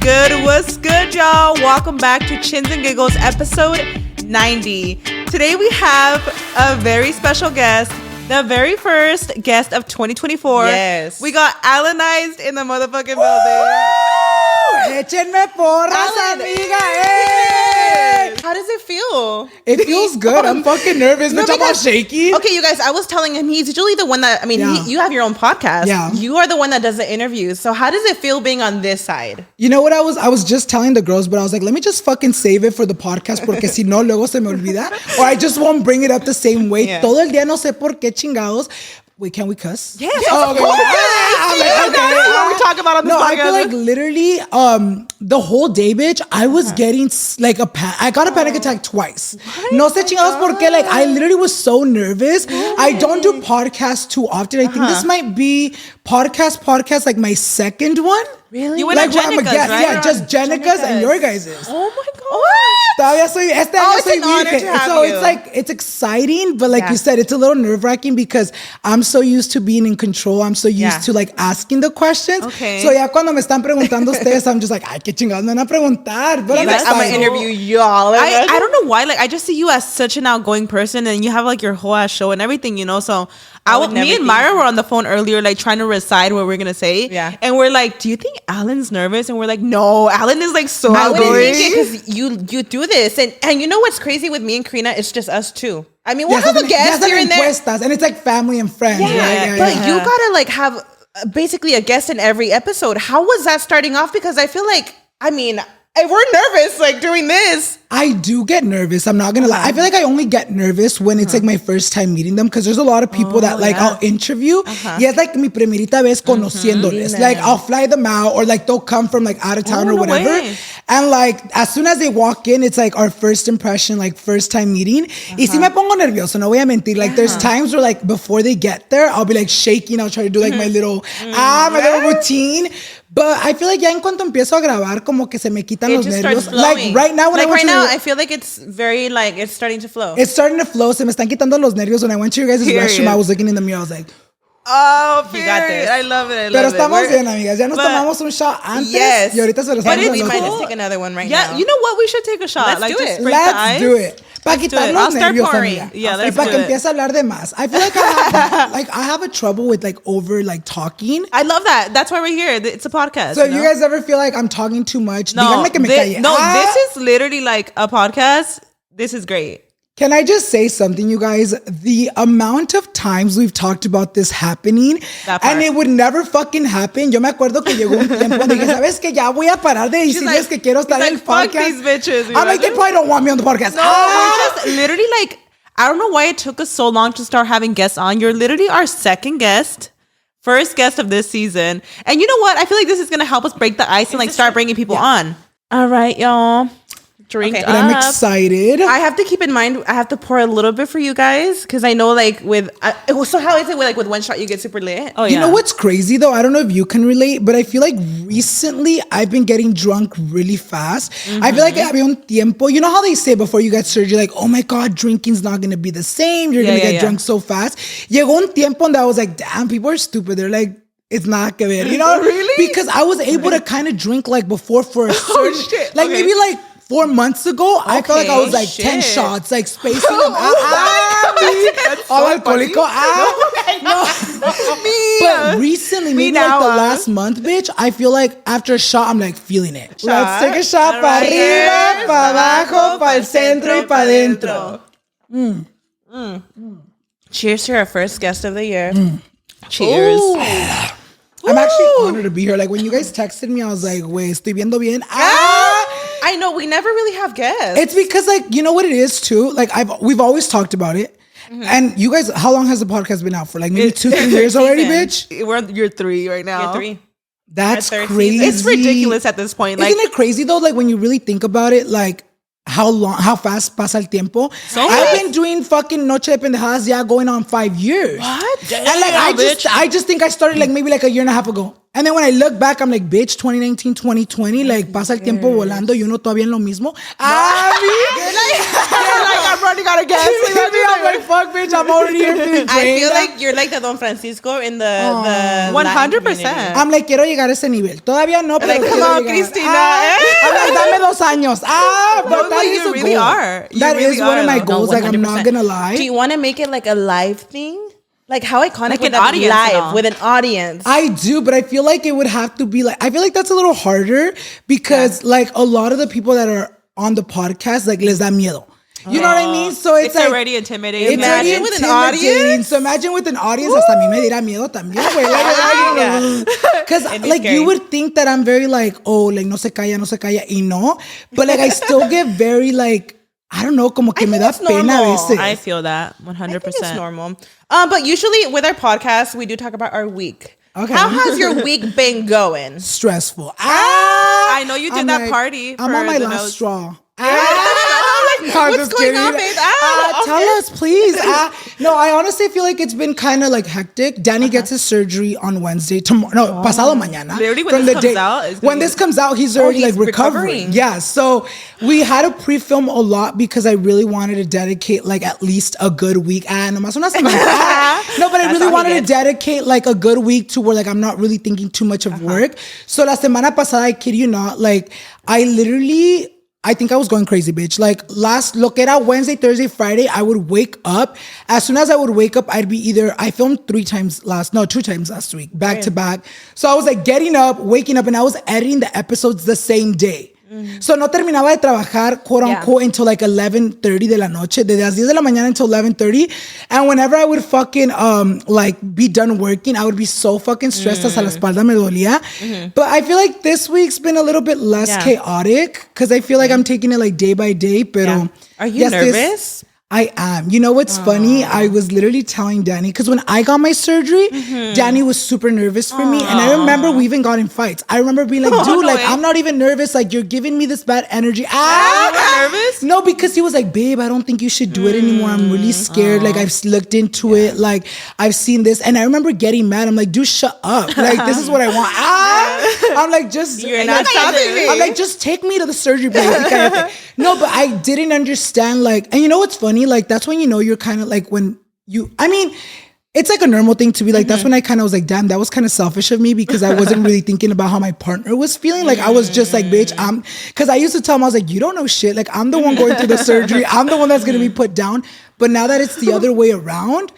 good? What's good, y'all? Welcome back to Chins and Giggles, episode 90. Today we have a very special guest, the very first guest of 2024. Yes. We got ALANNIZED in the motherfucking building. Échenme porras, amiga. Hey. How does it feel? It feels good. I'm fucking nervous. No, I'm all shaky. Okay, you guys, I was telling him he's usually the one that, you have your own podcast. Yeah. You are the one that does the interviews. So how does it feel being on this side? You know what I was just telling the girls, but I was like, let me just fucking save it for the podcast porque si no, luego se me olvida. Or I just won't bring it up the same way. Yeah. Todo el día no sé por qué chingados. Wait, can we cuss? Yes, Oh, okay. I'm like, okay. What we talk about on this podcast? I feel like literally the whole day, bitch, I was getting like I got a panic attack twice. No sé chingados por qué. Like, I literally was so nervous. I don't do podcasts too often. I think this might be podcast like my second one. Really? You went like, I'm a guest. Right? Yeah, just Jenica's and your guys's. Oh my God. Todavía soy, este Oh, año soy it's an honor virgen. to have So you. it's like, it's exciting, but like Yeah. you said, it's a little nerve-wracking because I'm so used to being in control. I'm so used to like asking the questions. Okay. So ya cuando me están preguntando ustedes, I'm just like, ay, qué chingados me van a preguntar. But I'm I'm gonna excited. interview y'all. I don't know why. Like, I just see you as such an outgoing person, and you have like your whole ass show and everything, you know. So me and Myra were on the phone earlier, like trying to decide what we're gonna say. Yeah. And we're like, "Do you think Alan's nervous?" And we're like, "No, Alan is like so I outgoing." wouldn't Because you do this, and you know what's crazy with me and Karina? It's just us two. I mean, we'll have a guest here and there. And it's like family and friends. Yeah, but you gotta like have basically a guest in every episode. How was that starting off? Because I feel like, we're nervous like doing this. I do get nervous. I'm not gonna lie. I feel like I only get nervous when it's like my first time meeting them because there's a lot of people that like I'll interview. Y es like mi primerita vez conociéndoles. Like I'll fly them out or like they'll come from like out of town or no whatever. way. And like as soon as they walk in, it's like our first impression, like first time meeting. Y si me pongo nervioso, no voy a mentir. Like there's times where like before they get there, I'll be like shaking. I'll try to do like my little little routine. But I feel like ya en cuanto empiezo a grabar, como que se me quitan los nervios. Like right now, when I feel like it's very like it's starting to flow. It's starting to flow. Se me están quitando los nervios. When I went to your guys' restroom, I was looking in the mirror. I was like, oh, you got this. I love it. Pero estamos bien, amigas. Ya nos tomamos un shot antes. Yes. Y ahorita se los But vamos we a might los just take another one right now. Yeah, you know what? We should take a shot. Let's do it. Let's do it. Para quitar los nervios, amiga. Yeah, let's para do que it. empiece a hablar de más. I feel like I have a trouble with like over like talking. I love that. That's why we're here. It's a podcast. So you guys ever feel like I'm talking too much? No, díganme que me calle. This is literally like a podcast. This is great. Can I just say something, you guys? The amount of times we've talked about this happening and it would never fucking happen. Yo me acuerdo que llegó un tiempo donde dije, ¿sabes qué? Ya voy a parar de decirles que quiero estar en el fuck podcast. These bitches. I'm like, they probably don't want me on the podcast. No, we're just literally like, I don't know why it took us so long to start having guests on. You're literally our second guest. First guest of this season. And you know what? I feel like this is going to help us break the ice and like start bringing people on. All right, y'all. Drink up. I'm excited. I have to keep in mind, I have to pour a little bit for you guys because I know like so how is it with one shot you get super lit? Oh, yeah. You know what's crazy though? I don't know if you can relate, but I feel like recently I've been getting drunk really fast. I feel like había un tiempo. You know how they say before you get surgery, like, oh my God, drinking's not going to be the same. You're going to get drunk so fast. Llegó un tiempo and I was like, damn, people are stupid. They're like, it's not que ver. You know? Really? Because I was able to kind of drink like before for a surgery. Like maybe like 4 months ago, I felt like I was like 10 shots, like spacing them out. All alcohólico. But recently, maybe like the last month, bitch, I feel like after a shot, I'm like feeling it. Let's take a shot. Pa arriba, pa abajo, pa el centro y pa dentro. Cheers to our first guest of the year. Cheers. I'm actually honored to be here. Like when you guys texted me, I was like, wait, estoy viendo bien. I know we never really have guests. It's because like, you know what it is too? Like we've always talked about it. And you guys, how long has the podcast been out for? Like maybe 2-3 years already, bitch? We're year 3 right now. Year 3. That's crazy. It's ridiculous at this point. Isn't it crazy though? Like when you really think about it, like how fast pasa el tiempo. I've been doing fucking Noche de Pendejadas going on 5 years. What? Damn, and like I just think I started like maybe like a year and a half ago. And then when I look back, I'm like, bitch, 2019, 2020, like, pasa el tiempo volando y uno todavía en lo mismo. You're like, I'm running out of gas. I'm like, fuck, bitch, I'm already here feeling drained. I feel like you're like the Don Francisco in the 100%. I'm like, quiero llegar a ese nivel. Todavía no, pero Like, come quiero on, llegar. Cristina. I'm like, dame 2 años. But that is you a really goal. are. You That really is one of my are, though. goals. Like, I'm not gonna lie. Do you want to make it like a live thing? Like how iconic Like would an that be audience and all. live with an audience? I do, but I feel like it would have to be like, I feel like that's a little harder because like a lot of the people that are on the podcast, like les da miedo. You know what I mean? So it's like, already intimidating. it's already Imagine with an intimidating. audience? So imagine with an audience, hasta a mí me dirá miedo también, güey. Because like scary. you would think that I'm very like, oh, like no se calla, y no. But like I still get very like, I don't know, como que me da it's pena a normal. veces. I feel that 100%. I think it's normal. But usually with our podcast, we do talk about our week. Okay. How has your week been going? Stressful. I know you did I'm that like, party. I'm for on my the last notes. straw. What's going on, babe? Tell us, please. No, I honestly feel like it's been kind of like hectic. Danny gets his surgery on Wednesday. Tomorrow, no, pasado mañana. Literally, when From this the comes day- out, it's when gonna this comes out, he's already he's like recovering. recovering. Yeah, so we had to pre-film a lot because I really wanted to dedicate like at least a good week. Nomás una semana. No, but I really all he wanted to gets. dedicate like a good week to where like I'm not really thinking too much of work. So la semana pasada, I kid you not, like I think I was going crazy, bitch. Like lo que era Wednesday, Thursday, Friday, I would wake up. As soon as I would wake up, I'd be I filmed 2 times last week, back to back. So I was like getting up, waking up, and I was editing the episodes the same day. So no terminaba de trabajar, quote unquote, until like 11:30 de la noche, de las 10 de la mañana until 11:30. And whenever I would fucking like be done working, I would be so fucking stressed, hasta la espalda me dolía. But I feel like this week's been a little bit less chaotic because I feel like I'm taking it like day by day. Pero Are you nervous? I am. You know what's funny? I was literally telling Danny, because when I got my surgery, Danny was super nervous for me. And I remember we even got in fights. I remember being like, dude, like, I'm not even nervous. Like, you're giving me this bad energy. You were nervous? No, because he was like, babe, I don't think you should do it anymore. I'm really scared. Like, I've looked into it. Like, I've seen this. And I remember getting mad. I'm like, dude, shut up. Like, this is what I want. I'm like, just... You're not stopping me. I'm like, just take me to the surgery place. No, but I didn't understand, like... And you know what's funny? Like, that's when you know you're kind of like it's like a normal thing to be like, that's when I kind of was like, damn, that was kind of selfish of me because I wasn't really thinking about how my partner was feeling. Like, I was just like, bitch, because I used to tell him, I was like, you don't know shit. Like, I'm the one going through the surgery. I'm the one that's going to be put down. But now that it's the other way around,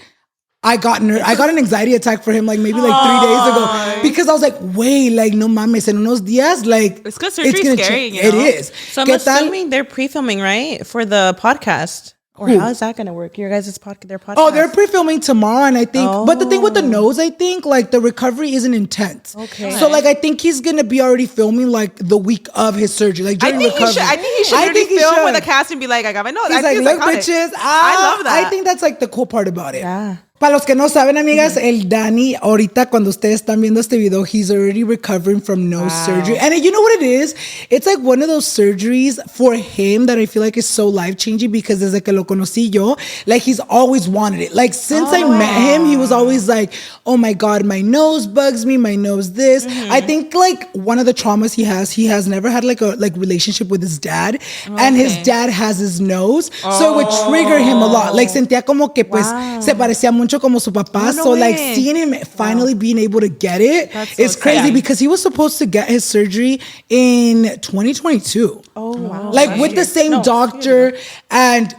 I got an anxiety attack for him like maybe like 3 days ago because I was like, wait, like no mames, en unos días, like it's because surgery's scary. You know? It is. So I'm assuming they're pre-filming, right, for the podcast. Or how is that going to work? Your guys' their podcast. Oh, they're pre-filming tomorrow, and I think. But the thing with the nose, I think, like the recovery isn't intense. Okay. So like, I think he's gonna be already filming like the week of his surgery, like during recovery. I think he should already film with a cast and be like, I got my nose. He's like, look, bitches. I love that. I think that's like the cool part about it. Yeah. Para los que no saben, amigas, el Danny, ahorita cuando ustedes están viendo este video, he's already recovering from nose surgery. And you know what it is? It's like one of those surgeries for him that I feel like is so life-changing because desde que lo conocí yo, like he's always wanted it. Like since I met him, he was always like, oh my God, my nose bugs me, my nose this. I think like one of the traumas he has never had like a relationship with his dad. And his dad has his nose. So it would trigger him a lot. Like sentía como que pues se parecía mucho como su papá. So like seeing him finally being able to get it is crazy because he was supposed to get his surgery in 2022. Oh wow. Like with the same doctor, and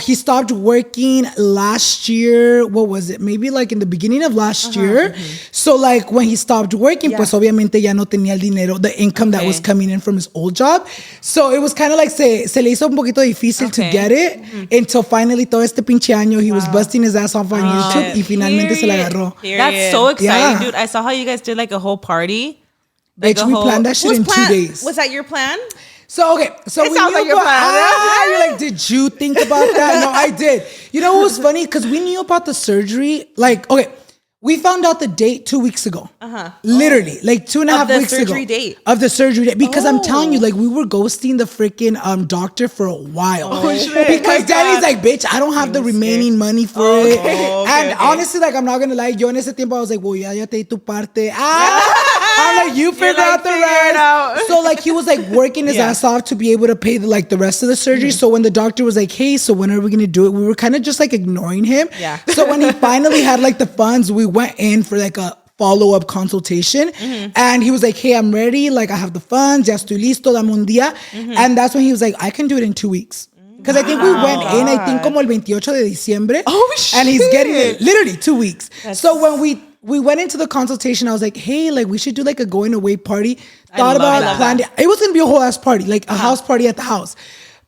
he stopped working last year. What was it? Maybe like in the beginning of last year. So like when he stopped working, pues obviamente ya no tenía el dinero, the income that was coming in from his old job. So it was kind of like se le hizo un poquito difícil to get it until finally todo este pinche año he was busting his ass off on YouTube y finalmente se la agarró. That's so exciting, Yeah. dude. I saw how you guys did like a whole party. Bitch, we planned that shit in 2 days. Was that your plan? So we sounds knew like your about, plan. you're like, did you think about that? No, I did. You know what was funny? Because we knew about the surgery. Like, okay, we found out the date 2 weeks ago. Literally, like 2.5 weeks ago. Of the surgery date. Because I'm telling you, like, we were ghosting the freaking doctor for a while. Because Danny's like, bitch, I don't have the remaining money for it. And honestly, like, I'm not gonna lie, yo en ese tiempo I was like, well, ya te di tu parte. I'm like, you figure out the rest. So like he was like working his ass off to be able to pay the rest of the surgery. So when the doctor was like, hey, so when are we gonna do it? We were kind of just like ignoring him. Yeah. So when he finally had like the funds, we went in for like a follow-up consultation, and he was like, hey, I'm ready, like I have the funds, ya estoy listo, dame un día. And that's when he was like, I can do it in 2 weeks. Because I think we went in, I think como el 28 de diciembre. Oh, shit. And he's getting it literally 2 weeks. So when we went into the consultation, I was like, hey, like we should do like a going away party. Thought about, planned it. It was gonna be a whole ass party, like a house party at the house.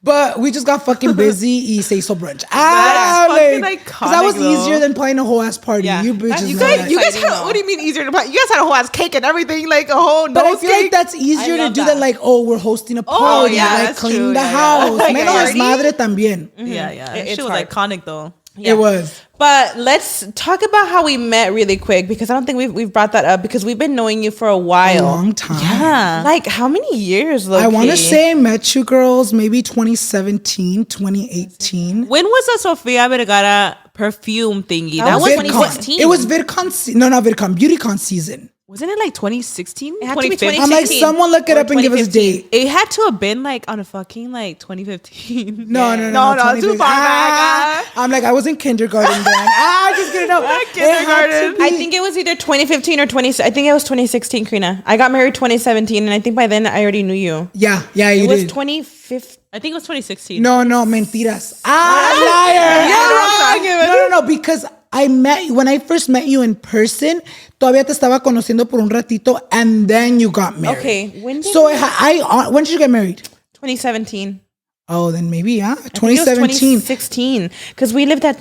But we just got fucking busy y se hizo brunch. That's fucking because that was easier than planning a whole ass party. Yeah. You bitches You know guys, that. you guys had, what do you mean easier to buy? You guys had a whole ass cake and everything, like a whole But I nose feel cake. like that's easier to love do that. than like, oh, we're hosting a party, yeah, like that's clean true. the Yeah, house. yeah. Menos Party? madre también. Yeah, It's she was hard. iconic though. It was. But let's talk about how we met really quick, because I don't think we've brought that up, because we've been knowing you for a A while. long time. Yeah. Like how many years? I want to low-key? say I met you girls maybe 2017, 2018. When was the Sofia Vergara perfume thingy? That was VidCon. 2016. It was VidCon. No, not VidCon. BeautyCon season. Wasn't it like 2016? It had to be 2015? I'm like, 2016 someone look it or up and give us a 2015. date. It had to have been like on a fucking like 2015. No, no, too far back. I'm like, I was in kindergarten then. Just kidding. No, Kindergarten. I think it was either 2015 or 20. I think it was 2016, Karina. I got married 2017, and I think by then I already knew you. Yeah, you It was did. 2015. I think it was 2016. No, mentiras. Liar. No, because when I first met you in person, todavía te estaba conociendo por un ratito, and then you got married. Okay, when did So when did you get married? 2017. Oh, then maybe, I think it was 2017. 2016, because we lived at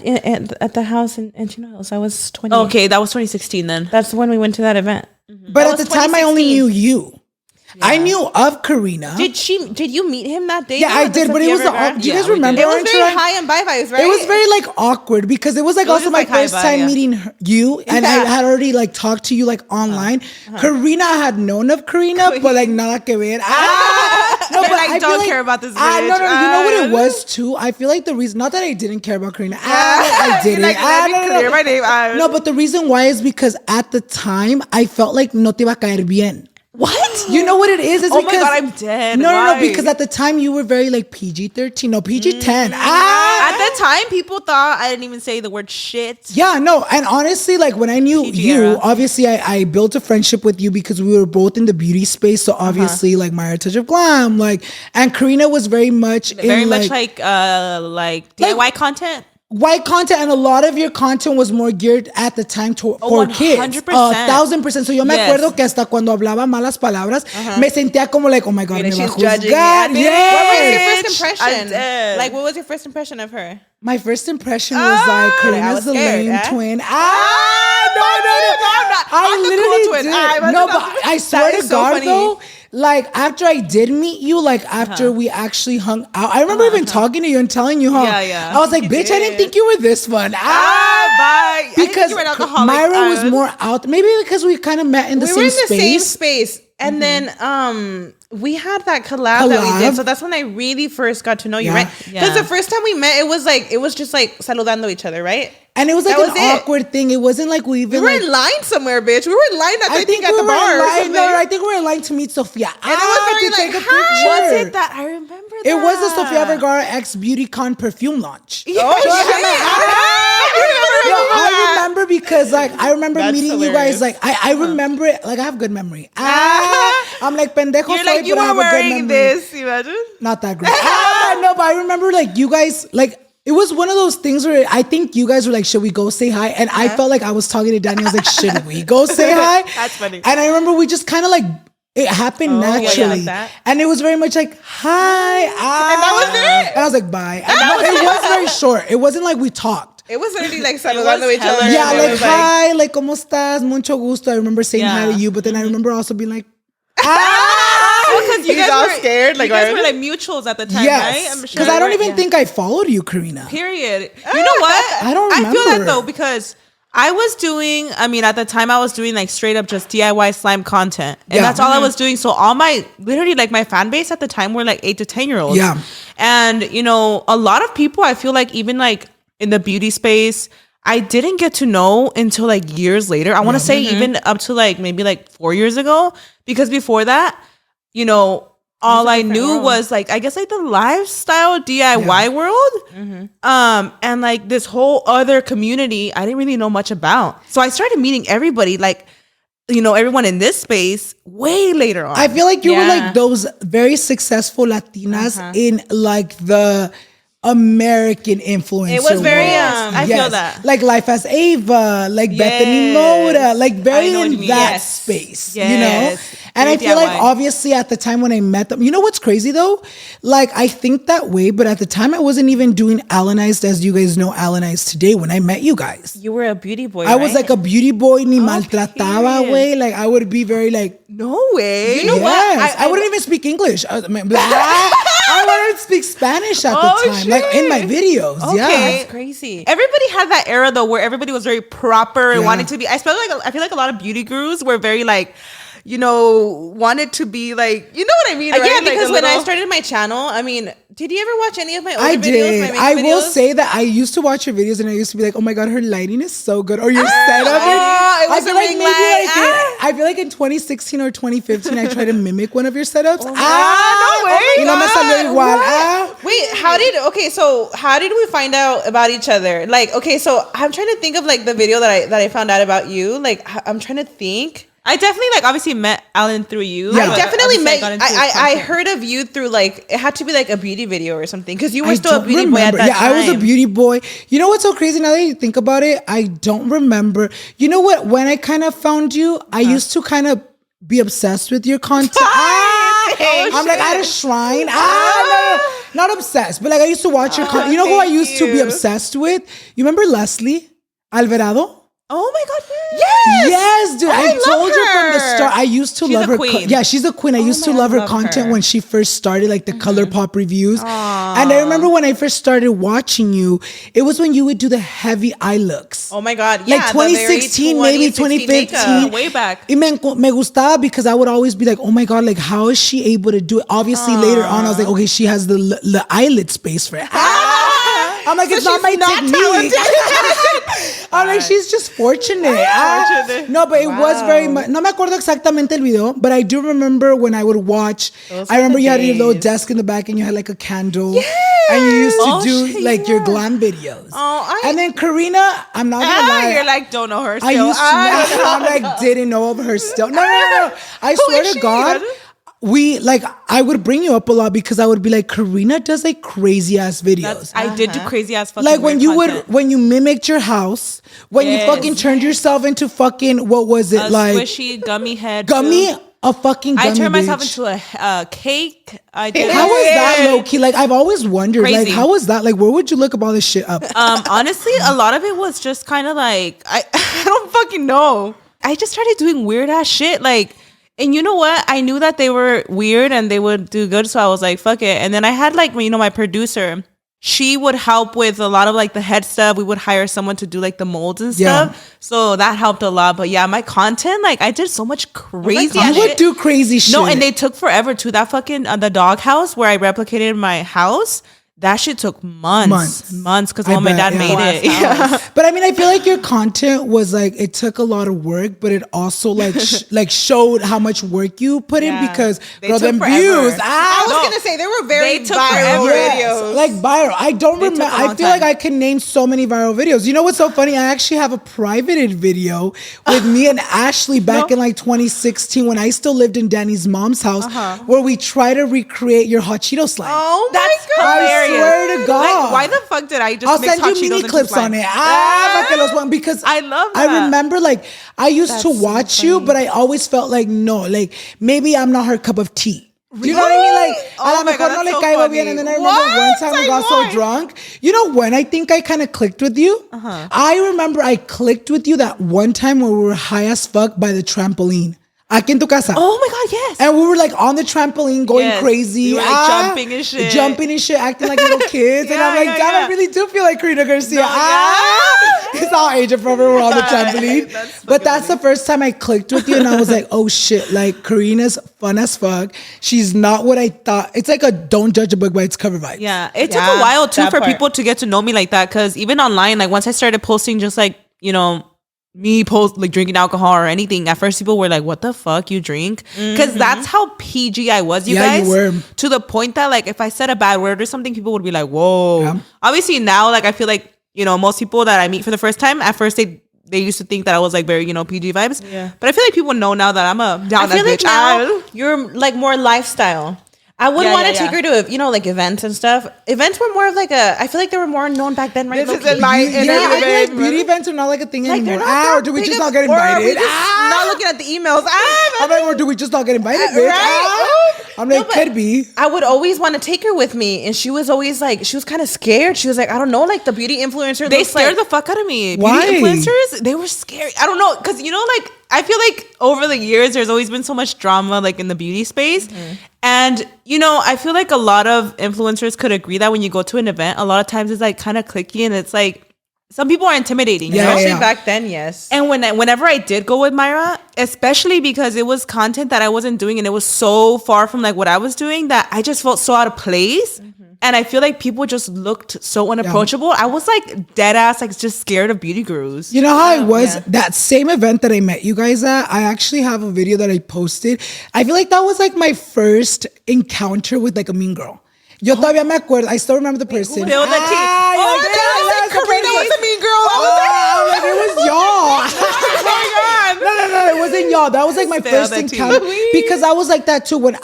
the house in Chino Hills. I was 20. Okay, that was 2016 then. That's when we went to that event. But at was the time, I only 2016. knew you. I knew of Karina. Did you meet him that day? Yeah, I did, but it was do you guys remember? It was our very interaction? high and bye vibes, right? It was very like awkward because it was like was also just, my like, hi, first bye, time yeah. meeting you, and I Yeah. had already like talked to you like online. Karina, I had known of Karina, but like nada que ver. No, You're but like, I feel don't care about this No, bitch. you know what it was too? I feel like the reason, not that I didn't care about Karina. I didn't. Like, let me clear my name. No, but the reason why is because at the time I felt like no te iba a caer bien. What? You know what it is? It's Oh my because, God, I'm dead. No, Why? because at the time you were very like PG-13, no PG-10. At that time, people thought I didn't even say the word shit. Yeah, no, and honestly, like when I knew PG you, era. obviously I built a friendship with you because we were both in the beauty space. So obviously, like my touch of glam, like, and Karina was very much Very in much like DIY content. white content, and a lot of your content was more geared at the time for kids. 100%. 1,000%. So yo me Yes. acuerdo que hasta cuando hablaba malas palabras, me sentía como like, oh my God, me va a she's judging me. juzgar. What was Yes. your first impression? I'm dead. Like, what was your first impression of her? My first impression was like, I Karina's was the scared, lame eh? twin. No. I'm not. I I'm the cool literally twin. did. I'm No, the- but I swear is to so God funny. though, like after I did meet you, like after we actually hung out, I remember even talking to you and telling you, Yeah, yeah. I was like, bitch, I didn't think you were this fun. Bye. I didn't think Because you were an alcoholic. Myra was more out. Maybe because we kind of met in the We same were in the same space. space, and then we had that collab that we Collab. did. So that's when I really first got to know you, Yeah. right? Because Yeah. the first time we met, it was just like saludando each other, right? And it was like That an was it. awkward thing. It wasn't like we We even were like, in line somewhere, bitch. We were in line, I think at we the were in bar. or line. something. No, I think we were in line to meet Sofia. And it was very to take like, a hi. picture. Was it that? I remember that. It was the Sofia Vergara X BeautyCon perfume launch. Oh, Yo, I remember because like I remember That's meeting you hilarious. guys. Like I remember it. Like I have good memory. I'm like pendejo. You're soy, like, you but I have were a good wearing memory. this. You imagine? Not that great. No, but I remember like you guys like. It was one of those things where I think you guys were like, should we go say hi? And I felt like I was talking to Danny. I was like, should we go say hi? That's funny. And I remember we just kind of like, it happened yeah, naturally. like that. And it was very much like, hi. And that was it? And I was like, bye. And no, it was very short. It wasn't like we talked. It was literally like saludando each hella other. Yeah, and it like, was hi, like, ¿cómo estás? Mucho gusto. I remember saying hi to Yeah. you, but then I remember also being like, Because you He's guys all were scared, like, you guys right? were like mutuals at the time, right? yes. I'm Because sure I don't you were- even think I followed you, Karina. Period. You know what? I don't I feel that remember. though because I was doing. I mean, at the time, I was doing like straight up just DIY slime content, and Yeah. that's all I was doing. So all my literally like my fan base at the time were like 8 to 10-year-olds. Yeah. and you know, a lot of people I feel like even like in the beauty space. I didn't get to know until like years later. I want to say even up to like maybe like 4 years ago, because before that, you know, all I knew was like, I guess like the lifestyle DIY world. And like this whole other community I didn't really know much about. So I started meeting everybody, like, you know, everyone in this space way later on. I feel like you were like those very successful Latinas in like the American influencer. It was very, world. I feel that. Like Life as Ava, like Bethany Moda, like very in that space, you know? And I feel like obviously at the time when I met them, you know what's crazy though? Like I think that way, but at the time I wasn't even doing ALANNIZED as you guys know ALANNIZED today when I met you guys. You were a beauty boy, I was like a beauty boy, ni maltrataba, way. Like I would be very like, no way. You know what? I wouldn't even speak English. I wouldn't speak Spanish at the time. Like in my videos. Okay. Yeah. That's crazy. Everybody had that era though where everybody was very proper and wanted to be. I feel like a lot of beauty gurus were very like, you know, wanted to be like, you know what I mean? Right? Yeah, because like when I started my channel, I mean, did you ever watch any of my older I videos? did. I will say that I used to watch your videos and I used to be like, oh my God, her lighting is so good. Or your setup. It was I feel like in 2016 or 2015, I tried to mimic one of your setups. no way. Y no me salió igual. Wait, so how did we find out about each other? Like, okay, so I'm trying to think of like the video that I found out about you. Like, I'm trying to think. I definitely like obviously met Alan through you. Yeah. I definitely met. I I heard of you through like it had to be like a beauty video or something because you were still a beauty boy at that time. I was a beauty boy. You know what's so crazy now that you think about it? I don't remember. You know what? When I kind of found you, I used to kind of be obsessed with your content. I'm like at a shrine. No, not obsessed, but like I used to watch your content. You know who I used to be obsessed with? You remember Leslie Alvarado? Oh my God. Yes, dude. I told you from the start. I used to love her. Yeah, she's a queen. I used to love her content when she first started, like the ColourPop reviews. And I remember when I first started watching you, it was when you would do the heavy eye looks. Oh my God. Yeah. Like 2016, maybe 2015. Way back. Y me gustaba because I would always be like, oh my God, like how is she able to do it? Obviously later on, I was like, okay, she has the eyelid space for it. I'm like, it's not my technique. I'm like, she's just fortunate. No, but it was very much. No me acuerdo exactamente el video, but I do remember when I would watch. I remember you had your little desk in the back and you had like a candle. And you used to do like your glam videos. And then Karina, I'm not gonna lie. You're like, don't know her still. I used to I'm like, didn't know of her still. No. I swear to God. I would bring you up a lot because I would be like, Karina does like crazy ass videos. I did do crazy ass fucking like when you mimicked your house, when you fucking Yes. turned yourself into fucking, what was it? a like squishy gummy head. a fucking gummy I turned myself bitch. into a cake. I did. How was that low key? Like I've always wondered, like Crazy. how was that? Like where would you look up all this shit up? Honestly, a lot of it was just kind of like I don't fucking know. I just started doing weird ass shit, like. And you know what? I knew that they were weird and they would do good. So I was like, fuck it. And then I had like, you know, my producer, she would help with a lot of like the head stuff. We would hire someone to do like the molds and stuff. So that helped a lot. But yeah, my content, like I did so much crazy You would do crazy shit. No, and they took forever too. That fucking, the dog house where I replicated my house. That shit took months because my dad made it. Yeah. But I mean, I feel like your content was like, it took a lot of work, but it also like like showed how much work you put in because girl, them views. I was gonna say they were very viral videos. Like viral. I don't remember. I feel like I can name so many viral videos. You know what's so funny? I actually have a privated video with me and Ashley back in like 2016 when I still lived in Danny's mom's house where we try to recreate your hot Cheeto slime. Oh my God. I swear to God. Like, why the fuck did I just I'll mix send hot you Cheetos mini clips on it. Because I love that. I remember like I used to watch you, but I always felt like no, like maybe I'm not her cup of tea. Do you know what I mean? Like, Oh a lo my mejor God, no that's le so caigo funny. bien. And then I remember one time we got so drunk. You know when I think I kind of clicked with you? I remember I clicked with you that one time when we were high as fuck by the trampoline. Aquí en tu casa. Oh my God, yes. And we were like on the trampoline going Yes. crazy. We were, like, jumping and shit. Jumping and shit, acting like little kids. And Yeah, I'm like, yeah, damn, yeah. I really do feel like Karina Garcia. No, It's all age appropriate. We're on the trampoline. But that's the first time I clicked with you. And I was like, oh shit, like Karina's fun as fuck. She's not what I thought. It's like a don't judge a book by its cover vibe. Yeah, it took a while too for people to get to know me like that. Because even online, like once I started posting just like, you know, me post like drinking alcohol or anything, at first people were like, what the fuck you drink? Because that's how PG I was, you guys. You were. To the point that like if I said a bad word or something, people would be like, whoa. Yeah. Obviously now, like I feel like, you know, most people that I meet for the first time, at first they used to think that I was like very, you know, PG vibes. Yeah. But I feel like people know now that I'm a down I feel like bitch. now you're like more lifestyle. I would want to take her to, you know, like events and stuff. Events were more of like I feel like they were more known back then, right? This is in my I feel like beauty events are not like a thing Like, anymore. they're not Or do we big just of- not get or are we invited? just not looking at the emails. I'm like, or do we just not get invited, bitch? Right? I'm like, No, but could be. I would always want to take her with me, and she was always like, she was kind of scared. She was like, I don't know, like the beauty influencer. They looks scared like, the fuck out of me. Why? Beauty influencers, they were scary. I don't know, because you know, like I feel like over the years, there's always been so much drama, like in the beauty space, and you know, I feel like a lot of influencers could agree that when you go to an event, a lot of times it's like kind of cliquey, and it's like some people are intimidating. You Yeah, know? especially yeah. back then, yes. And whenever I did go with Myra, especially because it was content that I wasn't doing and it was so far from like what I was doing that I just felt so out of place. And I feel like people just looked so unapproachable. I was like dead ass, like just scared of beauty gurus. You know how it was? That same event that I met you guys at, I actually have a video that I posted. I feel like that was like my first encounter with like a mean girl. Yo todavía me acuerdo. I still remember the person. Spill the tea. Oh my God, Karina was a mean girl. Oh, like, it was y'all. Oh my God. No, it wasn't y'all. That was like my Spill first the tea. encounter because I was like that too. When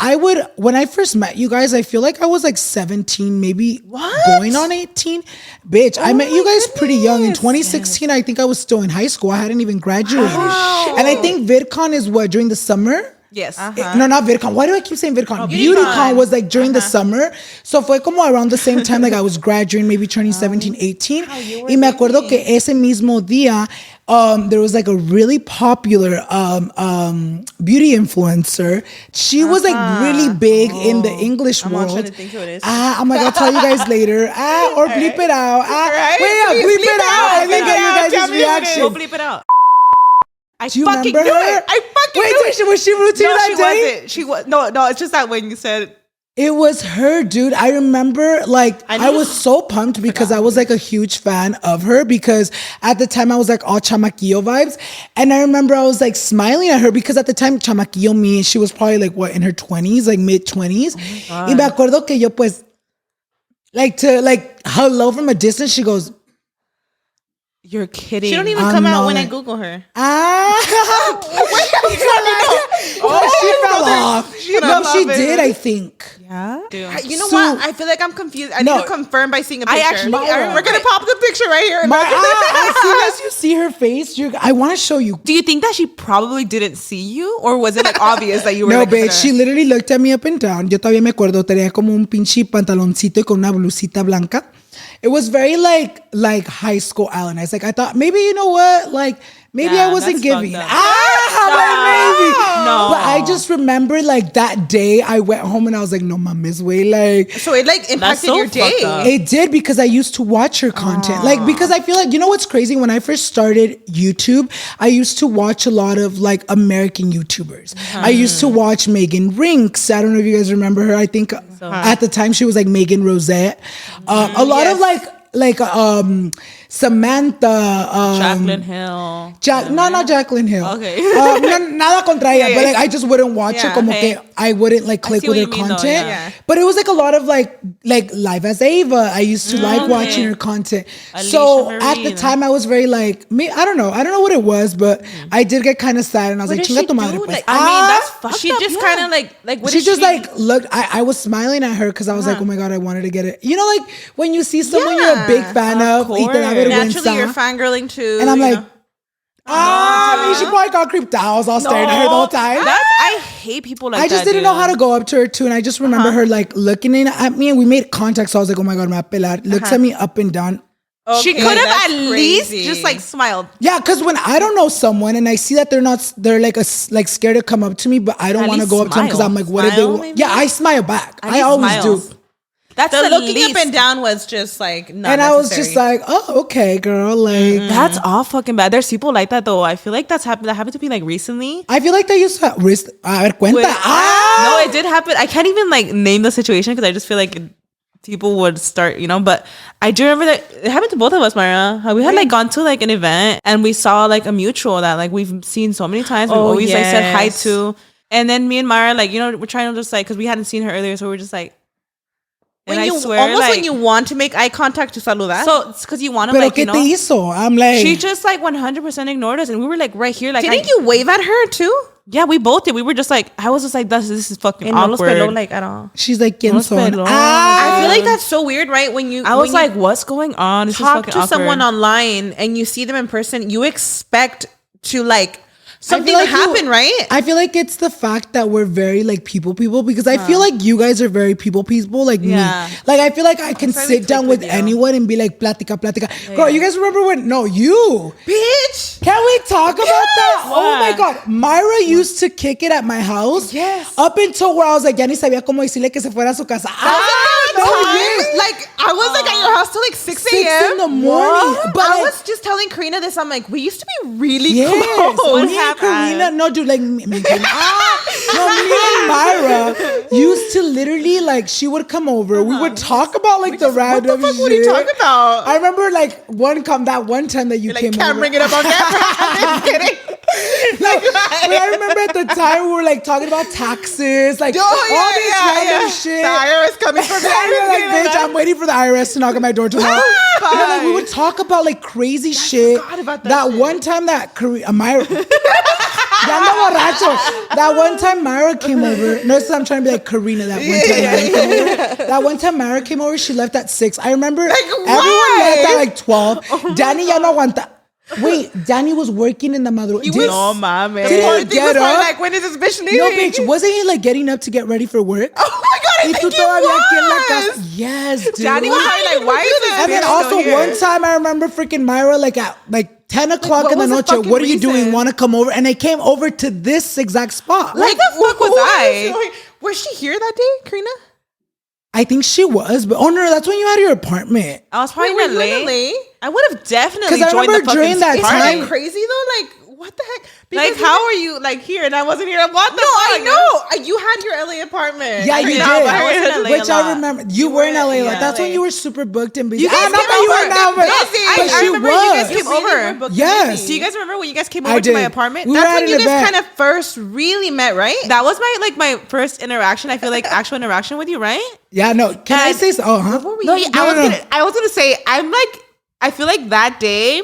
I first met you guys, I feel like I was like 17, maybe going on 18. Bitch, I met you guys pretty young. In 2016, I think I was still in high school. I hadn't even graduated. And I think VidCon is what, during the summer? Yes. No, not VidCon. Why do I keep saying VidCon? BeautyCon was like during the summer. So fue como around the same time, like I was graduating, maybe turning 17, 18. Y me acuerdo que ese mismo día, there was like a really popular beauty influencer. She was like really big in the English world. I'm trying to think who it is. I'm like, I'll tell you guys later. Or bleep it out. Right? Wait, bleep it out. And then get you guys' reaction. Go bleep it out. I Do you fucking remember knew her? it. I fucking knew it. Was she rude to you No, that she day? wasn't. She was no. It's just that when you said It was her, dude. I remember, like, I was so pumped because I was like a huge fan of her because at the time I was like all chamaquillo vibes. And I remember I was like smiling at her because at the time chamaquillo me, she was probably like what, in her 20s, like mid 20s. Y me acuerdo que yo pues, like to like hello from a distance, she goes, you're kidding. She don't even I'm come out when not. I Google her. She fell off. No, she did, I think. Yeah. You know So- what? I feel like I'm confused. I No. need to confirm by seeing a I picture. actually- We're gonna pop the picture right here. As soon as you see her face, I want to show you. Do you think that she probably didn't see you, or was it like obvious that you were? No, like, bitch, she literally looked at me up and down. Yo todavía me acuerdo, tenía como un pinche pantaloncito y con una blusita blanca. It was very like high school ALANNIZED. Like I thought maybe, you know what, like maybe Yeah, I wasn't that's giving. fucked up. Maybe. No. But I just remember like that day I went home and I was like, no mames, way, like So it like impacted so your day. fucked up. it did because I used to watch her content. Like, because I feel like, you know what's crazy? When I first started YouTube, I used to watch a lot of like American YouTubers. I used to watch Megan Rinks. I don't know if you guys remember her. I think at the time she was like Megan Rosette. A lot of like Samantha. Jacqueline Hill. Not Jacqueline Hill. Okay. Nada contra ella, but like I just wouldn't watch it. Yeah, Como okay. que I wouldn't like click see with her what you mean, though, content. yeah. But it was like a lot of like Live as Ava. I used to like watching her content. So Alicia at the Marie. time I was very like I don't know what it was, but I did get kind of sad and I was like, did chinga she tu madre. do? Pues. Like, I mean, that's fucked She up, just yeah. kind of like what She did just like looked. I was smiling at her because I was like, oh my god, I wanted to get it. You know, like when you see someone you're a big fan of, y te da course. naturally you're vergüenza. fangirling too. And I'm you like, know? I mean, she probably got creeped out. I was all staring at her the whole time. I hate people like that. I just didn't know how to go up to her too, and I just remember her like looking at me, and we made contact. So I was like, "Oh my god, me va a pelar." Looks at me up and down. She Okay, could have that's at least crazy. just like smiled. Yeah, because when I don't know someone and I see that they're like scared to come up to me, but I don't At want to least go up to them because smile. I'm like, what if Smile, they? maybe? Yeah, I smile back. At I least always smiles. do. That's The the looking least. up and down was just like not And I was necessary. just like, oh, okay, girl. Like, That's all fucking bad. There's people like that though. I feel like that happened to me like recently. I feel like they used to wrist. A ver, cuenta. No, it did happen. I can't even like name the situation because I just feel like people would start, but I do remember that it happened to both of us, Mara. How we had like gone to like an event and we saw like a mutual that like we've seen so many times. We've always like said hi yes. to. And then me and Mara, like, we're trying to just like, because we hadn't seen her earlier, so we're just like, and when I you swear, almost like, when you want to make eye contact to saludar. so it's because you want to Pero like, ¿qué te hizo? I'm like, she just like 100% ignored us and we were like right here. Like, didn't you wave at her too? Yeah, we both did. We were just like, I was just like, this is fucking And no los awkward. peló like at all. she's like, ¿quién Los son? peló. I feel like that's so weird, right? When you I was when you like, what's going on? This is talk fucking to someone awkward. online and you see them in person, you expect to like something like to happen, right? I feel like it's the fact that we're very like people because I feel like you guys are very people like Yeah. me. Like I feel like I can trying to sit down click with with you. anyone and be like platica. Girl, you guys remember when? No, you. Bitch. Can we talk about that? Oh my What? God. Myra used to kick it at my house. Yes. Up until where I was like, ya ni sabía cómo decirle que se fuera a su casa. Like I was like at your house till like 6 6 in a.m. the morning. But I like, was just telling Karina this. I'm like, we used to be really yes, close. me and Karina, no, dude, like, me and Myra used to literally, like, she would come over. We would talk about, like, the random What the fuck shit. would you talk about? I remember, like, that one time that you Like, came can't over. bring it up on camera. I'm kidding. Like, but I remember at the time we were, like, talking about taxes, like, all this random shit. The IRS coming for me. And you're like, bitch, I'm waiting for the IRS to knock on my door tomorrow. But, like, we would talk about like crazy shit. forgot about that shit. one time that Myra, Ya ando borracho. That one time Myra came over. Notice I'm trying to be like Karina. That one time Myra came over. That one time Myra came over. She left at 6. I remember everyone left at like 12. Danny ya no aguanta. Wait, Danny was working in the madrugada. No, mames. Did he get up? Like, when is this bitch leaving? No, bitch. Wasn't he like getting up to get ready for work? Oh my god, I Y think tú todavía aquí en la it casa. was. Yes, dude. Danny was probably like, why is this And then bitch also still here? one time I remember freaking Myra like at like 10 o'clock what in the was the noche. fucking What are you doing? reason? Want to come over? And I came over to this exact spot. Like, the fuck was I? Was she here that day, Karina? I think she was, but oh no, that's when you had your apartment. I was probably Wait, in were you in LA. LA? I would have definitely 'Cause I joined the remember fucking during that party. time- Isn't that crazy though? Like, what the heck? Like, Because how are you like here and I wasn't here? What the No, I fuck? know. You had your LA apartment. Yeah, you No, did. but I was in LA a Which lot. I remember. You were in LA. Like, yeah, that's when LA. you were super booked and busy. You guys not came that you over. were now, but, Busy. but I she remember was. you guys came over. Yes. Do you guys remember when you guys came I over to my did. apartment? We were That's at when an you guys event. kind of first really met, right? That was my first interaction. I feel like actual interaction with you, right? Yeah, no. Can I And- say so? Oh, huh? No, yeah, No, no. I was gonna say I'm like I feel like that day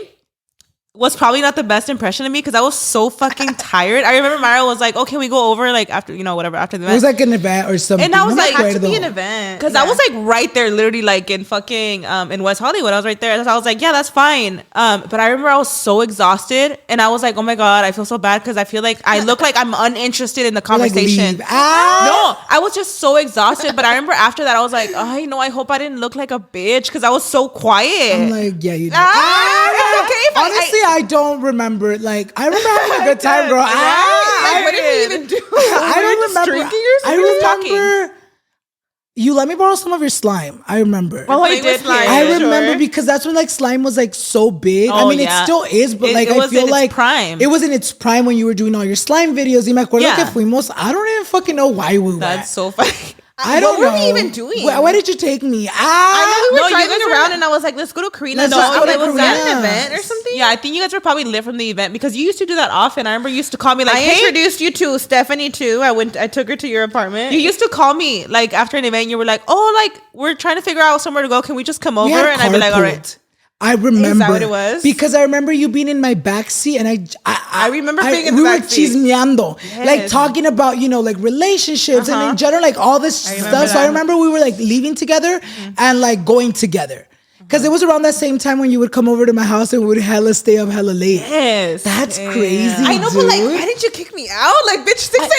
was probably not the best impression of me because I was so fucking tired. I remember Myra was like, "Oh, can we go over like after whatever after the It was event?" like an event or something. And I was Not like, quite Had to be though. an event. Because I was like right there, literally like in fucking in West Hollywood. I was right there. So I was like, yeah, that's fine. But I remember I was so exhausted, and I was like, oh my god, I feel so bad because I feel like I look like I'm uninterested in the You're like, conversation. leave. Ah! No, I was just so exhausted. But I remember after that, I was like, I know. I hope I didn't look like a bitch because I was so quiet. I'm like, yeah, you did. it's okay if Honestly, I don't remember. Like, I remember having a good time, girl. Like, what did we even do? I Were we don't just remember. drinking or something? I We were just remember. You let me borrow some of your slime. I remember. Oh, I Playing with did. slime. I Sure. remember because that's when like slime was like so big. I Oh, mean, yeah. it still is, but It- like it I was feel in its like prime. it was in its prime when you were doing all your slime videos. Y me acuerdo Yeah. que fuimos. I don't even fucking know why we went. That's so funny. I don't know. What were we even doing? Why did you take me? I know we were No, you driving guys were- around and I was like, let's go to Karina's. Let's just go to It was that an Karina's. event or something? Yeah, I think you guys were probably lit from the event because you used to do that often. I remember you used to call me like, I hey, introduced you to Stephanie too. I took her to your apartment. you used to call me like after an event. You were like, oh, like we're trying to figure out somewhere to go. Can we just come over? We had And I'd be like, all carpool. right. I remember. what it was? Because I remember you being in my backseat, and I remember being in the we were backseat. chismeando, like talking about like relationships and in general like all this stuff. So I remember we were like leaving together and like going together. Because it was around that same time when you would come over to my house and we would hella stay up hella late. Yes. That's crazy. I know, dude. but like, why did you kick me out? Like, bitch, 6 a.m.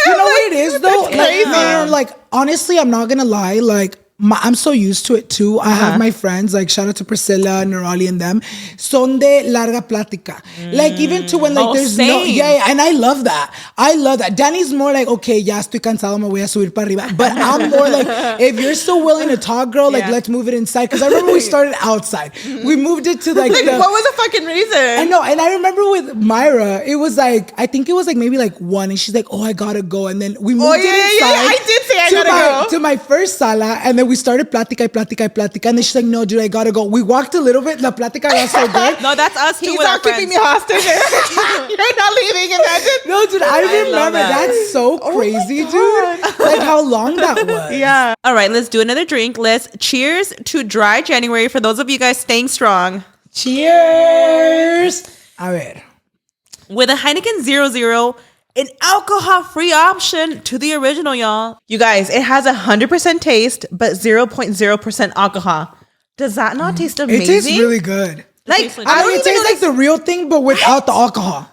You know what it is though? That's Like, crazy. no, like honestly, I'm not gonna lie. Like I'm so used to it too. I have my friends, like shout out to Priscilla, Nerali, and them. Son de larga plática. Like even to when like there's no, and I love that. I love that. Danny's more like, okay, ya estoy cansado, me voy a subir para arriba. But I'm more like, if you're still willing to talk, girl, like let's move it inside. Because I remember we started outside. We moved it to like, what was the fucking reason? I know, and I remember with Myra, it was like, I think it was like maybe like 1, and she's like, oh, I gotta go, and then we moved it inside. I did say I gotta go to my first sala, and then we started plática, and then she's like, no, dude, I gotta go. We walked a little bit. La plática was so good. No, that's us too. He's with not keeping me hostage. You're not leaving. Imagine. No, dude, I remember. That's so crazy, dude. Like how long that was. Yeah. All right, let's do another drink. Let's cheers to dry January for those of you guys staying strong. Cheers. A ver. With a Heineken 00, an alcohol-free option to the original, y'all. You guys, it has 100% taste, but 0.0% alcohol. Does that not taste amazing? It tastes really good. Like, it tastes like the real thing, but without the alcohol.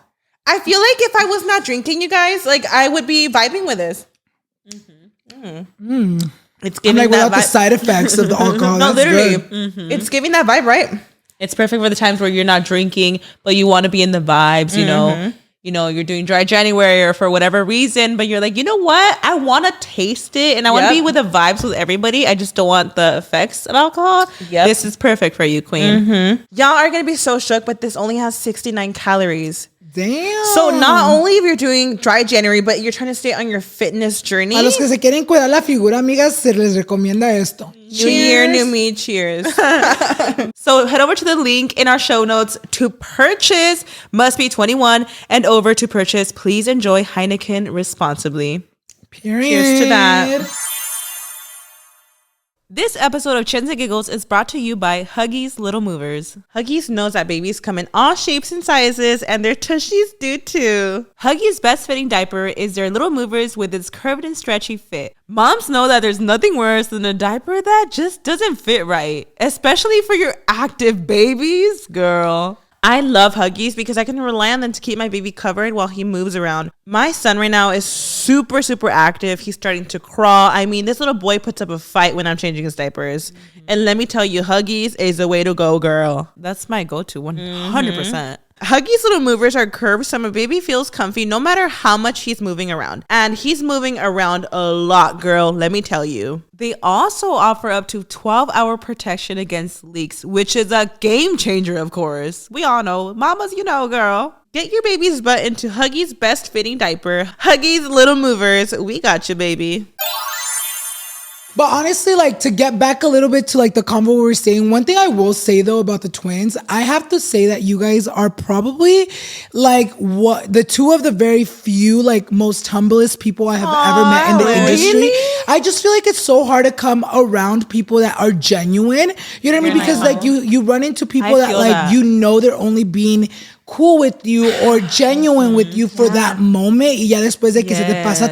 I feel like if I was not drinking, you guys, like I would be vibing with this. It's giving like that without the side effects of the alcohol. No, That's literally. good. It's giving that vibe, right? It's perfect for the times where you're not drinking, but you want to be in the vibes, you know. You know, you're doing dry January or for whatever reason, but you're like, you know what? I want to taste it and I want to be with the vibes with everybody. I just don't want the effects of alcohol. This is perfect for you, queen. Y'all are going to be so shook, but this only has 69 calories. Damn. So not only if you're doing dry January, but you're trying to stay on your fitness journey. A los que se quieren cuidar la figura, amigas, se les recomienda esto. New year, new me. Cheers. So head over to the link in our show notes to purchase. Must be 21 and over to purchase. Please enjoy Heineken responsibly. Period. Cheers to that. This episode of Chins and Giggles is brought to you by Huggies Little Movers. Huggies knows that babies come in all shapes and sizes, and their tushies do too. Huggies' best fitting diaper is their Little Movers with its curved and stretchy fit. Moms know that there's nothing worse than a diaper that just doesn't fit right, especially for your active babies, girl. I love Huggies because I can rely on them to keep my baby covered while he moves around. My son right now is super, super active. He's starting to crawl. I mean, this little boy puts up a fight when I'm changing his diapers. And let me tell you, Huggies is the way to go, girl. That's my go-to, 100%. Huggies Little Movers are curved so my baby feels comfy no matter how much he's moving around. And he's moving around a lot, girl, let me tell you. They also offer up to 12-hour protection against leaks, which is a game changer, of course. We all know. Mamas, you know, girl. Get your baby's butt into Huggies' best fitting diaper. Huggies Little Movers. We got you, baby. But honestly, like to get back a little bit to like the convo we were saying, one thing I will say though about the twins, I have to say that you guys are probably like the two of the very few like most humblest people I have ever met in the industry. I just feel like it's so hard to come around people that are genuine. You know what I mean? Because like you run into people that like you know they're only being cool with you or genuine with you for that moment y ya después de que se te pasa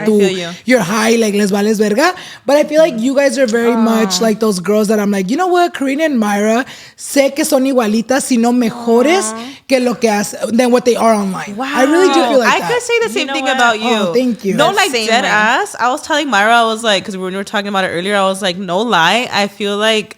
you're high, like les vales verga. But I feel like you guys are very much like those girls that I'm like, you know what, Karina and Myra, sé que son igualitas, sino mejores que lo que than what they are online. Wow. I really do feel like I could say the same thing about you. Oh, thank you. No, like dead ass. I was telling Myra, I was like, because when we were talking about it earlier, I was like, no lie, I feel like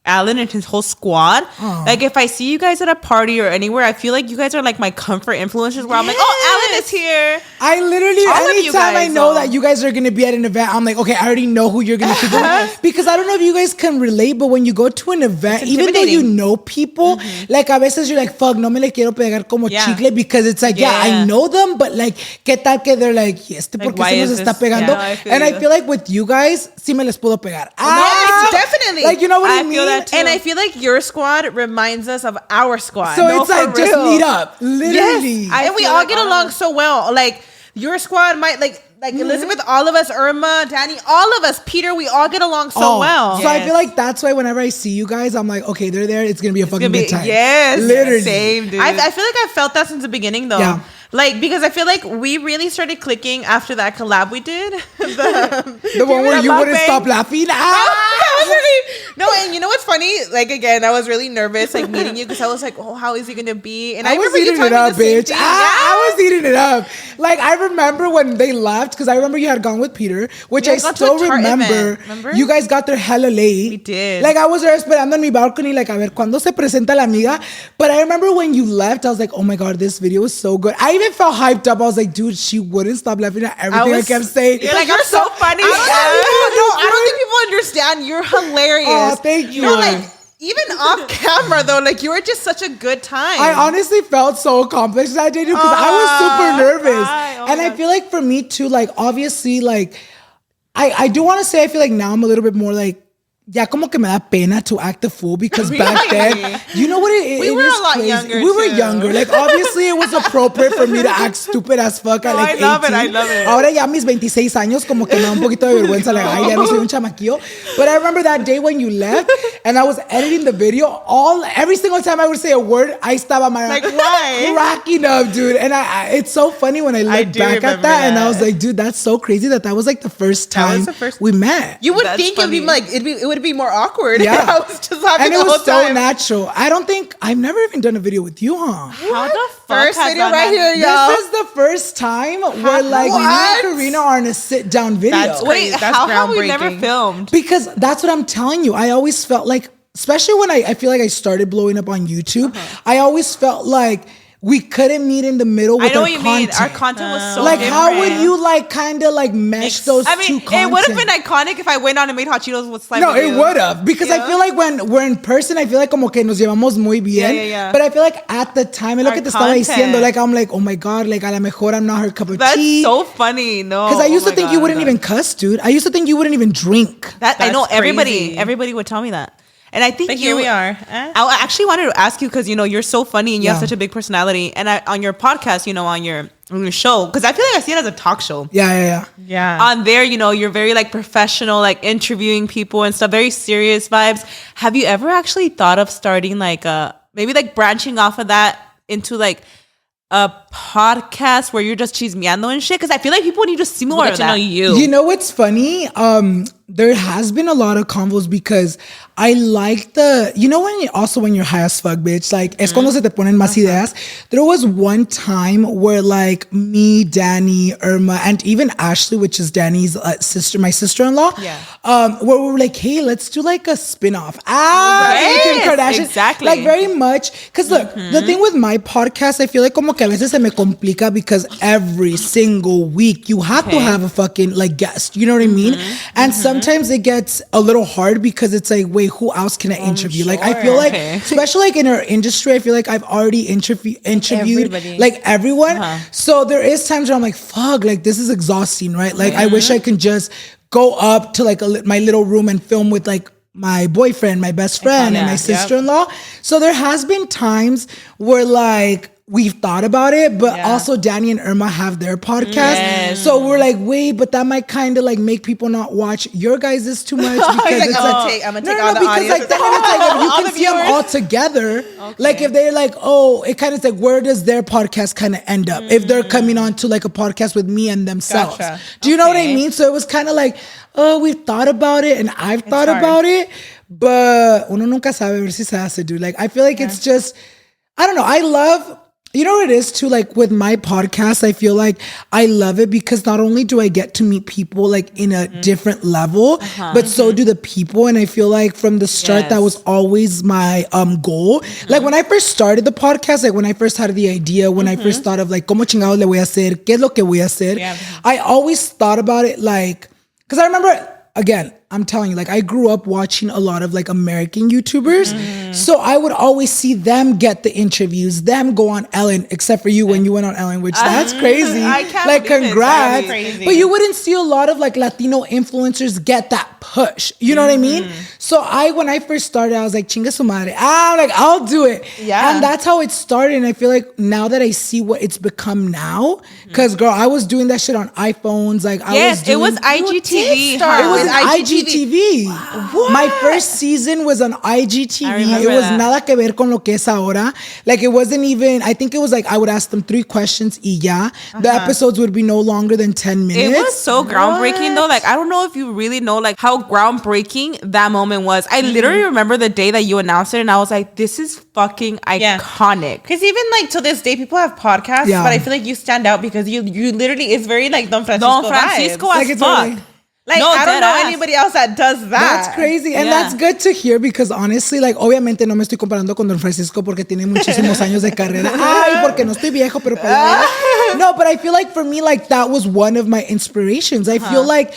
Alan and his whole squad. Like if I see you guys at a party or anywhere, I feel like you guys are like my comfort influencers where I'm like, oh, Alan is here. I literally, anytime I know that you guys are going to be at an event, I'm like, okay, I already know who you're going to be. Because I don't know if you guys can relate, but when you go to an event, even though you know people, like a veces you're like, fuck, no me le quiero pegar como chicle, because it's like, I know them, but like, ¿qué tal que they're like, ¿por qué se nos está pegando? And I feel like with you guys, sí me les puedo pegar. No, definitely. Like, you know what I mean? And I feel like your squad reminds us of our squad. So it's like, just meet up. Literally. Yes. And we all get along so well. Like, your squad might, like Elizabeth, all of us, Irma, Danny, all of us, Peter, we all get along so well. So I feel like that's why whenever I see you guys, I'm like, okay, they're there. It's going to be a fucking good time. Yes. Literally. Same, dude. I feel like I felt that since the beginning, though. Yeah. Like, because I feel like we really started clicking after that collab we did. The one where you wouldn't stop laughing. No, and you know what's funny? Like, again, I was really nervous, like, meeting you, because I was like, oh, how is he going to be? And I was eating it up, bitch. I was eating eating it up. Like, I remember when they left, because I remember you had gone with Peter, which I got to still a Tarte remember. event, remember. You guys got there hella late. We did. Like, I was there esperando en mi balcony, like, a ver, ¿cuándo se presenta la amiga? But I remember when you left, I was like, oh my God, this video is so good. I even felt hyped up. I was like, dude, she wouldn't stop laughing at everything I kept saying. You're like, I'm so funny. I don't think people understand. You're hilarious. Oh, thank you. No, like, even off camera though, like you were just such a good time. I honestly felt so accomplished that day because I was super nervous. And I feel like for me too, like obviously, like I do want to say I feel like now I'm a little bit more like ya como que me da pena to act a fool because back then, you know what we were a lot younger. We were younger. Like obviously it was appropriate for me to act stupid as fuck at like 18. I love it. Ahora ya mis 26 años como que me da un poquito de vergüenza, like ay, ya me soy un chamaquillo. But I remember that day when you left and I was editing the video, every single time I would say a word, I estaba like why? cracking up, dude. And it's so funny when I look back at that and I was like, dude, that's so crazy that was like the first time we met. You would think it'd be like it would be more awkward. Yeah. I was just laughing and it the was whole so time. natural. I've never even done a video with you, huh? How the fuck First has video that right here, y'all. This is the first time where like me and Karina are in a sit down video. That's Wait, That's how have we groundbreaking. never filmed? Because that's what I'm telling you. I always felt like, especially when I feel like I started blowing up on YouTube, I always felt like we couldn't meet in the middle with I know our what you content. mean. Our content was so like, different. how would you like kind of like mesh those I two mean, content? it would have been iconic if I went on and made hot Cheetos with slime. No, it would have. Because I feel like when we're in person, I feel like como que nos llevamos muy bien. Yeah. But I feel like at the time, lo que te estaba diciendo, like I'm like, oh my God, like a la mejor I'm not her cup of tea. That's so funny. No. Because I used to think you wouldn't even cuss, dude. I used to think you wouldn't even drink. I know crazy. everybody would tell me that. And I think But here we are. I actually wanted to ask you because you're so funny and you have such a big personality. And on your podcast, on your show, because I feel like I see it as a talk show. Yeah. On there, you're very like professional, like interviewing people and stuff, very serious vibes. Have you ever actually thought of starting like maybe like branching off of that into like a podcast where you're just chismeando and shit? Because I feel like people need to similar to know you. You know what's funny? There has been a lot of convos because I like when you're high as fuck, bitch, like es cuando se te ponen más ideas. There was one time where like me, Danny, Irma, and even Ashley, which is Danny's sister, my sister-in-law, where we were like, hey, let's do like a spin-off. Kim Kardashian. Exactly. Like very much. Because look, the thing with my podcast, I feel like como que a veces se me complica because every single week you have to have a fucking like guest. You know what I mean? And sometimes it gets a little hard because it's like, wait, who else can I interview? Like I feel like, especially like in our industry, I feel like I've already interviewed everybody. like everyone. So there is times where I'm like, fuck, like this is exhausting, right? Like I wish I could just go up to like my little room and film with like my boyfriend, my best friend, and my sister-in-law. So there has been times where like we've thought about it, but also Danny and Irma have their podcast. So we're like, wait, but that might kind of like make people not watch your guys' too much because it's I'm gonna take all the audience. Like then it's like if you can see them all together, like if they're like, oh, it kind of like where does their podcast kind of end up if they're coming on to like a podcast with me and themselves? Gotcha. Do you know what I mean? So it was kind of like, oh, we've thought about it and I've thought about it, but uno nunca sabe ver si se hace, dude. Like I feel like it's just, I don't know. I love. You know what it is too, like with my podcast, I feel like I love it because not only do I get to meet people like in a different level, but so do the people. And I feel like from the start, that was always my goal. Like when I first started the podcast, like when I first had the idea, when I first thought of like, ¿cómo chingados le voy a hacer? ¿Qué es lo que voy a hacer? I always thought about it like, because I remember, again, I'm telling you, like I grew up watching a lot of like American YouTubers. So I would always see them get the interviews, them go on Ellen, except for you when you went on Ellen, which that's crazy. I can't like believe it. congrats. Crazy. But you wouldn't see a lot of like Latino influencers get that push. You know what I mean? So when I first started, I was like, chinga su madre. Like I'll do it. Yeah. And that's how it started. And I feel like now that I see what it's become now, because girl, I was doing that shit on iPhones. Like I was doing, it was IGTV. It was IGTV. IGTV. My first season was on IGTV. It was nada que ver con lo que es ahora. Like it wasn't even, I think it was like I would ask them 3 questions y ya. The episodes would be no longer than 10 minutes. It was so groundbreaking though. Like I don't know if you really know like how groundbreaking that moment was. I literally remember the day that you announced it and I was like, this is fucking iconic. Because even like to this day, people have podcasts, but I feel like you stand out because you literally, it's very like Don Francisco vibes. As it's fuck. really, Like, No, I don't know deadass. anybody else that does that. that's crazy. And that's good to hear because honestly, like, obviamente no me estoy comparando con Don Francisco porque tiene muchísimos años de carrera. Ay, porque no estoy viejo, pero no, but I feel like for me, like, that was one of my inspirations. I feel like,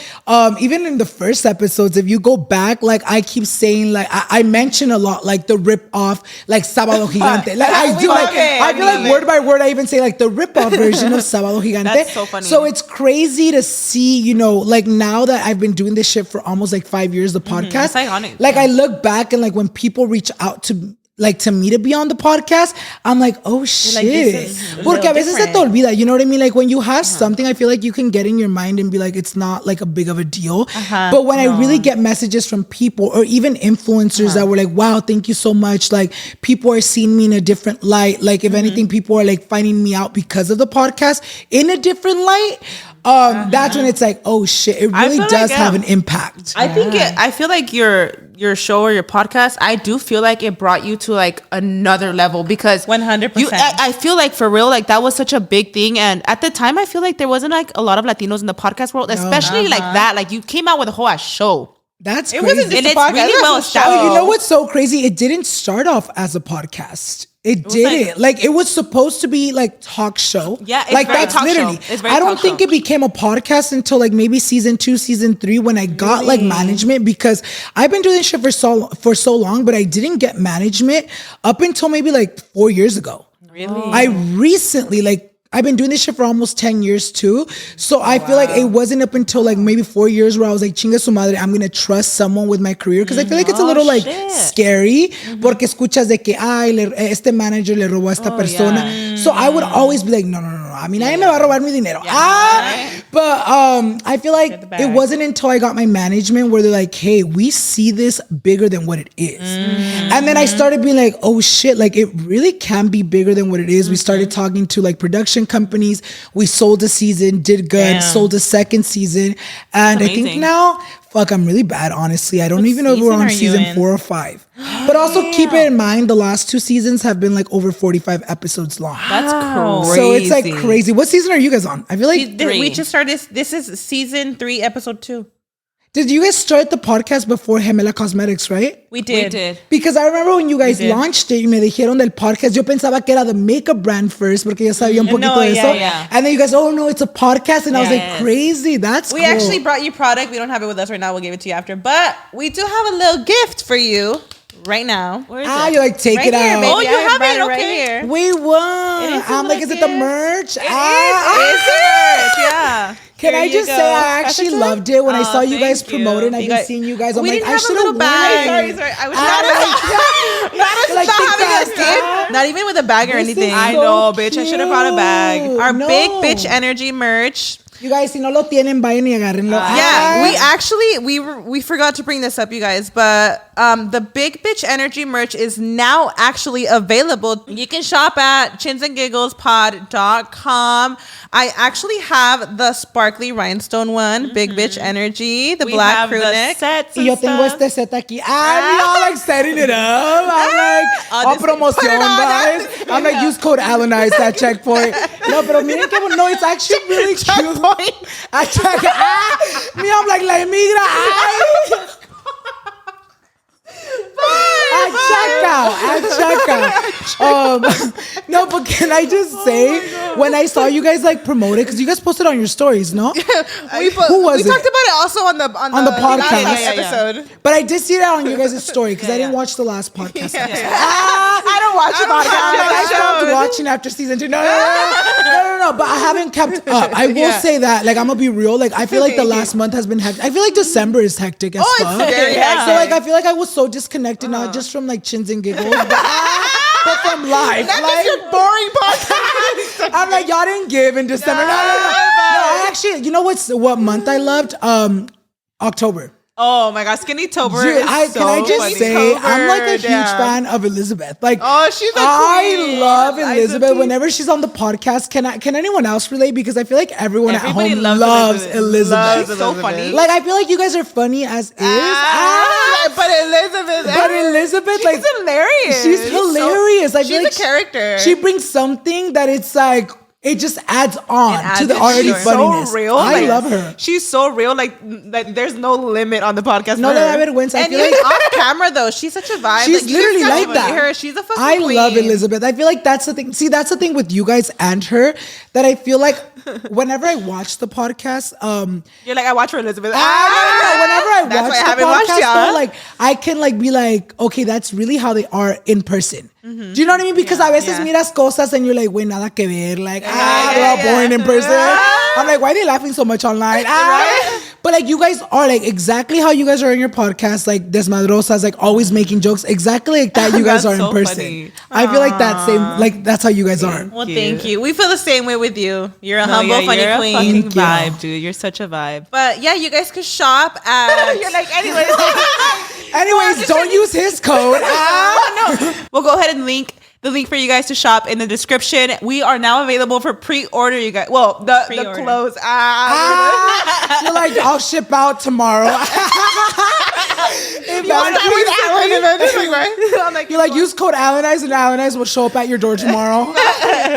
even in the first episodes, if you go back, like, I keep saying, like, I mention a lot, like, the rip-off, like, Sábado Gigante. Like, I do, like, I feel like word by word, I even say, like, the rip-off version of Sábado Gigante. That's so funny. So it's crazy to see, you know, like, now that I've been doing this shit for almost like 5 years, the podcast. It's iconic. Like I look back and like when people reach out to like to me to be on the podcast, I'm like, oh shit. Like, this is Porque a veces se te different. olvida, you know what I mean? Like when you have something, I feel like you can get in your mind and be like, it's not like a big of a deal. But when I really get messages from people or even influencers that were like, wow, thank you so much. Like people are seeing me in a different light. Like if anything, people are like finding me out because of the podcast in a different light. That's when it's like, oh shit, it really feel does like, have an impact. I think I feel like your show or your podcast, I do feel like it brought you to like another level because 100%. I feel like for real, like that was such a big thing. And at the time, I feel like there wasn't like a lot of Latinos in the podcast world, especially like that. Like you came out with a whole ass show. That's It crazy. wasn't just And a it's podcast. really It was well a established. show. You know what's so crazy? It didn't start off as a podcast. It didn't. Like it was supposed to be like talk show. Yeah, it's like very that's talk show. literally. It's very I don't talk think show. it became a podcast until like maybe season 2, season 3 when I got like management because I've been doing this shit for so long, but I didn't get management up until maybe like 4 years ago. Really? I recently like. I've been doing this shit for almost 10 years too. So I feel like it wasn't up until like maybe 4 years where I was like, chinga su madre, I'm going to trust someone with my career. Because I feel like it's a little like scary. Porque escuchas de que, ay, este manager le robó a esta persona. So I would always be like, no. A mí nadie me va a robar mi dinero. But I feel like it wasn't until I got my management where they're like, hey, we see this bigger than what it is. And then I started being like, oh shit, like it really can be bigger than what it is. We started talking to like production companies. We sold a season, did good, sold a second season. And I think amazing. now, fuck, I'm really bad, honestly. I don't even know if we're season on are you season in? 4 or 5. But also keep it in mind, the last 2 seasons have been like over 45 episodes long. That's crazy. So it's like crazy. What season are you guys on? I feel like, We just started. This is season 3, episode 2. did you guys start the podcast before NYX Cosmetics, right? We did. We did. Because I remember when you guys launched it y me dijeron del podcast, yo pensaba que era the makeup brand first porque yo sabía un poquito de eso. yeah. And then you guys, oh no, it's a podcast. And I was like, crazy. That's We cool. actually brought you product. We don't have it with us right now. We'll give it to you after. But we do have a little gift for you right now. Where is you it? like take Right it here, out. baby. Oh, you I have brought it? right Okay. here. Wait, what? It is a I'm like, is little it the gift. merch? It is the merch. Yeah. Can Here I you just go. say I actually That's loved it when I saw you guys thank you. promote it and I've You been guys- seeing you guys. I'm we like, didn't I have a should little have bag. Sorry. I was not having us gift. Not even with a bag or This is anything. I so know, bitch. I should have brought a bag. cute. Our No. big bitch energy merch. You guys, si no lo tienen, vayan y agárrenlo. Yeah, we actually we forgot to bring this up, you guys, but the Big Bitch Energy merch is now actually available. You can shop at chinsandgiggles.pod.com. I actually have the sparkly rhinestone one, Big Bitch Energy, the We black have crew the neck. sets Y and yo tengo stuff. este set aquí. I'm all like setting it up. I'm like, oh, promoción, guys. I'm like, use code ALANNIZED at checkpoint. No, pero miren que no, it's actually really cute. At check. Me, I'm like, la emigra. At checkout. No, but can I just say, when I saw you guys like promote it, because you guys posted on your stories, no? We Who was it? talked about it also on the podcast. episode. But I did see that on you guys' story because I didn't watch the last podcast. I don't watch the I stopped podcast. watching after season 2. No. But I haven't kept up. I will say that. Like, I'm gonna be real. Like, I feel like the last month has been hectic. I feel like December is hectic as fuck. very hectic. So like, I feel like I was so disconnected, not just from like Chins and Giggles, but from life. Not like, just your boring podcast. I'm like, y'all didn't give in December. No. I actually, you know what month I loved? October. Oh my God, Skinny Tober Dude, is so can I just funny. say, I'm like a huge Damn. fan of Elizabeth. Like, Oh, she's a I queen. love Liza Elizabeth. P. Whenever she's on the podcast, can anyone else relate? Because I feel like everyone Everybody at home loves loves Elizabeth. Elizabeth. She's so funny. Like, I feel like you guys are funny as is. But Elizabeth, But Elizabeth, she's like, hilarious. she's hilarious. I feel She's like a character. She brings something that it's like, it just adds on adds to the it, already sure. funniness. So real. I like, love her. She's so real. Like there's no limit on the podcast. No for le da her. vergüenza. I And feel even like off camera though, she's such a vibe. she's you literally just gotta like that. meet Her. She's a fucking I queen. love Elizabeth. I feel like that's the thing. See, that's the thing with you guys and her, that I feel like whenever I watch the podcast, You're like, I watch for Elizabeth. whenever I That's why I watch haven't the watched podcast, it, though, like I can like be like, okay, that's really how they are in person. Do you know what I mean? Because a veces miras cosas and you're like, güey, nada que ver. Like, they're all boring in person. I'm like, why are they laughing so much online? But like, you guys are like exactly how you guys are in your podcast, like desmadrosas, like always making jokes. Exactly like that you guys are That's in so person. funny. I feel like that same, like that's how you guys are. Well, thank you. We feel the same way with you. You're a No, humble, yeah, funny you're queen. a fucking Thank you. vibe, dude. You're such a vibe. But yeah, you guys could shop at. You're like, anyways. Anyways, don't use his code. We'll go ahead and link the link for you guys to shop in the description. We are now available for pre-order, you guys. Well, the Pre-order. clothes. You're like, I'll ship out tomorrow. You're like, use code ALANNIZED and ALANNIZED will show up at your door tomorrow.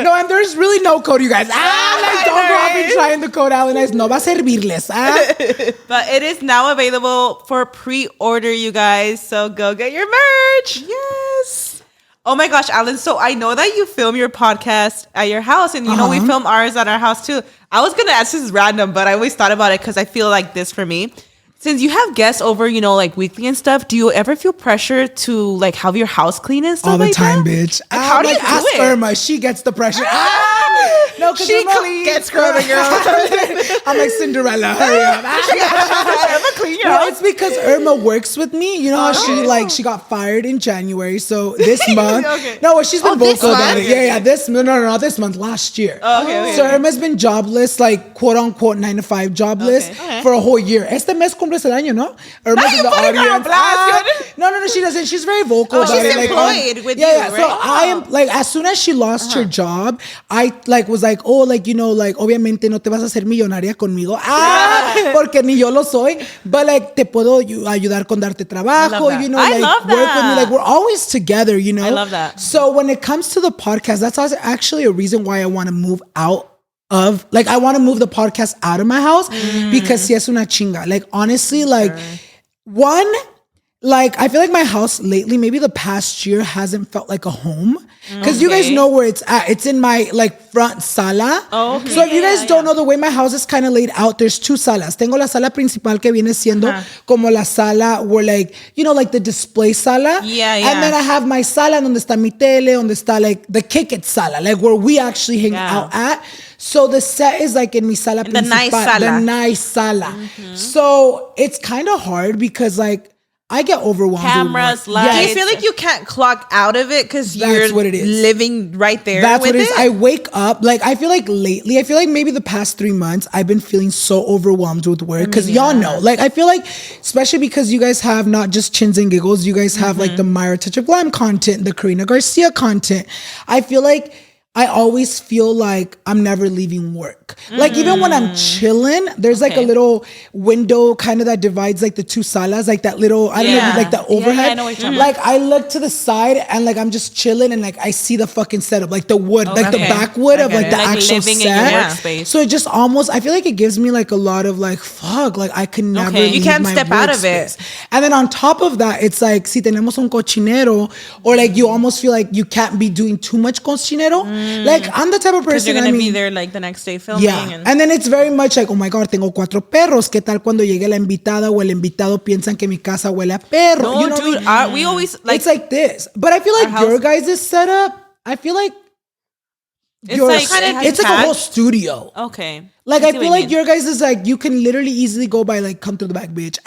No, and there's really no code, you guys. Like, don't go off and trying the code ALANNIZED. No va a servirles. But it is now available for pre-order, you guys. So go get your merch. Yes. Oh my gosh, Alan. So I know that you film your podcast at your house, and you know we film ours at our house too. I was gonna ask, this is random, but I always thought about it because I feel like this for me. Since you have guests over, you know, like weekly and stuff, do you ever feel pressure to like have your house clean and stuff All the like time, that? bitch. how do you do ask it? Irma. She gets the pressure. No, because She cleans. I'm like, Cinderella, hurry up. Clean your No, house. it's because Irma works with me. You know how she got fired in January. So this month, Okay. no, well, she's been this vocal about month? it. Yeah, this no, not this month, last year. Okay. So Irma's been jobless, like quote unquote 9 to 5 jobless Okay. for a whole year. Este mes cumples el año, no? Irma's in the putting her on audience. blast. No, she doesn't. She's very vocal about she's it. Like, employed with yeah, you, So right? I am like, as soon as she lost her job, I like was like, oh, like, you know, like obviamente no te vas a hacer millonaria conmigo. Porque ni yo lo soy. But like te puedo ayudar con darte trabajo, that. you know, I like love work with me. that. Like we're always together, you know. I love that. So when it comes to the podcast, that's also actually a reason why I want to move out of, like, I want to move the podcast out of my house because si es una chinga. Like honestly, like one, like I feel like my house lately, maybe the past year, hasn't felt like a home. Because you guys know where it's at. It's in my like front sala. Oh, okay. So if you guys don't know, the way my house is kind of laid out, there's two salas. Tengo la sala principal que viene siendo como la sala where, like, you know, like the display sala. Yeah. And then I have my sala donde está mi tele, donde está like the kick it sala, like where we actually hang out at. So the set is like in mi sala principal. nice sala. The nice sala. So it's kind of hard because like I get overwhelmed. Cameras, with work. lights. Do you feel like you can't clock out of it because you're what it is. living right there? That's with what it is. it? I wake up, like, I feel like lately, I feel like maybe the past 3 months, I've been feeling so overwhelmed with work. Because y'all know, like, I feel like, especially because you guys have not just Chins and Giggles, you guys have like the Myra Touch of Glam content, the Karina Garcia content. I feel like I always feel like I'm never leaving work. Like even when I'm chilling, there's like a little window kind of that divides like the two salas, like that little, I don't know, like the overhead. I know what you're talking Like I look to the side and like I'm just chilling and like I see the fucking setup, like the wood, like the backwood of like the Like actual living in your set. workspace. So it just almost, I feel like it gives me like a lot of like, fuck, like I can never Okay. You leave can't my step out of it. workspace. And then on top of that, it's like, si tenemos un cochinero, or like you almost feel like you can't be doing too much cochinero. Like I'm the type of Because person, you're I gonna mean, be there like the next day filming. yeah. And then it's very much like, oh my God, tengo 4 perros. ¿Qué tal cuando llegue la invitada o el invitado piensan que mi casa huele a perro? No, You know what I dude, mean? we always like It's like this. But I feel like our your house- guys' setup, I feel like It's your- like- it's like a whole studio. okay. Like I I see feel what you like mean. your guys is like you can literally easily go by like come through the back, bitch.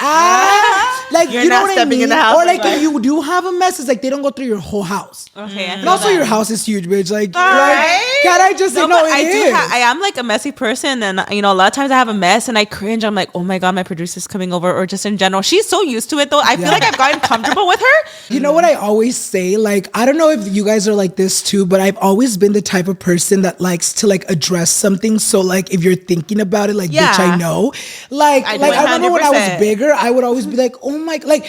Like, You're you know not what I stepping mean? in the house Or like like- if you do have a mess, it's like they don't go through your whole house. Okay, I And feel also that. your house is huge, bitch. Like, Right? can I just say no? But It is. I am like a messy person, and you know, a lot of times I have a mess and I cringe. I'm like, oh my god, my producer's coming over, or just in general. She's so used to it though. I feel like I've gotten comfortable with her. You know what I always say? Like, I don't know if you guys are like this too, but I've always been the type of person that likes to like address something. So like, if you're thinking about it, like, Yeah. bitch, I know. Like, I do I remember when I 100%. was bigger, I would always be like, oh my, like.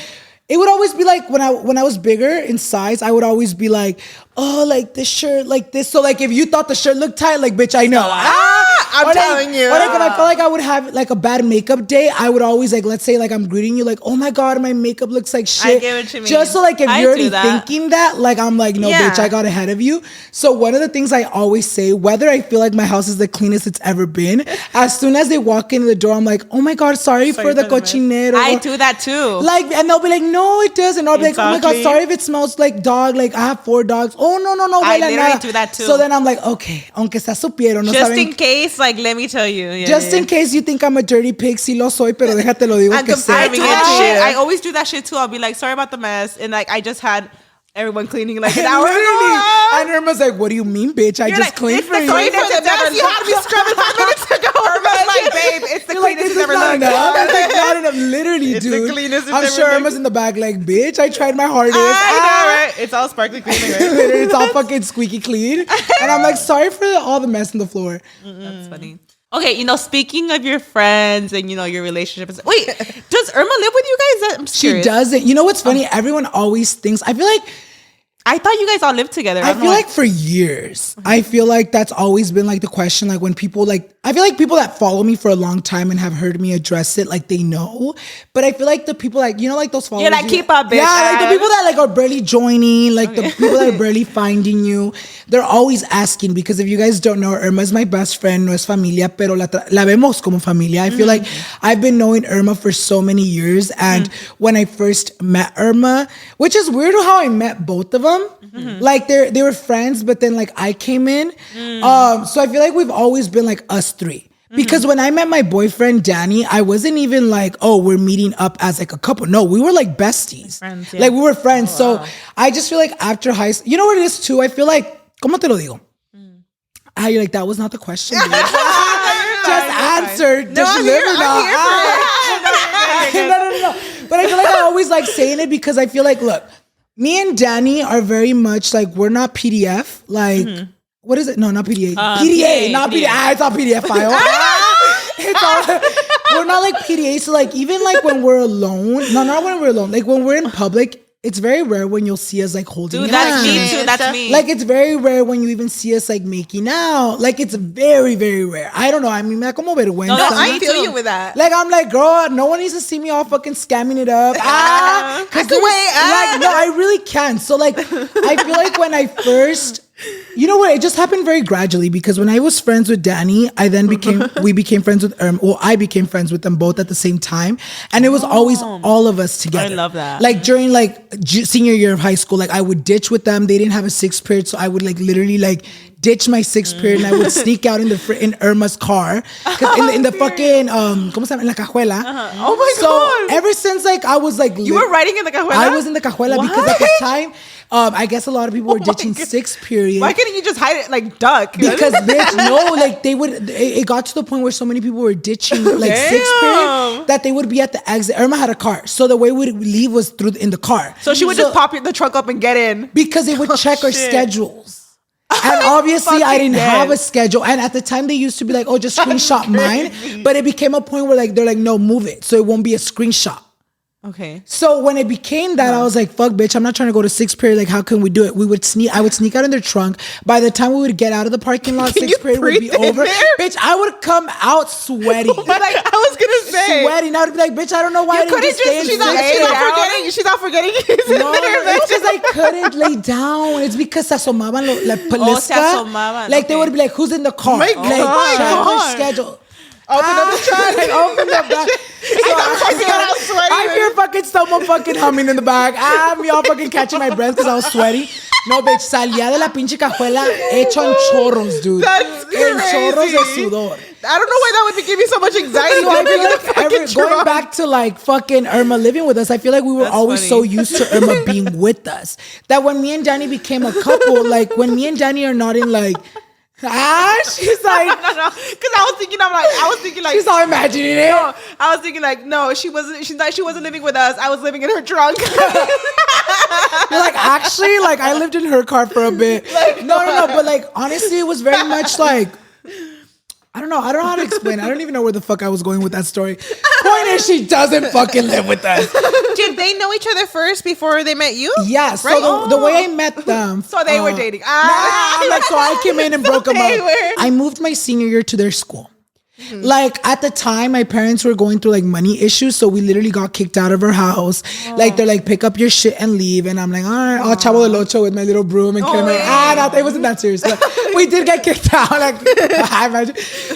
It would always be like when I was bigger in size, I would always be like, oh, like this shirt, like this. So like if you thought the shirt looked tight, like bitch, I know. I'm telling you. Or like when I felt like I would have like a bad makeup day, I would always like, let's say like I'm greeting you, like, oh my god, my makeup looks like shit. get what you mean. Just so like if I you're do already that. thinking that, like I'm like, no, Yeah. bitch, I got ahead of you. So one of the things I always say, whether I feel like my house is the cleanest it's ever been, as soon as they walk in the door, I'm like, oh my god, sorry for the cochinero. I do that too. Like, and they'll be like, no, it doesn't. Or I'll be like, oh my god, Exactly. sorry if it smells like dog. Like, I have 4 dogs. Oh, no, I huele literally nada. do that too. So then I'm like, okay, aunque sea supieron, no Just saben. in case, like, let me tell you. Yeah, Just yeah. in case you think I'm a dirty pig, sí lo soy, pero déjate lo digo I'm que sé. I confirming do it that too. shit. I always do that shit too. I'll be like, sorry about the mess, and like I just had everyone cleaning like an hour Literally. ago. And Irma's like, what do you mean, bitch? I You're just like, cleaned it's for the you. cleanest For the it's ever mess, you had me scrubbing 5 minutes ago. Irma's like, babe, it's the You're like, cleanest this it's is ever not looked. enough. It's like not enough. Literally, It's the dude. cleanest it's I'm ever sure looked. Irma's in the back like, bitch, I tried my hardest. I know, right? It's all sparkly cleaning, right? Literally, it's all fucking squeaky clean. And I'm like, sorry for all the mess on the floor. That's funny. Okay, you know, speaking of your friends and you know your relationships. Wait, does Irma live with you guys? I'm She curious. doesn't. You know what's funny? Everyone always thinks, I feel like I thought you guys all lived together. I don't feel know. like for years, I feel like that's always been like the question. Like when people like, I feel like people that follow me for a long time and have heard me address it, like they know. But I feel like the people like, you know, like those followers. You're like, keep up, bitch. Yeah, like the people that like are barely joining, like the people that are barely finding you. They're always asking because if you guys don't know, Irma is my best friend, no es familia, pero la vemos como familia. I feel like I've been knowing Irma for so many years. And when I first met Irma, which is weird how I met both of them. Like they were friends, but then like I came in. So I feel like we've always been like us three. Because when I met my boyfriend Danny, I wasn't even like, oh, we're meeting up as like a couple. No, we were like besties. Friends, yeah. Like we were friends. So I just feel like after high school, you know what it is too? I feel like, ¿cómo te lo digo? You're like, that was not the question. Dude. Just answer. Does she live or not? No. But I feel like I always like saying it because I feel like, look, me and Danny are very much like, we're not PDF. Like, what is it? No, not PDA. PDA, not PDA. It's all PDF file. It's all, we're not like PDA. So like, even like when we're alone, no, not when we're alone. Like when we're in public, it's very rare when you'll see us like holding Dude, hands. that's me too. That's me. Like it's very rare when you even see us like making out. Like it's very, very rare. I don't know. I mean, me da como vergüenza. No, I Me feel too. you with that. Like I'm like, girl, no one needs to see me all fucking scamming it up. I can there's- wait. Like, no, I really can. So like, I feel like when I first, you know what? It just happened very gradually because when I was friends with Danny, we became friends with well, I became friends with them both at the same time, and it was always all of us together. I love that. Like during like senior year of high school, like I would ditch with them. They didn't have a 6th period, so I would like literally like ditch my 6th period and I would sneak out in Irma's car 'cause in the fucking ¿cómo se llama? En la cajuela. Oh my So god. ever since like I was like you were writing in the cajuela? I was in the cajuela because at the time, I guess a lot of people were my ditching God. 6th period. Why couldn't you just hide it like duck? Because bitch, no, like they would. It got to the point where so many people were ditching like 6th Damn. period that they would be at the exit. Irma had a car, so the way we would leave was in the car. So she would just pop the trunk up and get in. because they would check our shit. schedules. And obviously, I Fucking didn't have a dead. schedule. And at the time, they used to be like, "Oh, just screenshot mine." But it became a point where like they're like, "No, move it, so it won't be a screenshot." Okay. So when it became that, I was like, fuck, bitch, I'm not trying to go to 6th period. Like, how can we do it? I would sneak out in their trunk. By the time we would get out of the parking lot, Can 6th you period would be breathe in over. there? Bitch, I would come out sweaty. But like, I was gonna say, Sweaty. And I would be like, bitch, I don't know why I you didn't couldn't just stay in she's not, 6th she's not period. forgetting. She's not forgetting. No, it's because I couldn't lay down. It's because se asomaban la se palisca. asomaban, Like, they okay. would be like, who's in the car? My Like, God. check God. their schedule. Open up the trunk. Like, open up that. I hear fucking someone fucking humming in the back. Me all fucking catching my breath because I was sweaty. No, bitch, salía de la pinche cajuela hecho en chorros, dude. That's En chorros de crazy. sudor. I don't know why that would give me so much anxiety. So I feel like going back to like fucking Irma living with us, I feel like we were always so used to Irma being with us that when me and Danny became a couple, like when me and Danny are not in like, she's like, no, because I was thinking like, she's all imagining it. No, I was thinking like, no, she wasn't living with us. I was living in her trunk. You're like, actually, like I lived in her car for a bit. Like, no, but like honestly, it was very much like, I don't know how to explain. I don't even know where the fuck I was going with that story. Point is, she doesn't fucking live with us. Did they know each other first before they met you? Yeah. So the way I met them. So they were dating. So I came in and broke them up. I moved my senior year to their school. Mm-hmm. Like at the time, my parents were going through like money issues, so we literally got kicked out of our house. Like they're like, pick up your shit and leave, and I'm like, all right, I'll Chavo del Ocho with my little broom and it wasn't that serious. But we did get kicked out.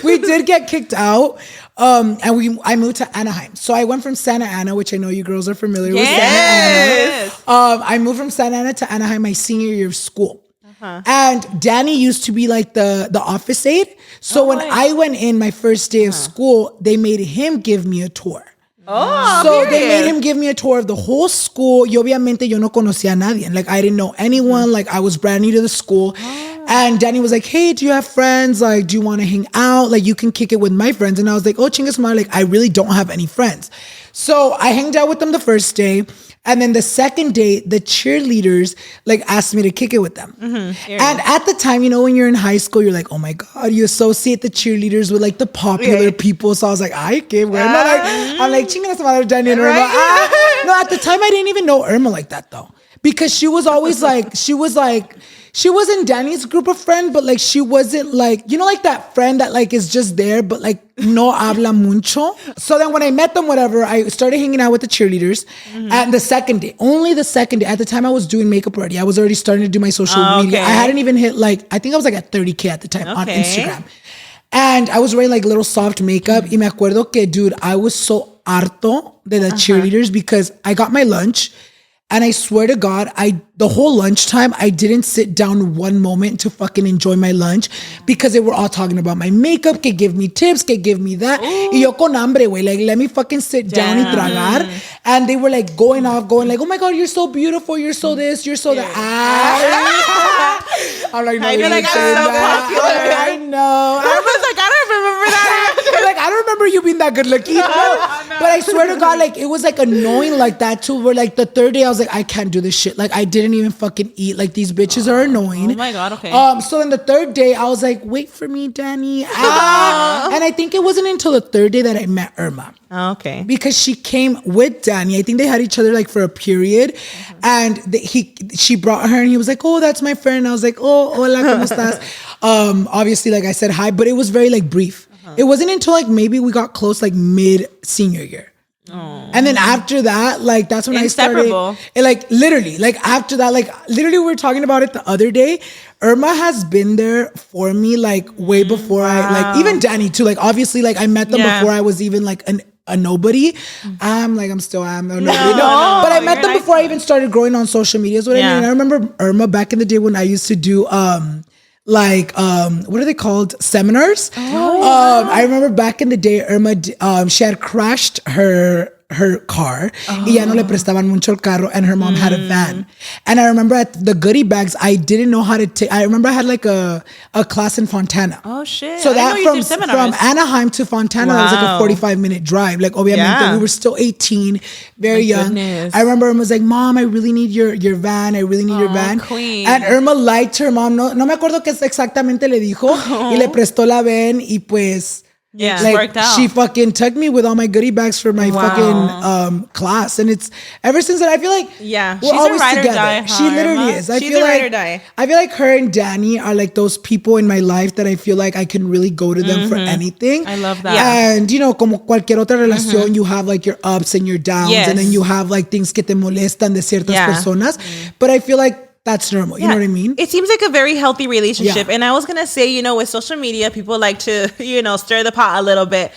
We did get kicked out. And I moved to Anaheim. So I went from Santa Ana, which I know you girls are familiar with Santa Ana. I moved from Santa Ana to Anaheim my senior year of school. And Danny used to be like the office aide. So when I went in my first day of school, they made him give me a tour. So they made him give me a tour of the whole school. Y obviamente yo no conocía a nadie. Like I didn't know anyone. Like I was brand new to the school. And Danny was like, hey, do you have friends? Like, do you want to hang out? Like you can kick it with my friends. And I was like, oh, chingas madre, like I really don't have any friends. So I hanged out with them the first day. And then the second day, the cheerleaders like asked me to kick it with them. Mm-hmm. And at the time, you know, when you're in high school, you're like, oh my God, you associate the cheerleaders with like the popular people. So I was like, ay, qué bueno. I'm like, chingas madre, Danny and Irma. No, at the time, I didn't even know Irma like that though. Because she was always like, she wasn't Danny's group of friends, but like she wasn't like, you know, like that friend that like is just there, but like no habla mucho. So then when I met them, whatever, I started hanging out with the cheerleaders. And only the second day, at the time I was doing makeup already. I was already starting to do my social media. I hadn't even hit like, I think I was like at 30K at the time on Instagram. And I was wearing like little soft makeup. Y me acuerdo que, dude, I was so harto de the cheerleaders because I got my lunch. And I swear to God, the whole lunchtime, I didn't sit down one moment to fucking enjoy my lunch because they were all talking about my makeup, que give me tips, que give me that. Y yo con hambre, güey, like, let me fucking sit down y tragar. And they were like going like, oh my God, you're so beautiful, you're so this, you're so that. I'm like, no, I feel like I'm so popular. I know. I was like, I don't remember that. Like, I don't remember you being that good looking. But I swear to God, like, it was like annoying like that too, where like the third day I was like, I can't do this shit. Like I didn't even fucking eat. Like these bitches are annoying. Oh my God, okay. So then the third day I was like, wait for me, Danny. And I think it wasn't until the third day that I met Irma. Okay. Because she came with Danny. I think they had each other like for a period. And she brought her and he was like, oh, that's my friend. I was like, oh, hola, ¿cómo estás? Obviously, like I said hi, but it was very like brief. It wasn't until like maybe we got close like mid senior year. And then after that, like that's when I started, like literally, like after that, like literally we were talking about it the other day. Irma has been there for me like way before I like even Danny too. Like obviously, like I met them before I was even like a nobody. I'm a nobody. But I met them before I even started growing on social media. Is what I mean. And I remember Irma back in the day when I used to do what are they called? Seminars. I remember back in the day, Irma, she had crashed her car. Y ya no le prestaban mucho el carro, and her mom had a van. And I remember at the goodie bags, I didn't know how to take. I remember I had like a class in Fontana. Oh shit! So that from Anaheim to Fontana, that was like a 45-minute drive. Like obviamente we were still 18, very young. Goodness. I remember Irma was like, "Mom, I really need your van. I really need your van." Queen. And Irma lied to her mom. No me acuerdo qué exactamente le dijo. Y le prestó la van y pues. Yeah, like, worked out. She fucking took me with all my goodie bags for my fucking class, and it's ever since that I feel like we're always together. She literally is. I feel like her and Danny are like those people in my life that I feel like I can really go to them for anything. I love that. And you know, como cualquier otra relación, you have like your ups and your downs, and then you have like things que te molestan de ciertas personas. But I feel like that's normal. You know what I mean? It seems like a very healthy relationship. And I was going to say, you know, with social media, people like to, you know, stir the pot a little bit.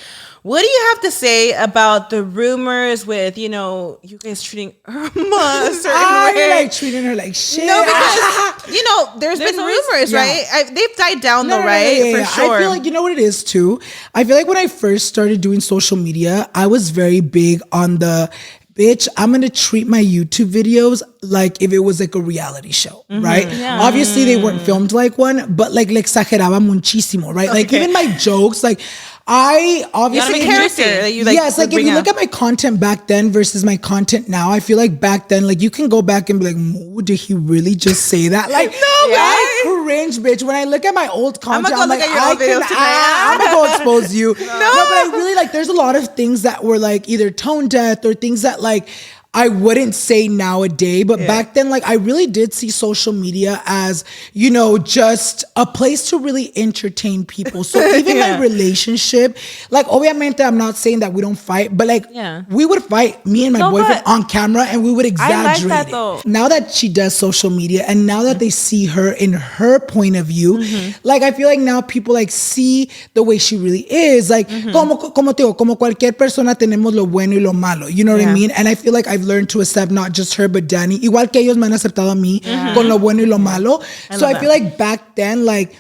What do you have to say about the rumors with, you know, you guys treating Irma a certain way? Like treating her like shit. No, because, you know, there's been rumors, right? They've died down though, right? For sure. I feel like, you know what it is too? I feel like when I first started doing social media, I was very big on the, bitch, I'm going to treat my YouTube videos like if it was like a reality show, right? Yeah. Obviously, they weren't filmed like one, but like le exageraba muchísimo, right? Like even my jokes, like I obviously character that you like. Yes, like if you look at my content back then versus my content now, I feel like back then, like you can go back and be like, Moo, did he really just say that? Like, no, I cringe, bitch. When I look at my old content, I'm like, I'm gonna go expose you. No, but I really like. There's a lot of things that were like either tone deaf or things that like I wouldn't say nowadays, but back then, like I really did see social media as, you know, just a place to really entertain people. So even my relationship, like obviamente I'm not saying that we don't fight, but like we would fight, me and my boyfriend on camera, and we would exaggerate I like that, though. Now that she does social media and now that they see her in her point of view, like I feel like now people like see the way she really is. Like como te digo, como cualquier persona tenemos lo bueno y lo malo. You know what I mean? And I feel like I've learned to accept not just her but Danny, igual que ellos me han aceptado a mí con lo bueno y lo malo. So I feel like back then, like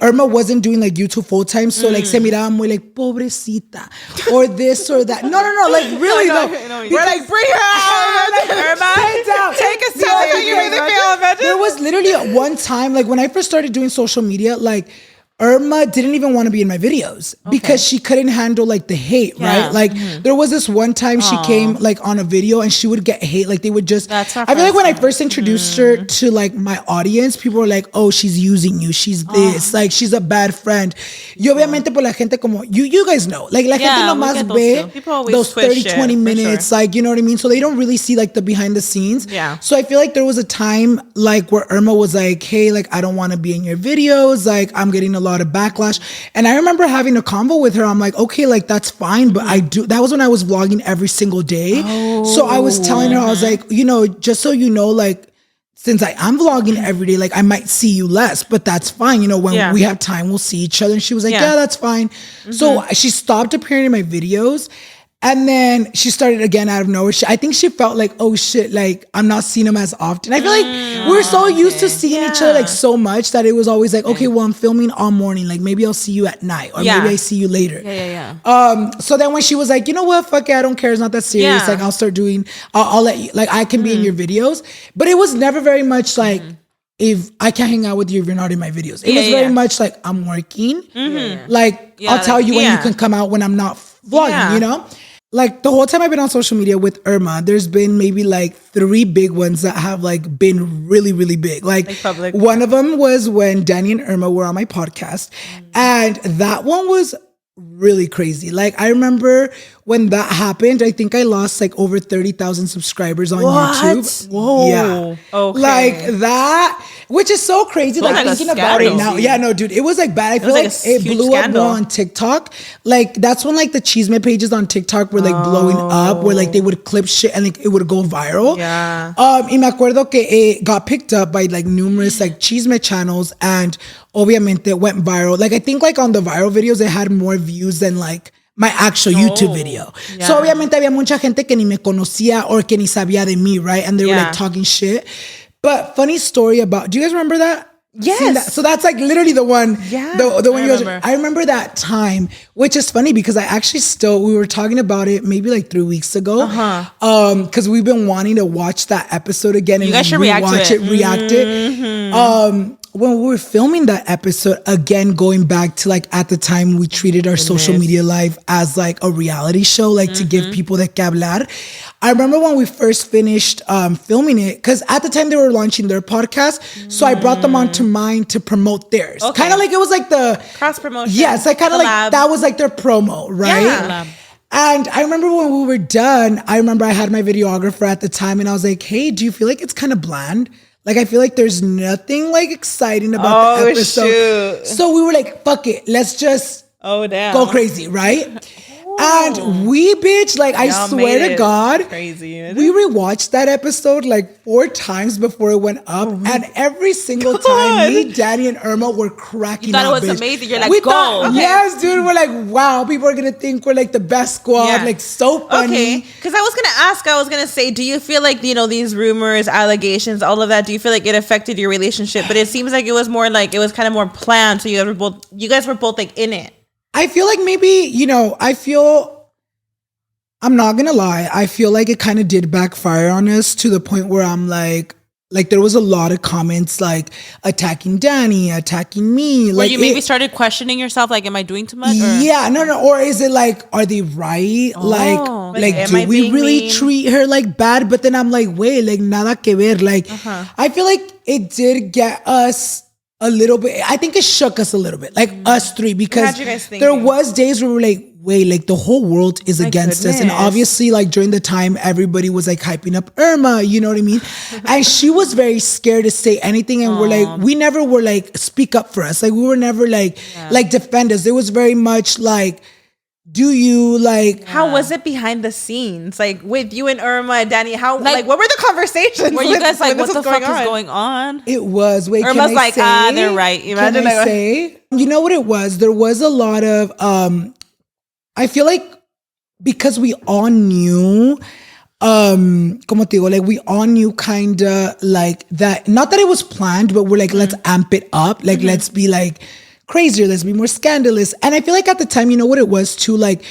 Irma wasn't doing like YouTube full time, so like se miraba muy like pobrecita or this or that. No, like really though. We're like, bring her out, Irma. Take us to how you really feel. Imagine. There was literally at one time, like when I first started doing social media, like Irma didn't even want to be in my videos because she couldn't handle like the hate, right? Like there was this one time she came like on a video and she would get hate. Like they would just, I feel like when I first introduced her to like my audience, people were like, oh, she's using you. She's this, like she's a bad friend. Y obviamente por la gente como, you guys know, like la gente nomás ve those 30, 20 minutes, like, you know what I mean? So they don't really see like the behind the scenes. Yeah. So I feel like there was a time like where Irma was like, hey, like I don't want to be in your videos. Like I'm getting a lot of backlash. And I remember having a convo with her. I'm like, okay, like that's fine. But that was when I was vlogging every single day. So I was telling her, I was like, you know, just so you know, like, since I am vlogging every day, like I might see you less, but that's fine. You know, when we have time, we'll see each other. And she was like, yeah, that's fine. So she stopped appearing in my videos. And then she started again out of nowhere. I think she felt like, oh shit, like I'm not seeing him as often. I feel like we're so used to seeing each other like so much that it was always like, okay, well I'm filming all morning. Like maybe I'll see you at night or maybe I see you later. So then when she was like, you know what, fuck it, I don't care. It's not that serious. Like I'll start doing, I'll let you, like I can be in your videos. But it was never very much like, if I can't hang out with you if you're not in my videos. It was very much like I'm working. Like I'll tell you when you can come out when I'm not vlogging, you know? Like the whole time I've been on social media with Irma, there's been maybe like 3 big ones that have like been really, really big. Like public. One of them was when Danny and Irma were on my podcast. And that one was really crazy. Like I remember when that happened, I think I lost like over 30,000 subscribers on YouTube. Whoa. Yeah. Okay. Like that, which is so crazy. Like thinking about it now. Yeah, no, dude, it was like bad. I feel like it blew up more on TikTok. Like that's when like the chisme pages on TikTok were like blowing up, where like they would clip shit and like it would go viral. Yeah. Y me acuerdo que it got picked up by like numerous like chisme channels, and obviamente it went viral. Like I think like on the viral videos, it had more views than like my actual YouTube video. Yeah. So obviamente había mucha gente que ni me conocía or que ni sabía de mí, right? And they were like talking shit. But funny story about, do you guys remember that? Yes. That? So that's like literally the one, the one I remember that time, which is funny because I actually we were talking about it maybe like 3 weeks ago. Cause we've been wanting to watch that episode again. You guys should react it. When we were filming that episode, again, going back to like at the time we treated our social media life as like a reality show, like to give people the que hablar. I remember when we first finished filming it, because at the time they were launching their podcast. So I brought them onto mine to promote theirs. Okay. Kind of like it was like the cross promotion. Yes, like kind of like that was like their promo, right? Yeah. And I remember when we were done, I remember I had my videographer at the time and I was like, hey, do you feel like it's kind of bland? Like, I feel like there's nothing like exciting about the episode. Shoot. So we were like, fuck it. Let's just go crazy, right? And we, bitch, like, I Y'all swear made to it God, crazy. we rewatched that episode like 4 times before it went up. And every single time, me, Danny, and Irma were cracking You thought up, it was bitch. amazing. You're like, we go. thought, Okay. yes, dude. We're like, wow, people are going to think we're like the best squad. Yeah. Like, so funny. Okay, because I was gonna say, do you feel like, you know, these rumors, allegations, all of that, do you feel like it affected your relationship? But it seems like it was more like, it was kind of more planned, so you guys were both like in it. I feel like maybe, you know, I'm not gonna lie, I feel like it kind of did backfire on us to the point where I'm like there was a lot of comments like attacking Danny, attacking me. Where like you maybe started questioning yourself, like, am I doing too much? Or? Yeah, no. Or is it like, are they right? Oh. Like Am do I we being really mean? treat her like bad? But then I'm like, wait, like nada que ver. Like, I feel like it did get us a little bit. I think it shook us a little bit, like us three, because had you guys there thinking? was days where we were like, wait, like the whole world is against us. And goodness. obviously, like during the time, everybody was like hyping up Irma, you know what I mean? And she was very scared to say anything. And we're like, we never were like, speak up for us. Like we were never like defend us. It was very much like, do you like... How was it behind the scenes? Like with you and Irma and Danny, like what were the conversations? Were you guys like, when what this the was fuck is going on? It was. Wait, Irma's can I like, say? they're right. Imagine Can I say? You know what it was? There was a lot of, I feel like because we all knew, como te digo, like we all knew kind of like that, not that it was planned, but we're like, let's amp it up. Like, let's be like crazier. Let's be more scandalous. And I feel like at the time, you know what it was too? Like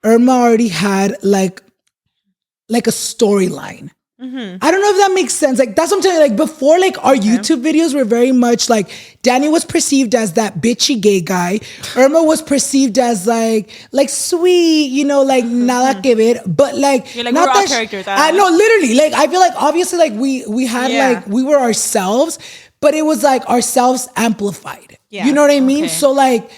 Irma already had like a storyline. I don't know if that makes sense. Like that's what I'm telling you. Like before, like our YouTube videos were very much like Danny was perceived as that bitchy gay guy. Irma was perceived as like sweet, you know, like nada que ver. But like, you're like, we're all characters. No, literally. Like I feel like obviously like we had like we were ourselves, but it was like ourselves amplified. Yeah. You know what I mean? Okay. So like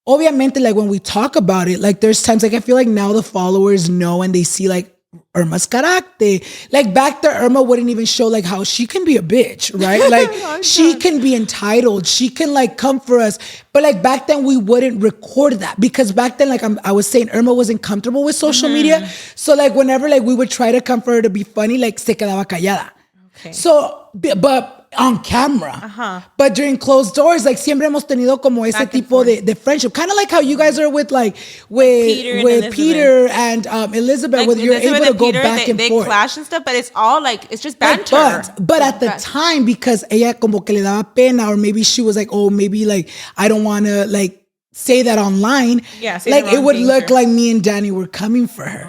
obviamente like when we talk about it, like there's times like I feel like now the followers know and they see like Irma's character. Like back there, Irma wouldn't even show like how she can be a bitch, right? Like she can be entitled. She can like come for us. But like back then we wouldn't record that because back then, like I was saying, Irma wasn't comfortable with social media. So like whenever like we would try to come for her to be funny, like se quedaba callada. Okay. So, but on camera. But during closed doors, like siempre hemos tenido como ese tipo de friendship. Kind of like how you guys are with like Peter and Elizabeth, Like, where you're Elizabeth able to and go Peter, back and they forth. clash and stuff, but it's all like, it's just Like, banter. but at the time, because ella como que le daba pena, or maybe she was like, oh, maybe like I don't want to like say that online. Yeah, say like the it wrong would things look or- like me and Danny were coming for her.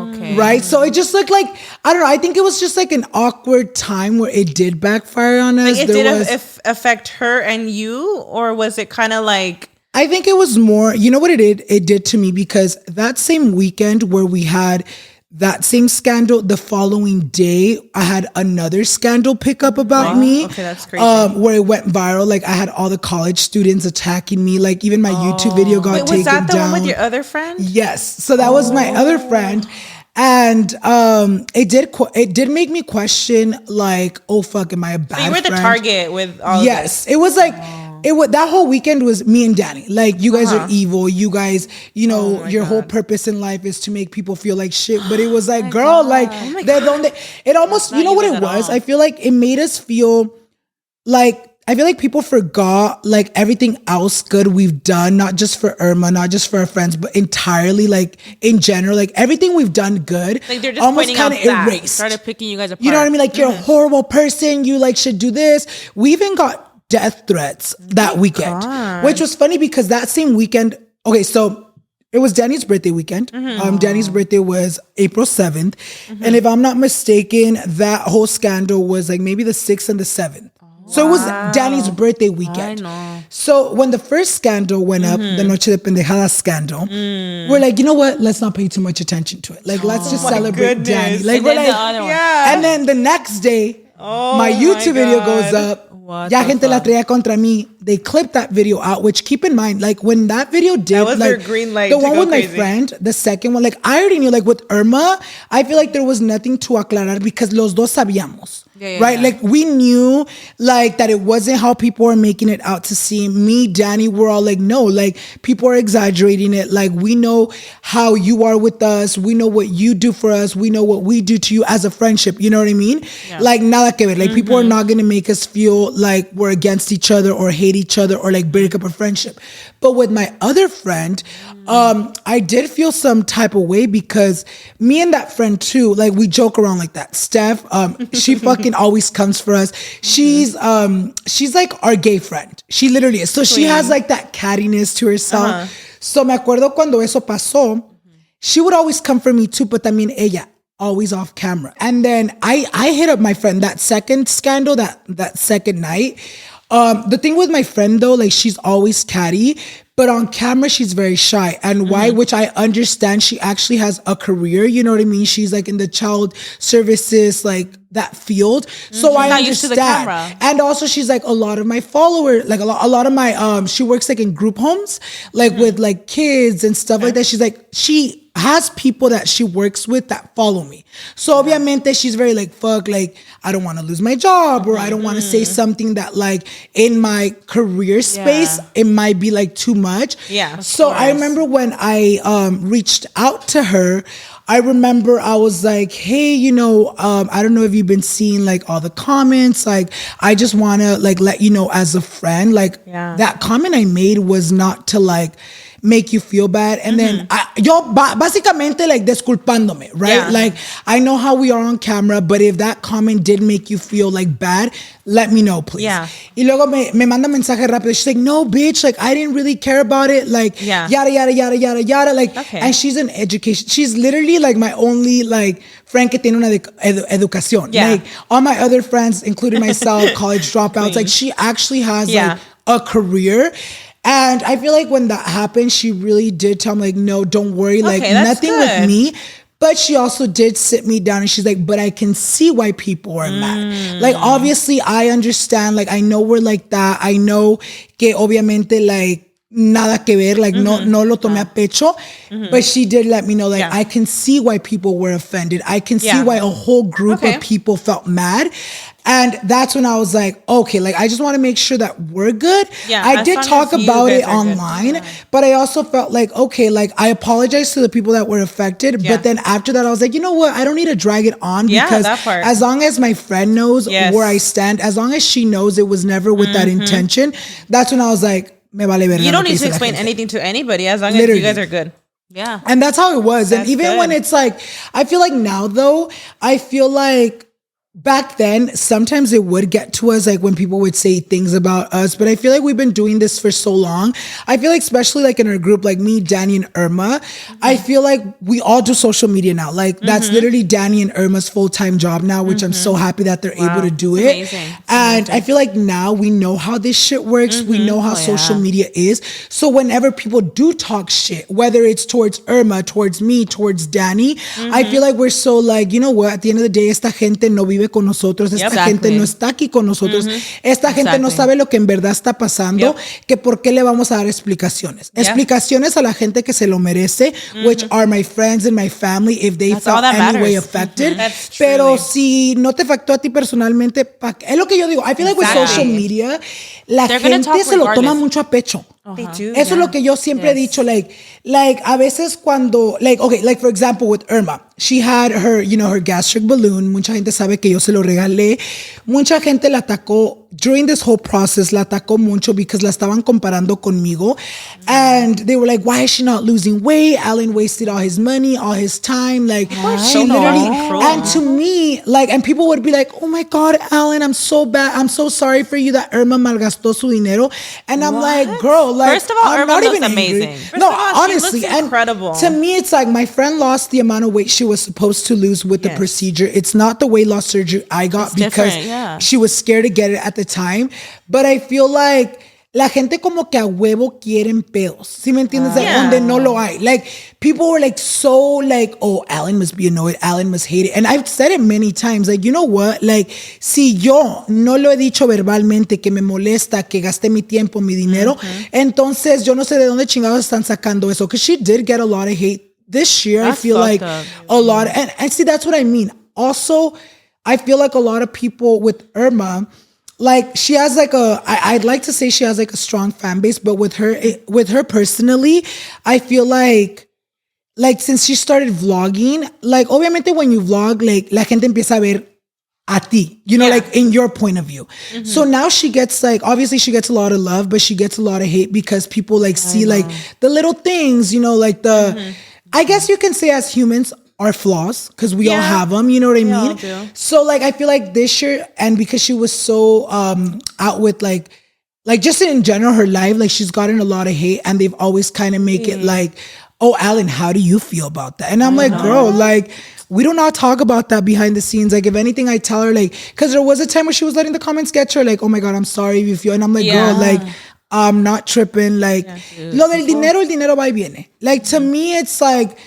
Okay. Right? So it just looked like, I don't know, I think it was just like an awkward time where it did backfire on us. Like it did affect her and you, or was it kind of like... I think it was more, you know what it did? It did to me because that same weekend where we had that same scandal, the following day, I had another scandal pick up about me. Okay, that's crazy. Where it went viral. Like I had all the college students attacking me. Like even my YouTube video got Wait, taken was that the down. one with your other friend? Yes. So that was my other friend. And it did make me question like, oh fuck, am I a bad So you were the friend? target with all Yes, it was like that whole weekend was me and Danny. Like you guys are evil. You guys, you know, your whole purpose in life is to make people feel like shit. But it was like, girl, like it almost, you know what it was? I feel like it made us feel like people forgot like everything else good we've done, not just for Irma, not just for our friends, but entirely like in general, like everything we've done good, Like they're just almost pointing out kind of that. erased. Started picking you guys apart. You know what I mean? Like you're a horrible person. You like should do this. We even got death threats that weekend, which was funny because that same weekend. Okay, so it was Danny's birthday weekend. Danny's birthday was April 7th, and if I'm not mistaken, that whole scandal was like maybe the 6th and the 7th. So it was Danny's birthday weekend. I know. So when the first scandal went up, the Noche de Pendejada scandal, we're like, you know what? Let's not pay too much attention to it. Like, let's just celebrate Danny. Like, And we're then like, the other one. and then the next day, my YouTube video goes up. What Ya the gente la fuck? traía contra mí. They clipped that video out, which keep in mind, like when that video did, was like their green light the to one go with crazy. my friend, the second one, like I already knew, like with Irma, I feel like there was nothing to aclarar because los dos sabíamos. right? Like we knew like that it wasn't how people were making it out to seem. Me, Danny, we're all like, no, like people are exaggerating it. Like we know how you are with us. We know what you do for us. We know what we do to you as a friendship. You know what I mean? Yeah. Like nada que ver. Like people are not going to make us feel like we're against each other or hate each other or like break up a friendship. But with my other friend, I did feel some type of way because me and that friend too, like we joke around like that. Steph, she fucking always comes for us. She's like our gay friend. She literally is. So she has like that cattiness to herself. So me acuerdo cuando eso pasó, she would always come for me too, but también ella, always off camera. And then I hit up my friend that second scandal, that second night. The thing with my friend though, like she's always catty, but on camera she's very shy. And why? Which I understand. She actually has a career, you know what I mean? She's like in the child services, like that field. So I understand. Used to the camera. And also she's like a lot of my followers, like a lot of my she works like in group homes, like with like kids and stuff like that. She's like, she has people that she works with that follow me. So obviamente she's very like, fuck, like I don't want to lose my job or I don't want to say something that like in my career space, it might be like too much. Yeah. So I remember when I reached out to her, I remember I was like, hey, you know, I don't know if you've been seeing like all the comments. Like, I just want to like let you know as a friend, like that comment I made was not to like make you feel bad. And then yo básicamente like disculpándome, right? Yeah. Like I know how we are on camera, but if that comment did make you feel like bad, let me know, please. Yeah. Y luego me manda mensaje rápido. She's like, no, bitch, like I didn't really care about it. Like yada, yada, yada, yada, yada. Like, and she's in education. She's literally like my only like friend que tiene una educación. Yeah. Like all my other friends, including myself, college dropouts, like she actually has like a career. And I feel like when that happened, she really did tell me like, no, don't worry, like nothing with me. But she also did sit me down and she's like, but I can see why people are mad. Like, obviously I understand, like, I know we're like that. I know que obviamente like nada que ver, like no lo tomé a pecho. But she did let me know, like, I can see why people were offended. I can see why a whole group of people felt mad. And that's when I was like, okay, like I just want to make sure that we're good. Yeah, I did talk about it online, but I also felt like, okay, like I apologize to the people that were affected. But then after that, I was like, you know what? I don't need to drag it on because as long as my friend knows where I stand, as long as she knows it was never with that intention, that's when I was like, me vale verga. You don't need to explain anything to anybody as long as you guys are good. Yeah. And that's how it was. That's and even when it's like, I feel like now though, I feel like back then, sometimes it would get to us, like when people would say things about us, but I feel like we've been doing this for so long. I feel like, especially like in our group, like me, Danny, and Irma, I feel like we all do social media now. Like that's literally Danny and Irma's full-time job now, which I'm so happy that they're able to do it. Amazing. And I feel like now we know how this shit works. We know how social media is. So whenever people do talk shit, whether it's towards Irma, towards me, towards Danny, I feel like we're so like, you know what, at the end of the day, esta gente no vive con nosotros, esta gente no está aquí con nosotros, esta gente no sabe lo que en verdad está pasando, que por qué le vamos a dar explicaciones. Explicaciones a la gente que se lo merece, which are my friends and my family if they felt any way affected. Pero si no te afectó a ti personalmente, es lo que yo digo. I feel like with social media, la gente se lo toma mucho a pecho. Eso es lo que yo siempre he dicho, like a veces cuando, like, okay, like for example with Irma, she had her, you know, her gastric balloon. Mucha gente sabe que yo se lo regalé. Mucha gente la atacó during this whole process, la atacó mucho because la estaban comparando conmigo. And they were like, why is she not losing weight? Alan wasted all his money, all his time. Like, she literally, and to me, like, and people would be like, oh my God, Alan, I'm so bad. I'm so sorry for you that Irma malgastó su dinero. And I'm like, girl, like, first of all, I'm Irma not looks even amazing. Angry. No, honestly, she looks incredible. And to me, it's like my friend lost the amount of weight she was supposed to lose with the procedure. It's not the weight loss surgery I got because she was scared to get it at the time. But I feel like la gente como que a huevo quieren pedos. ¿Sí me entiendes? Like, donde no lo hay. Like, people were like so like, oh, Alan must be annoyed. Alan must hate it. And I've said it many times. Like, you know what? Like, si yo no lo he dicho verbalmente que me molesta, que gasté mi tiempo, mi dinero, entonces yo no sé de dónde chingados están sacando eso. Because she did get a lot of hate this year. I feel like a lot. And see, that's what I mean. Also, I feel like a lot of people with Irma, like she has like I'd like to say she has like a strong fan base, but with her personally, I feel like since she started vlogging, like obviamente when you vlog, like la gente empieza a ver a ti, you know, like in your point of view. So now she gets like, obviously she gets a lot of love, but she gets a lot of hate because people like see like the little things, you know, like I guess you can say as humans are flaws because we all have them, you know what I mean? So like, I feel like this year, and because she was so out with like just in general, her life, like she's gotten a lot of hate and they've always kind of make it like, oh, Alan, how do you feel about that? And I'm like, girl, like, we do not talk about that behind the scenes. Like, if anything, I tell her, like, because there was a time where she was letting the comments get her, like, oh my God, I'm sorry if you feel. And I'm like, girl, like, I'm not tripping. Like, lo del dinero, el dinero va y viene. Like, to me, it's like,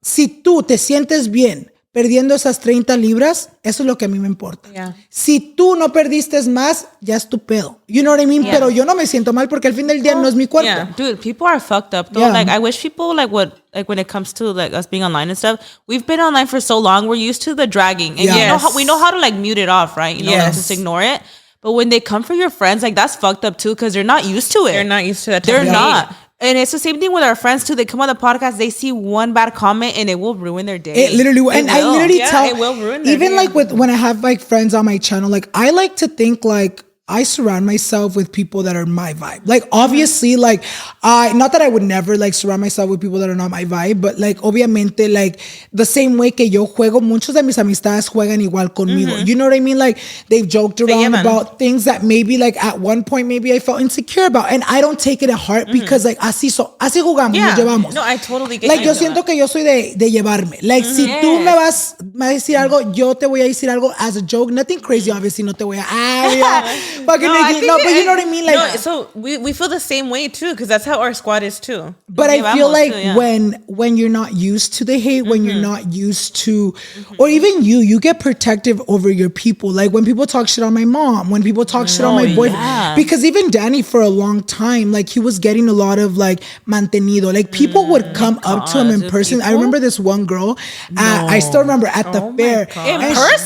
si tú te sientes bien perdiendo esas 30 libras, eso es lo que a mí me importa. Si tú no perdiste más, ya es tu pedo. You know what I mean? Pero yo no me siento mal porque al fin del día no es mi cuerpo. Dude, people are fucked up though. Like, I wish people like would, like when it comes to like us being online and stuff, we've been online for so long, we're used to the dragging. And you know we know how to like mute it off, right? You know, like, just ignore it. But when they come for your friends, like that's fucked up too because they're not used to it. They're not used to that. They're not. And it's the same thing with our friends too. They come on the podcast, they see one bad comment and it will ruin their day. It literally will. And I literally tell, it will ruin their even day. like when I have like friends on my channel, like I like to think like I surround myself with people that are my vibe. Like obviously, like not that I would never like surround myself with people that are not my vibe, but like obviamente like the same way que yo juego, muchos de mis amistades juegan igual conmigo. You know what I mean? Like they've joked around about things that maybe like at one point maybe I felt insecure about, and I don't take it at heart because like así jugamos, nos llevamos. No, I totally get like yo siento que yo soy de llevarme. Like si tú me vas a decir algo, yo te voy a decir algo as a joke, nothing crazy. Obviously no te voy a fucking but you know what I mean? Like, no, so we feel the same way too, because that's how our squad is too. But I feel like when you're not used to the hate, when you're not used to, or even you get protective over your people. Like when people talk shit on my mom, when people talk shit on my boyfriend, because even Danny for a long time, like he was getting a lot of like mantenido. Like people would come up to him in person. People? I remember this one girl, I still remember at the fair.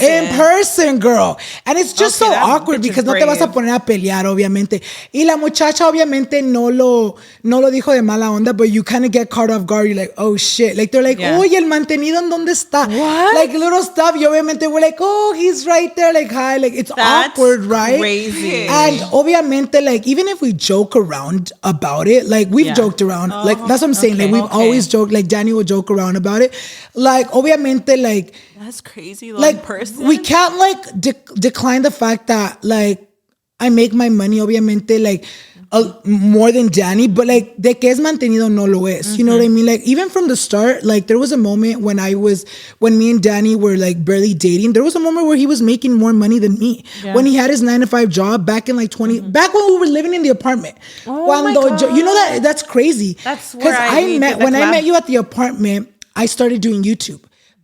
In person, girl. And it's just so awkward because no te vas a poner a pelear, obviamente. Y la muchacha, obviamente, no lo dijo de mala onda, but you kind of get caught off guard. You're like, oh shit. Like, they're like, oye, el mantenido, ¿en dónde está? What? Like, little stuff. Y obviamente, we're like, oh, he's right there. Like, hi. Like, it's awkward, right? Crazy. And obviamente, like, even if we joke around about it, like, we've joked around. Like, that's what I'm saying. Like, we've always joked. Like, Danny will joke around about it. Like, obviamente, like, that's crazy. Like, person. We can't, like, decline the fact that, like, I make my money, obviamente, like, more than Danny, but like, de que es mantenido no lo es. You know what I mean? Like, even from the start, like, there was a moment when me and Danny were like barely dating, there was a moment where he was making more money than me. When he had his 9-to-5 job back in like back when we were living in the apartment. My God. You know that's crazy. That's where I met you at the apartment, I started doing YouTube.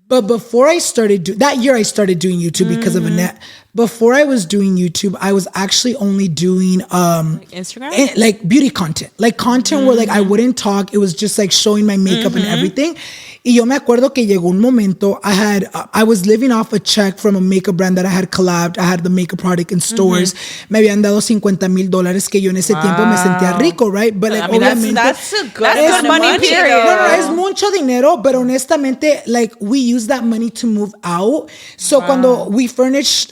But before I started that year, I started doing YouTube because of Annette. Before I was doing YouTube, I was actually only doing like Instagram, like beauty content, like content where like I wouldn't talk. It was just like showing my makeup and everything. Y yo me acuerdo que llegó un momento, I was living off a check from a makeup brand that I had collabed. I had the makeup product in stores. Me habían dado $50,000 que yo en ese tiempo me sentía rico, right? But like, I mean, obviamente, that's a good money period. No, es mucho dinero, but honestamente, like we used that money to move out. So cuando we furnished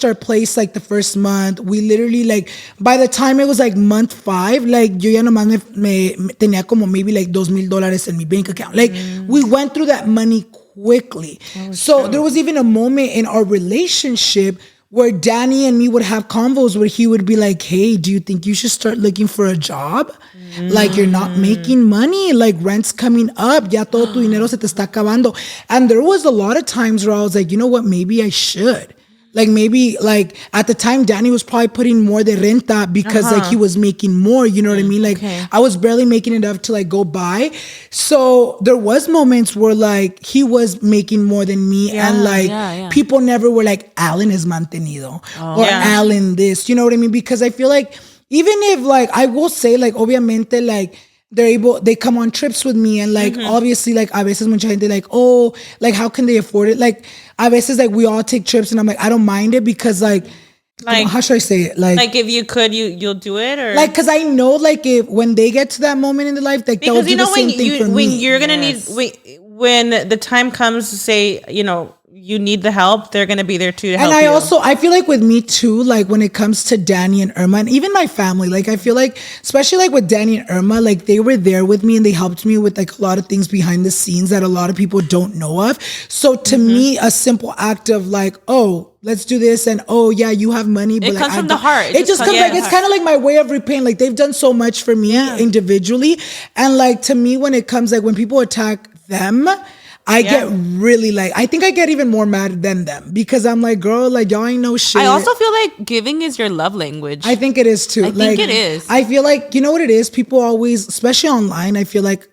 our place like the first month, we literally like, by the time it was like month 5, like yo ya nomás me tenía como maybe like $2,000 en mi bank account. Like we went through that money quickly. So there was even a moment in our relationship where Danny and me would have convos where he would be like, hey, do you think you should start looking for a job? Like, you're not making money. Like, rent's coming up. Ya todo tu dinero se te está acabando. And there was a lot of times where I was like, you know what? Maybe I should. Like, maybe, like, at the time, Danny was probably putting more de renta because, like, he was making more, you know what I mean? Like, I was barely making enough to, like, go by. So there was moments where, like, he was making more than me. And, like, people never were like, Alan is mantenido. Or Alan this, you know what I mean? Because I feel like, even if, like, I will say, like, obviamente, like, they come on trips with me, and like obviously like a veces mucha gente like, oh, like how can they afford it? Like a veces like we all take trips, and I'm like, I don't mind it because like how should I say it? Like if you could, you'll do it, or like because I know like if when they get to that moment in their life, like they'll do the same thing for me. When you're gonna need when the time comes to say, you know, you need the help, they're going to be there too to help you. And I feel like with me too, like when it comes to Danny and Irma and even my family, like I feel like, especially like with Danny and Irma, like they were there with me and they helped me with like a lot of things behind the scenes that a lot of people don't know of. So to me, a simple act of like, oh, let's do this, and oh yeah, you have money, but it like, comes from the heart. It just comes like it's kind of like my way of repaying. Like they've done so much for me individually, and like to me, when it comes like when people attack them, I get really like, I think I get even more mad than them because I'm like, girl, like y'all ain't no shit. I also feel like giving is your love language. I think it is too. I think it is. I feel like, you know what it is? People always, especially online, I feel like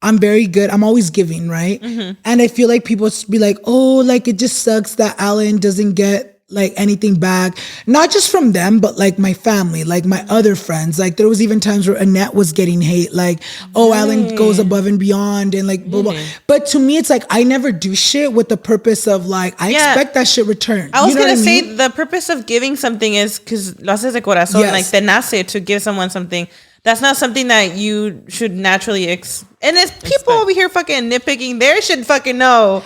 I'm very good. I'm always giving, right? And I feel like people be like, oh, like it just sucks that Alan doesn't get like anything back, not just from them, but like my family, like my other friends. Like there was even times where Annette was getting hate, like, oh, Alan goes above and beyond and like blah, blah. But to me, it's like I never do shit with the purpose of like I expect that shit returned. I was gonna say the purpose of giving something is because lo haces de corazón, like te nace to give someone something. That's not something that you should naturally and it's people over here fucking nitpicking. They should fucking know.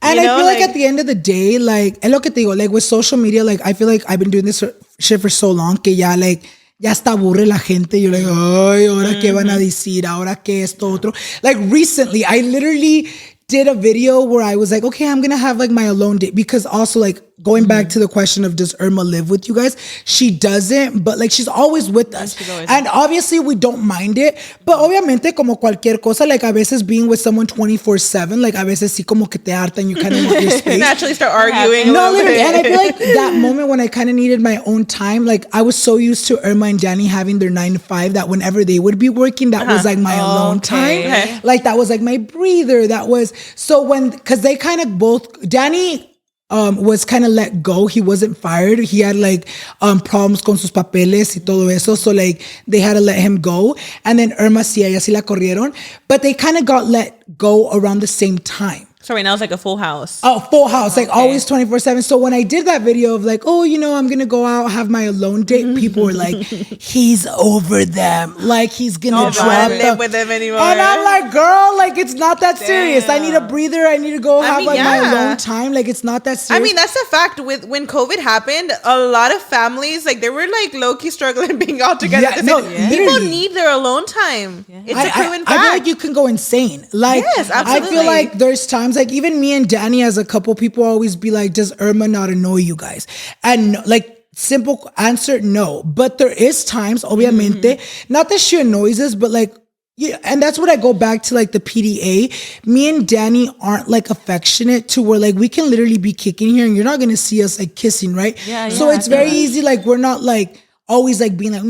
And I feel like at the end of the day, like, es lo que te digo, like with social media, like I feel like I've been doing this shit for so long que ya like, ya hasta aburre la gente. You're like, ay, ahora qué van a decir, ahora qué esto otro. Like recently, I literally did a video where I was like, okay, I'm going to have like my alone date because also like going back to the question of does Irma live with you guys? She doesn't, but like she's always with us. And obviously we don't mind it, but obviamente como cualquier cosa, like a veces being with someone 24/7, like a veces sí como que te harta and you kind of want your space. Naturally start arguing. No, literally. And I feel like that moment when I kind of needed my own time, like I was so used to Irma and Danny having their 9 to 5 that whenever they would be working, that was like my alone time. Like that was like my breather. That was, so cause they kind of both, Danny was kind of let go. He wasn't fired. He had like problems con sus papeles y todo eso. So like they had to let him go. And then Irma sí, ella sí la corrieron. But they kind of got let go around the same time. So right now it's like a full house. Oh, full house. Like always 24/7. So when I did that video of like, oh, you know, I'm going to go out, have my alone date. People were like, he's over them. Like he's going to drop live with them anymore. And I'm like, girl, like it's not that serious. I need a breather. I need to go have my alone time. Like it's not that serious. I mean, that's a fact. When COVID happened, a lot of families, like they were like low-key struggling being all together. People need their alone time. Yeah. It's a proven fact. I feel like you can go insane. Like, yes, absolutely. I feel like there's times like even me and Danny as a couple, people always be like, does Irma not annoy you guys? And like simple answer, no. But there is times, obviamente, not that she annoys us, but like, yeah, and that's what I go back to like the PDA. Me and Danny aren't like affectionate to where like we can literally be kicking here and you're not gonna see us like kissing, right? So it's very easy, like we're not like always like being like,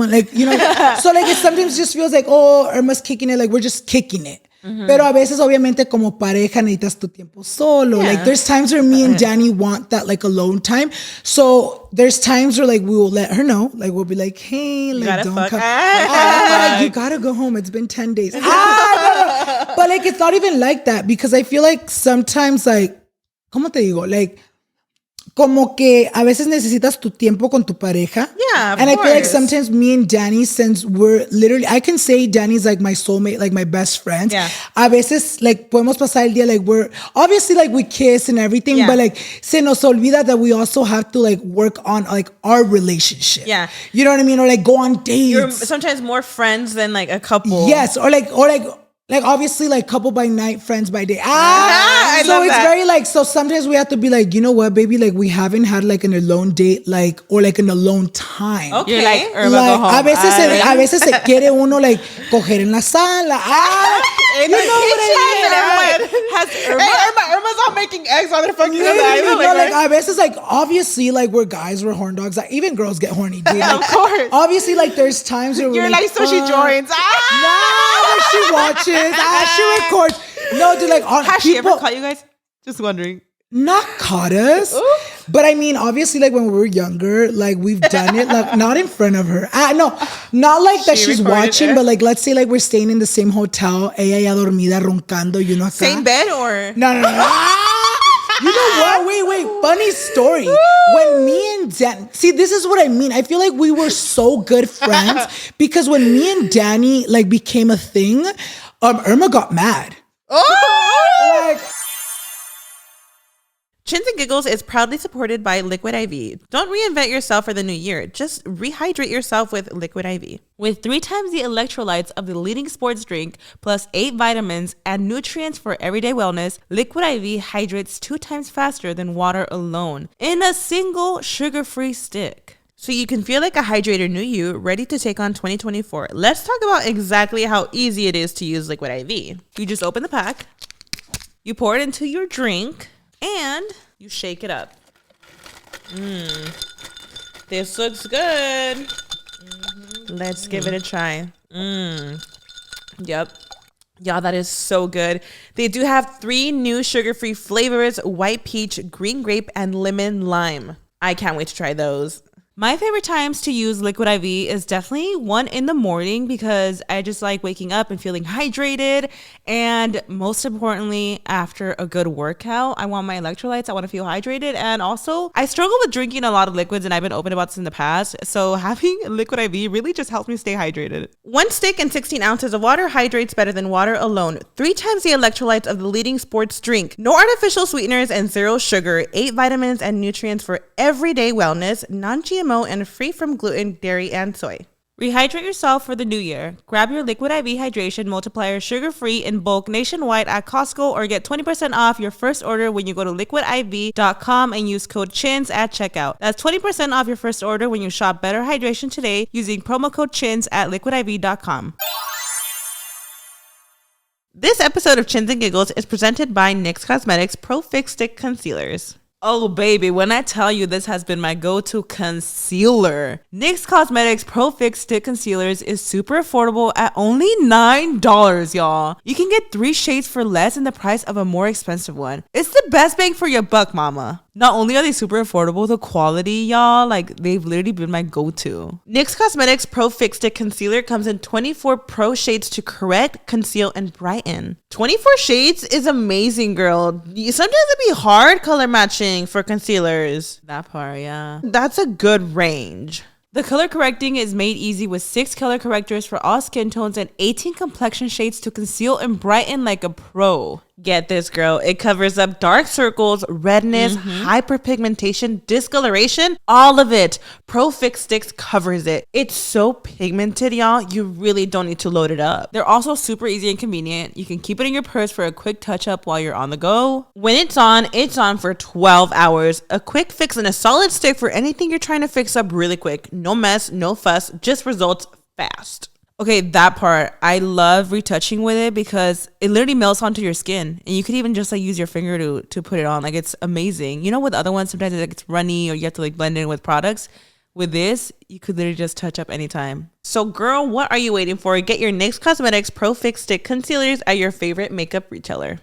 like, you know. So like it sometimes just feels like, oh, Irma's kicking it, like we're just kicking it. Pero a veces obviamente como pareja necesitas tu tiempo solo. Like there's times where me and Danny want that like alone time. So there's times where like we will let her know. Like we'll be like, hey, like don't come. Like, you gotta go home. It's been 10 days. No. But like it's not even like that because I feel like sometimes like, ¿cómo te digo? Like como que a veces necesitas tu tiempo con tu pareja. Yeah, and I feel like sometimes me and Danny, since we're literally, I can say Danny's like my soulmate, like my best friend. Yeah. A veces like podemos pasar el día, like we're obviously like we kiss and everything, but like se nos olvida that we also have to like work on like our relationship. Yeah. You know what I mean? Or like go on dates. You're sometimes more friends than like a couple. Yes. Or like obviously like couple by night, friends by day. So it's very like, so sometimes we have to be like, you know what, baby, like we haven't had like an alone date, like, or like an alone time. Okay. You're like go home. A veces se quiere uno like coger en la sala. In the kitchen. Irma's all making eggs on their fucking like a veces like obviously like we're guys, we're horn dogs. Like even girls get horny, dude. Like, of course. Obviously like there's times where you're like so she joins. No, she watches. She records. No, dude, like has she ever caught you guys? Just wondering. Not caught us. But I mean, obviously, like when we were younger, like we've done it, like not in front of her. No, not like that she's watching, but like let's say like we're staying in the same hotel, ella ya dormida roncando, you know. Acá. Same bed or no. You know what? Wait. Funny story. When me and Dan, see, this is what I mean. I feel like we were so good friends because when me and Danny like became a thing, Irma got mad. Like. Chins and Giggles is proudly supported by Liquid IV. Don't reinvent yourself for the new year. Just rehydrate yourself with Liquid IV. With 3 times the electrolytes of the leading sports drink, plus 8 vitamins and nutrients for everyday wellness, Liquid IV hydrates 2 times faster than water alone in a single sugar-free stick. So you can feel like a hydrated new you, ready to take on 2024. Let's talk about exactly how easy it is to use Liquid IV. You just open the pack, you pour it into your drink, and you shake it up. This looks good. Let's give it a try. Yep. Y'all, that is so good. They do have 3 new sugar-free flavors: white peach, green grape, and lemon lime. I can't wait to try those. My favorite times to use Liquid IV is definitely one in the morning because I just like waking up and feeling hydrated. And most importantly, after a good workout, I want my electrolytes. I want to feel hydrated. And also, I struggle with drinking a lot of liquids, and I've been open about this in the past. So having Liquid IV really just helps me stay hydrated. 1 stick and 16 ounces of water hydrates better than water alone. 3 times the electrolytes of the leading sports drink. No artificial sweeteners and 0 sugar. 8 vitamins and nutrients for everyday wellness. Non-GMO and free from gluten, dairy, and soy. Rehydrate yourself for the new year. Grab your Liquid IV Hydration Multiplier sugar-free in bulk nationwide at Costco or get 20% off your first order when you go to liquidiv.com and use code CHINS at checkout. That's 20% off your first order when you shop Better Hydration today using promo code CHINS at liquidiv.com. This episode of Chins and Giggles is presented by NYX Cosmetics Pro Fix Stick Concealers. Oh, baby, when I tell you this has been my go-to concealer. NYX Cosmetics Pro Fix Stick Concealers is super affordable at only $9, y'all. You can get 3 shades for less than the price of a more expensive one. It's the best bang for your buck, mama. Not only are they super affordable, the quality, y'all, like they've literally been my go-to. NYX Cosmetics Pro Fix Stick Concealer comes in 24 pro shades to correct, conceal, and brighten. 24 shades is amazing, girl. Sometimes it'd be hard color matching for concealers. That part, yeah. That's a good range. The color correcting is made easy with 6 color correctors for all skin tones and 18 complexion shades to conceal and brighten like a pro. Get this, girl. It covers up dark circles, redness, hyperpigmentation, discoloration, all of it. Pro Fix Sticks covers it. It's so pigmented, y'all. You really don't need to load it up. They're also super easy and convenient. You can keep it in your purse for a quick touch-up while you're on the go. When it's on for 12 hours. A quick fix and a solid stick for anything you're trying to fix up really quick. No mess, no fuss, just results fast. Okay, that part, I love retouching with it because it literally melts onto your skin, and you could even just like use your finger to put it on. Like, it's amazing. You know, with other ones, sometimes it's runny or you have to like blend in with products. With this, you could literally just touch up anytime. So girl, what are you waiting for? Get your NYX Cosmetics Pro Fix Stick Concealers at your favorite makeup retailer.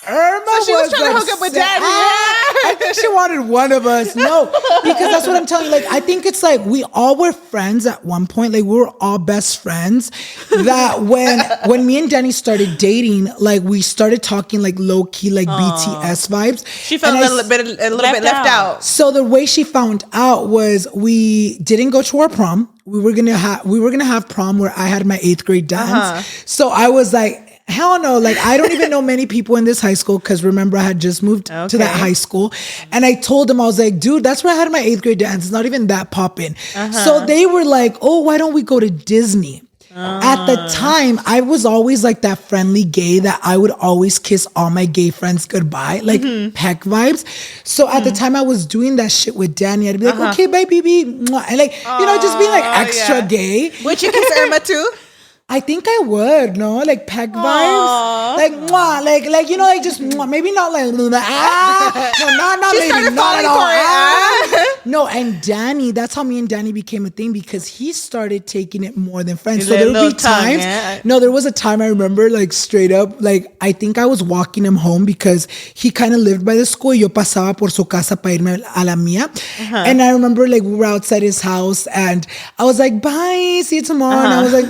Irma so she was trying to hook up with Daddy. I think she wanted one of us. No, because that's what I'm telling you. Like, I think it's like we all were friends at one point. Like, we were all best friends. That when me and Danny started dating, like we started talking like low key, like BTS vibes. She felt a little bit left out. So the way she found out was we didn't go to our prom. We were gonna have prom where I had my 8th grade dance. So I was like, hell no, like I don't even know many people in this high school because remember I had just moved to that high school. And I told them, I was like, dude, that's where I had my 8th grade dance. It's not even that poppin'. So they were like, oh, why don't we go to Disney? At the time, I was always like that friendly gay that I would always kiss all my gay friends goodbye, like peck vibes. So at the time I was doing that shit with Danny, I'd be like, okay, bye, baby. And like, you know, just being like extra gay. Would you kiss Irma too? I think I would, no, like peck vibes, like mwah, like you know, like just mwah. Maybe not like not maybe not at all. No, and Danny, that's how me and Danny became a thing because he started taking it more than friends. He's So a there would little be tongue, times. yeah. No, there was a time I remember like straight up, like I think I was walking him home because he kind of lived by the school. Yo pasaba por su casa para irme a la mía. And I remember like we were outside his house and I was like, bye, see you tomorrow. And I was like,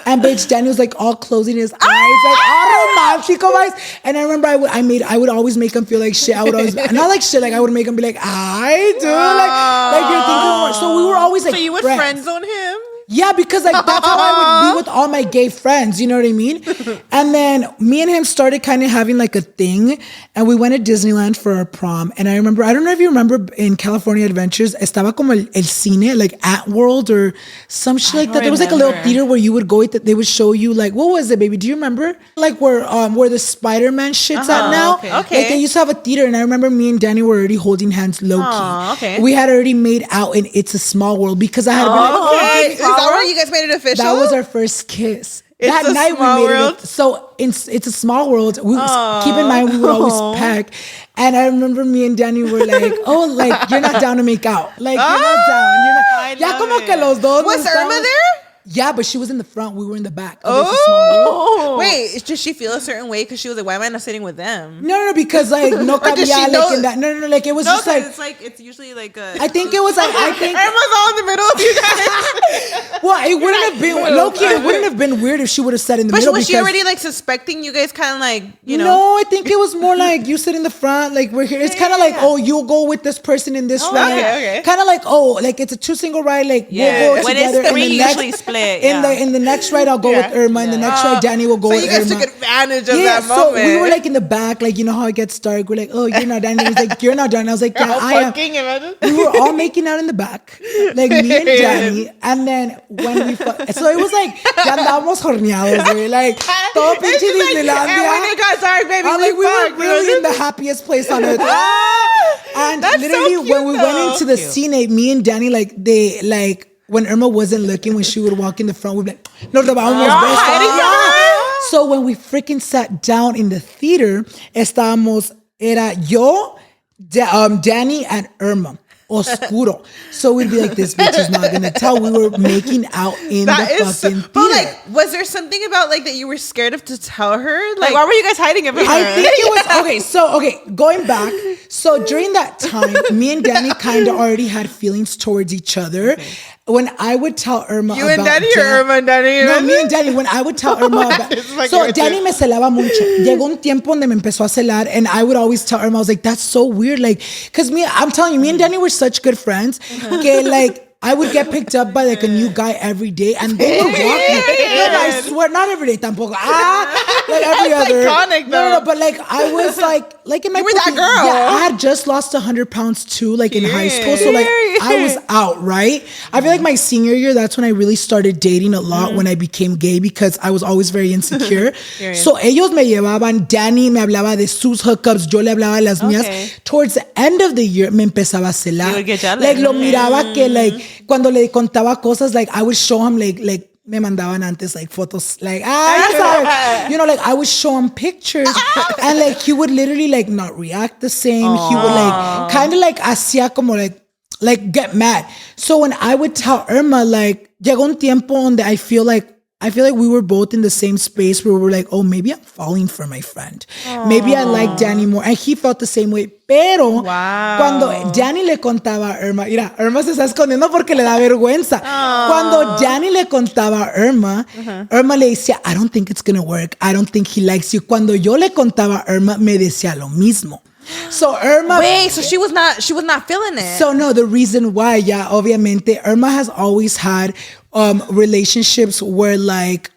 and bitch, Danny was like all closing his eyes, like all romantico eyes. And I remember I would always make him feel like shit. I would always, not like shit, like I would make him be like, I do, like you're thinking more. So we were always like, so you would friend zone him? Yeah, because like that's how I would be with all my gay friends, you know what I mean? And then me and him started kind of having like a thing, and we went to Disneyland for our prom. And I remember, I don't know if you remember in California Adventures, estaba como el cine, like at World or some shit like that. There was like a little theater where you would go, they would show you like, what was it, baby? Do you remember? Like where the Spider-Man shit's at now. Okay. Like they used to have a theater, and I remember me and Danny were already holding hands low key. Okay. We had already made out in It's a Small World because I had been like, Is that where you guys made it official? that was our first kiss. It's that a night small we made world? it. So it's a small world. Keep in mind we would always pack. And I remember me and Danny were like, oh, like you're not down to make out. Like you're not down. You're not. Ya como que los dos. Was Irma there? Yeah, but she was in the front. We were in the back. It's a small world. Wait, did she feel a certain way because she was like, why am I not sitting with them? No, because like no Or did she cabía, know- like in that. No, like it was No, just like. it's like it's usually like a. I think it was like Irma's all in the middle of you guys. well, it wouldn't have been low-key. It wouldn't have been weird if she would have sat in the But middle. was she because- already like suspecting you guys kind of like, you know? No, I think it was more like you sit in the front, like we're here. It's kind of like, oh, you'll go with this person in this ride. okay. Kind of like, oh, like it's a 2 single ride, like we'll go When together. it's 3, and the next, usually split. in the next ride, I'll go with Irma. In the next ride, Danny will go So with you guys Irma. took advantage of that so moment. we were like in the back, like you know how it gets dark. We're like, oh, you're not done. He's like, you're not done. I was like, yeah, I am. Imagine. We were all making out in the back, like me and Danny. And then when we so it was like, ya andábamos horneados, güey. Like, todo pinche Disneylandia. And when it got dark, baby, I'm like, we were really in the happiest place on earth. And That's literally, so cute, when we went though. into the scene, me and Danny, when Irma wasn't looking, when she would walk in the front, we'd be like, no, the So when we freaking sat down in the theater, era yo, Danny, and Irma. Oscuro. So we'd be like, this bitch is not gonna tell. We were making out in the fucking theater. But like, was there something about like that you were scared of to tell her? Like, why were you guys hiding it from her? I think it was okay. Going back, so during that time, me and Danny kind of already had feelings towards each other. Okay. When I would tell Irma You and Danny or Irma and Danny? No, me and Danny. When I would tell Irma about... like So Danny me celaba mucho. Llegó un tiempo donde me empezó a celar, and I would always tell Irma, I was like, that's so weird. Like, because I'm telling you, me and Danny were such good friends. Que like, I would get picked up by like a new guy every day, and they would walk me. No, I swear, not every day tampoco. Like every That's other. iconic, No, but like I was like in my You were that pussy- girl. Yeah, I had just lost 100 pounds too, like in high school. So like I was out, right? I feel like my senior year, that's when I really started dating a lot when I became gay because I was always very insecure. So ellos me llevaban, Danny me hablaba de sus hookups, yo le hablaba de las mías. Towards the end of the year me empezaba a celar. You would get jealous. Like lo miraba que like cuando le contaba cosas, like I would show him like me mandaban antes like fotos like you know, like I would show him pictures and like he would literally like not react the same. He would like kind of like hacía como like get mad. So when I would tell Irma, like llegó un tiempo donde I feel like we were both in the same space where we were like, oh, maybe I'm falling for my friend. Maybe I like Danny more. And he felt the same way. Pero cuando Danny le contaba a Irma, mira, Irma se está escondiendo porque le da vergüenza. Cuando Danny le contaba a Irma, Irma le decía, I don't think it's going to work. I don't think he likes you. Cuando yo le contaba a Irma, me decía lo mismo. So Irma... Wait, so she was not feeling it. So no, the reason why, obviamente, Irma has always had relationships where like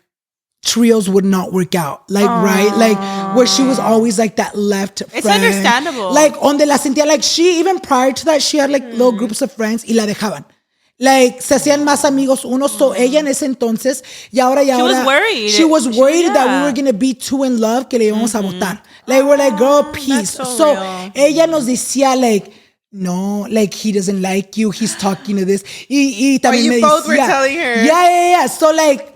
trios would not work out. Like, right? Like where she was always like that left friend. It's understandable. Like, donde la sentía, like she, even prior to that, she had like little groups of friends y la dejaban. Like, se hacían más amigos unos. So ella en ese entonces, y ahora. She was worried. She was worried that we were going to be too in love que le íbamos a botar. Like, we're like, girl, peace. so real. Ella nos decía, like, no, like he doesn't like you. He's talking to this. Y también you me both were decía, telling her. Yeah. So like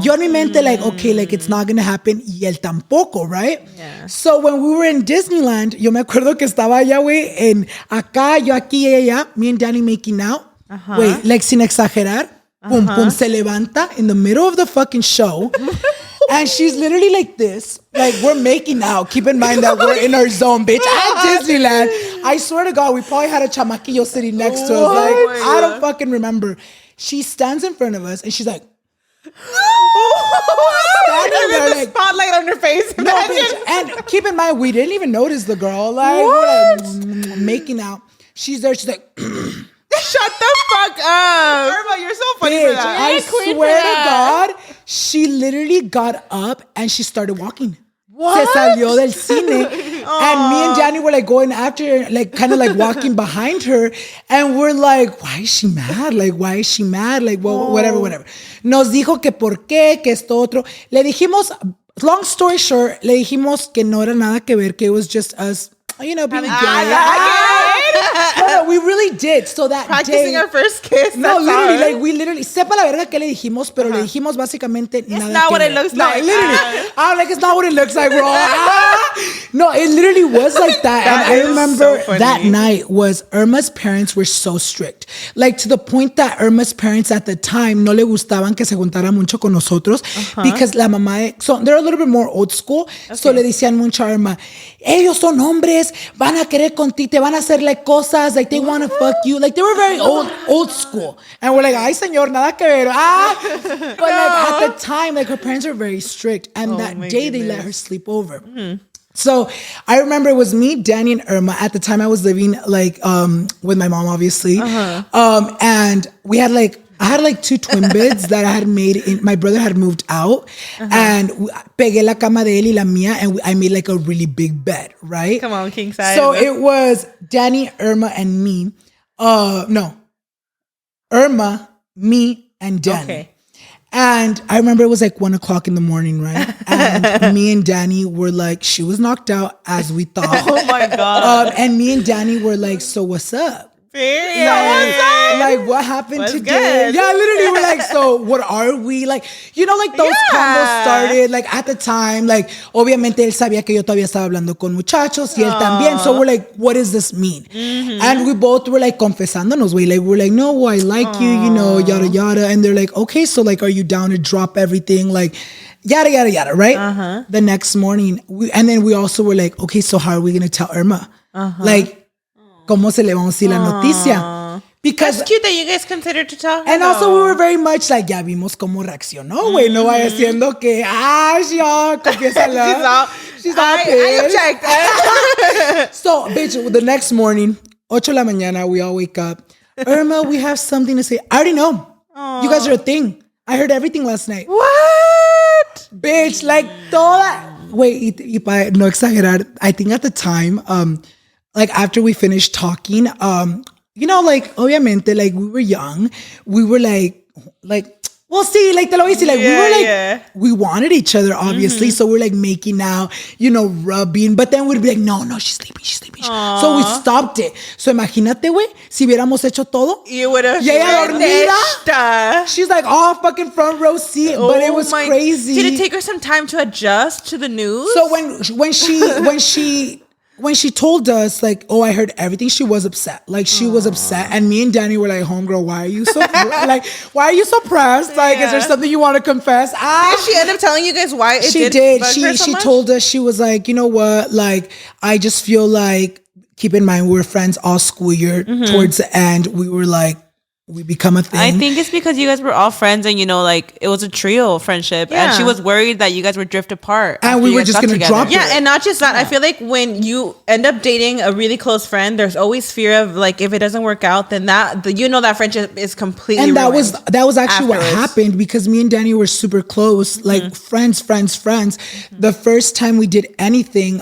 yo en mi mente like, okay, like it's not gonna happen. Y él tampoco, right? Yeah. So when we were in Disneyland, yo me acuerdo que estaba allá, güey, en acá, yo aquí, ella, me and Danny making out. Wait, like sin exagerar. Pum, pum, se levanta in the middle of the fucking show. And she's literally like this. Like, we're making out. Keep in mind that we're in our zone, bitch. At Disneyland. I swear to God, we probably had a chamaquillo sitting next to us. Like, I don't fucking remember. She stands in front of us and she's like, standing there the like, spotlight on her face. no, bitch. And keep in mind, we didn't even notice the girl. Like, we're like making out. She's there. She's like, Shut the fuck up. Irma, you're so funny for bitch, that. I swear to God, she literally got up and she started walking. What? Se salió del cine. And me and Danny were like going after her, like kind of like walking behind her. And we're like, why is she mad? Like, why is she mad? Like, well, whatever. Nos dijo que por qué, que esto otro. Le dijimos, long story short, le dijimos que no era nada que ver, que it was just us, you know, being gay. No, we really did. So that Practicing day, our first kiss. no, that's literally, all. like, we literally, sepa la verga que le dijimos, pero le dijimos básicamente nada not que what it ver. looks No, like. literally. I'm like, it's not what it looks like, bro. No, it literally was like that. That And I is remember so funny. that night was Irma's parents were so strict. Like, to the point that Irma's parents at the time no le gustaban que se juntara mucho con nosotros because la mamá, so they're a little bit more old school. So le decían mucho a Irma, ellos son hombres, van a querer contigo, te van a hacerle cosas, like they want to fuck you. Like they were very old school. And we're like, ay señor, nada que ver. But like at the time, like her parents were very strict. And that day they let her sleep over. So I remember it was me, Danny, and Irma. At the time I was living like with my mom, obviously. And we had like, I had like 2 twin beds that I had made. My brother had moved out, and pegué la cama de él y la mía, and I made like a really big bed, right? Come on, king size. So it was Danny, Irma, and me. No, Irma, me, and Danny. Okay. And I remember it was like 1 o'clock in the morning, right? And me and Danny were like, she was knocked out as we thought. Oh my God. And me and Danny were like, so what's up? Period. Like what happened What's today? good? Yeah, literally we're like, so what are we? Like, you know, like those combos started like at the time, like obviamente él sabía que yo todavía estaba hablando con muchachos y él también. So we're like, what does this mean? And we both were like confesándonos, way. Like we're like, no, I like you, you know, yada yada. And they're like, okay, so like, are you down to drop everything? Like, yada yada yada, right? The next morning, and then we also were like, okay, so how are we gonna tell Irma? Like, ¿cómo se le vamos a decir la noticia? Because It's cute that you guys considered to tell her. and also we were very much like, ya vimos cómo reaccionó, güey. No vaya siendo que, ya, confiésala. She's all I object. So, bitch, the next morning, 8 de la mañana, we all wake up. Irma, we have something to say. I already know. You guys are a thing. I heard everything last night. What? Bitch, like, toda. Wait, y para no exagerar, I think at the time, like after we finished talking, you know, like obviamente, like we were young, we were like, we'll see, like te lo voy a decir, like we were like, we wanted each other, obviously, so we're like making out, you know, rubbing, but then we'd be like, no, she's sleeping. So we stopped it. So imagínate, güey, si hubiéramos hecho todo, You would have. y ella dormida, she's like all fucking front row seat, but it was crazy. Did it take her some time to adjust to the news? So when she told us, like, oh, I heard everything, she was upset. Like, she was upset. And me and Danny were like, homegirl, why are you so, why are you so pressed? Like, is there something you want to confess? Did she end up telling you guys why it She did? did. She told us, she was like, you know what? Like, I just feel like, keep in mind, we were friends all school year. Towards the end, we were like, we become a thing. I think it's because you guys were all friends and, you know, like it was a trio friendship. Yeah. And she was worried that you guys would drift apart. And after we you were guys just got gonna together. drop Yeah, and not just that. I feel like when you end up dating a really close friend, there's always fear of like if it doesn't work out, then that friendship is completely and that ruined was actually what afterwards. happened because me and Danny were super close, like friends. The first time we did anything,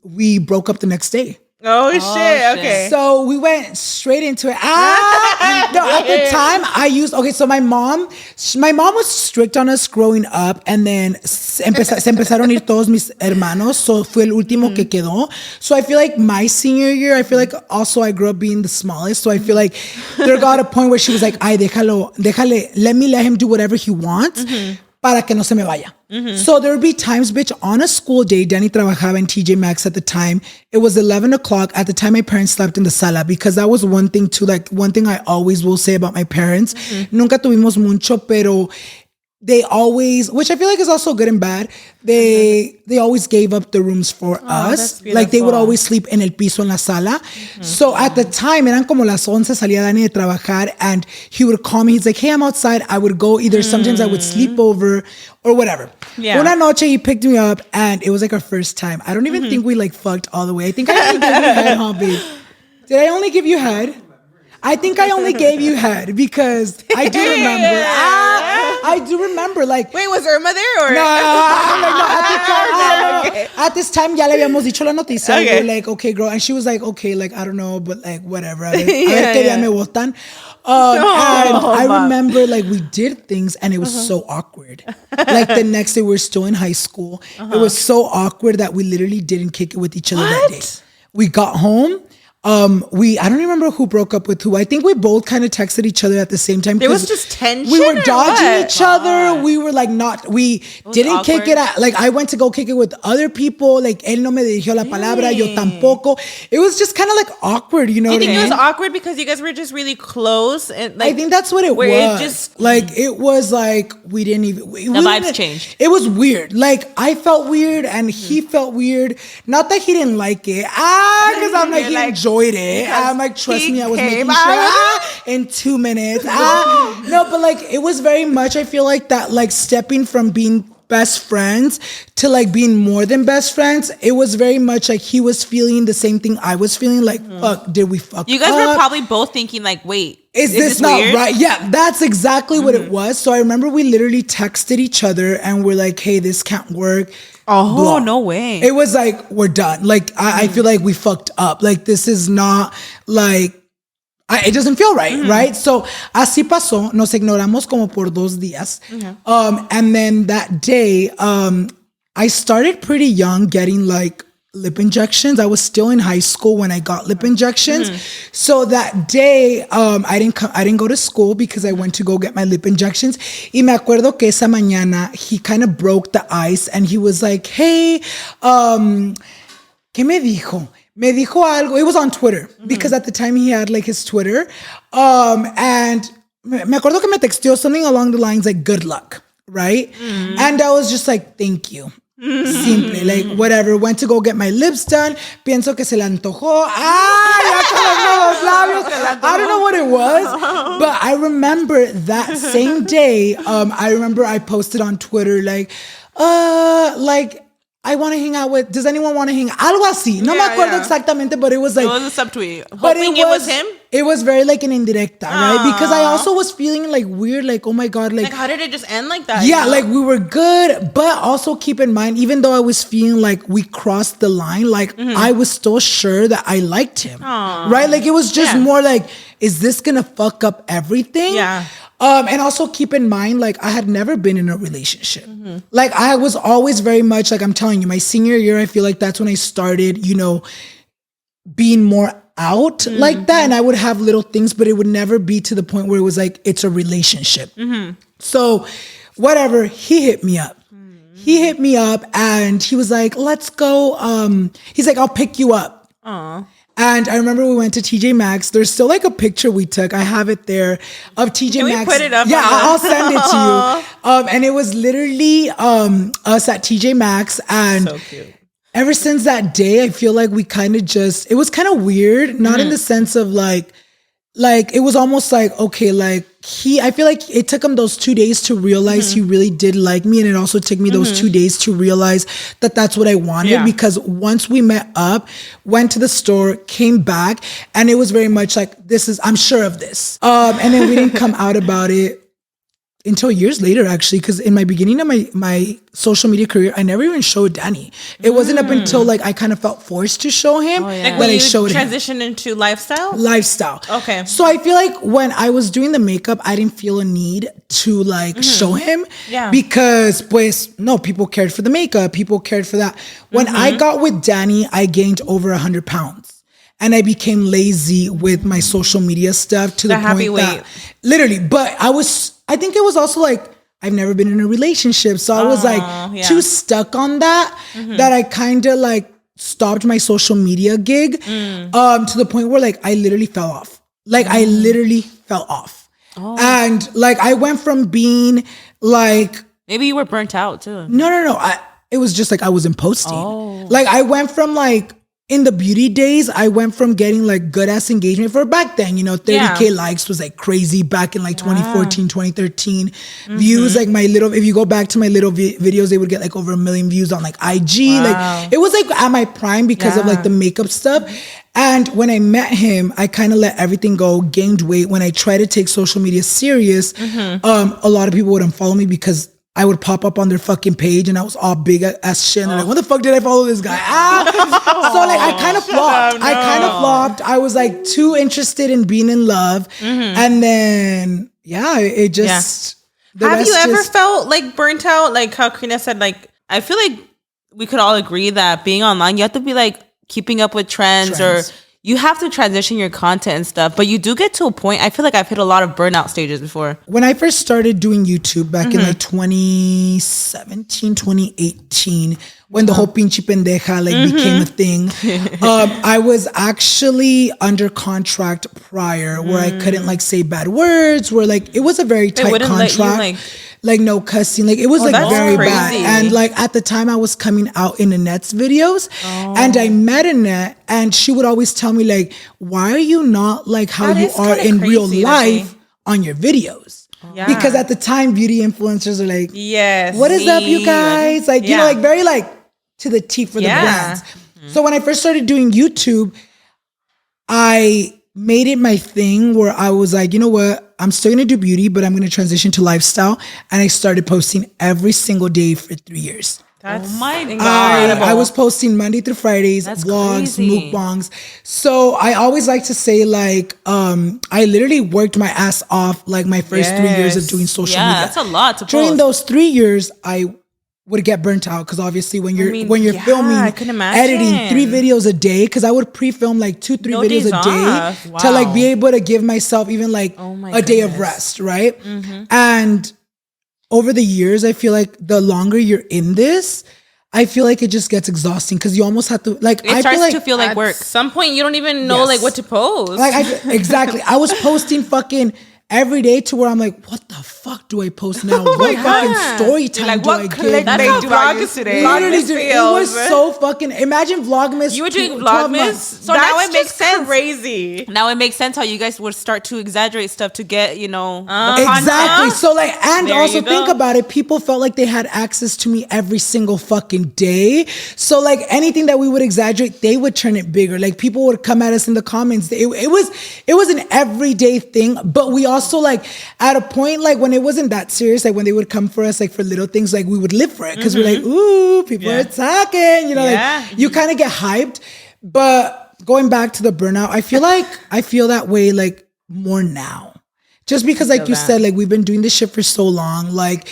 we broke up the next day. Oh, shit. Okay. So we went straight into it. No, at the time I used, so my mom was strict on us growing up, and then se empezaron a ir todos mis hermanos, so fue el último que quedó. So I feel like my senior year, I feel like also I grew up being the smallest, so I feel like there got a point where she was like, ay, déjale, let him do whatever he wants. Para que no se me vaya. So there would be times, bitch, on a school day, Danny trabajaba in TJ Maxx at the time. It was 11 o'clock. At the time, my parents slept in the sala, because that was one thing too, like one thing I always will say about my parents. Nunca tuvimos mucho, pero they always, which I feel like is also good and bad, they always gave up the rooms for us. Like they would always sleep en el piso en la sala. So at the time, eran como las 11, salía Dani de trabajar, and he would call me. He's like, hey, I'm outside. I would go either, sometimes I would sleep over or whatever. Yeah. Una noche, he picked me up, and it was like our first time. I don't even think we like fucked all the way. I think I only gave you head, huh, babe? Did I only give you head? I think I only gave you head because I do remember. I do remember. Like, wait, was Irma there or no? At this time, ya le habíamos dicho la noticia. We were like, okay, girl, and she was like, okay, like I don't know, but like whatever. A ver qué día me botan. And I remember like we did things, and it was so awkward. Like the next day, we were still in high school. It was so awkward that we literally didn't kick it with each other that day. We got home. I don't remember who broke up with who. I think we both kind of texted each other at the same time. There was just tension. We were dodging each other. We were like we didn't kick it at, like I went to go kick it with other people. Like él no me dirigió la palabra, yo tampoco. It was just kind of like awkward, you know. Do you think it was awkward because you guys were just really close? And like, I think that's what it was. It just like it was like we didn't even the vibes changed. It was weird. Like I felt weird and he felt weird. Not that he didn't like it. Because I'm like he enjoyed it. I'm like, trust me, I was making sure in 2 minutes. No, but like it was very much, I feel like that, like stepping from being best friends to like being more than best friends, it was very much like he was feeling the same thing I was feeling. Like, fuck, did we fuck You guys up? were probably both thinking like, wait, is this not weird? right? Yeah, that's exactly what it was. So I remember we literally texted each other and we're like, hey, this can't work. Oh, blah. no way. It was like, we're done. Like, I feel like we fucked up. Like, this is not like, it doesn't feel right, right? So, así pasó. Nos ignoramos como por 2 días. And then that day, I started pretty young getting like lip injections. I was still in high school when I got lip injections. So that day, I didn't go to school because I went to go get my lip injections. Y me acuerdo que esa mañana, he kind of broke the ice and he was like, hey, ¿qué me dijo? Me dijo algo. It was on Twitter because at the time he had like his Twitter. And me acuerdo que me texteó something along the lines like, good luck, right? And I was just like, thank you. Simple, like whatever. Went to go get my lips done. Pienso que se le antojó. I don't know what it was, but I remember that same day. I remember I posted on Twitter like I want to hang out with. Does anyone want to hang? Algo así. No me acuerdo exactamente, but it was like. It was a subtweet. But Hoping it was him. It was very like an indirecta, right? Because I also was feeling like weird, like oh my god, like how did it just end like that? Yeah, like we were good, but also keep in mind, even though I was feeling like we crossed the line, like I was still sure that I liked him, right? Like it was just more like, is this gonna fuck up everything? Yeah. And also keep in mind, like I had never been in a relationship. Like I was always very much like, I'm telling you, my senior year, I feel like that's when I started, you know, being more out like that. And I would have little things, but it would never be to the point where it was like, it's a relationship. So whatever, he hit me up. He hit me up and he was like, let's go. He's like, I'll pick you up. And I remember we went to TJ Maxx. There's still like a picture we took. I have it there of TJ Maxx. Can we put it up? Yeah, I'll send it to you. And it was literally us at TJ Maxx. And so cute. Ever since that day, I feel like we kind of just, it was kind of weird. Not in the sense of like it was almost like, okay, like I feel like it took him those 2 days to realize he really did like me. And it also took me those 2 days to realize that that's what I wanted. Because once we met up, went to the store, came back, and it was very much like, I'm sure of this. And then we didn't come out about it until years later, actually, because in my beginning of my social media career, I never even showed Danny. It wasn't up until like I kind of felt forced to show him like when you transitioned into lifestyle. Okay. So I feel like when I was doing the makeup, I didn't feel a need to like show him. Yeah. Because pues no, people cared for the makeup, people cared for that. When I got with Danny, I gained over 100 pounds. And I became lazy with my social media stuff to the point that literally, but I think it was also like, I've never been in a relationship. So I was like too stuck on that, that I kind of like stopped my social media gig to the point where like I literally fell off. Like I literally fell off. And like I went from being like. Maybe you were burnt out too. No. It was just like I wasn't posting. Like I went from like, in the beauty days, I went from getting like good ass engagement for back then, 30K likes was like crazy back in like 2014, 2013. Views, like if you go back to my little videos, they would get like over 1 million views on like IG. Like it was like at my prime because of like the makeup stuff. And when I met him, I kind of let everything go, gained weight. When I tried to take social media serious, a lot of people would unfollow me because I would pop up on their fucking page and I was all big ass shit. And they're like, what the fuck did I follow this guy? So like I kind of flopped. I was like too interested in being in love. And then, it just... Have you ever felt like burnt out? Like how Karina said, like, I feel like we could all agree that being online, you have to be like keeping up with trends. Or you have to transition your content and stuff, but you do get to a point. I feel like I've hit a lot of burnout stages before. When I first started doing YouTube back in like 2017, 2018, when the whole pinche pendeja like became a thing, I was actually under contract prior where I couldn't like say bad words, where like it was a very tight contract. Like no cussing, like it was like very bad. And like at the time I was coming out in Annette's videos and I met Annette and she would always tell me like, why are you not like how you are in real life on your videos? Because at the time beauty influencers are like, what is up you guys? Like, you know, like very like to the T for the brands. So when I first started doing YouTube, I made it my thing where I was like, you know what? I'm still going to do beauty, but I'm going to transition to lifestyle. And I started posting every single day for 3 years. That's incredible. I was posting Monday through Fridays, vlogs, mukbangs. So I always like to say like, I literally worked my ass off like my first 3 years of doing social media. That's a lot to post. During those 3 years, I would get burnt out because obviously when you're filming, editing 3 videos a day, because I would pre-film like 2-3 videos a day to like be able to give myself even like a day of rest, right? And over the years, I feel like the longer you're in this, I feel like it just gets exhausting because you almost have to like. It starts to feel like work. At some point, you don't even know like what to post. Like exactly, I was posting fucking every day to where I'm like, what the fuck do I post now? What fucking story time like, do I give? That's how Vlogmas today. Literally, dude, it was so fucking. Imagine Vlogmas. You were doing Vlogmas, so now it makes sense. Crazy. Now it makes sense how you guys would start to exaggerate stuff to get, exactly. So like, and also think about it. People felt like they had access to me every single fucking day. So like anything that we would exaggerate, they would turn it bigger. Like people would come at us in the comments. It was an everyday thing, but we also like at a point like when it wasn't that serious, like when they would come for us like for little things, like we would live for it because we're like, ooh, people are talking, like you kind of get hyped. But going back to the burnout, I feel that way like more now, just because like you said, like we've been doing this shit for so long, like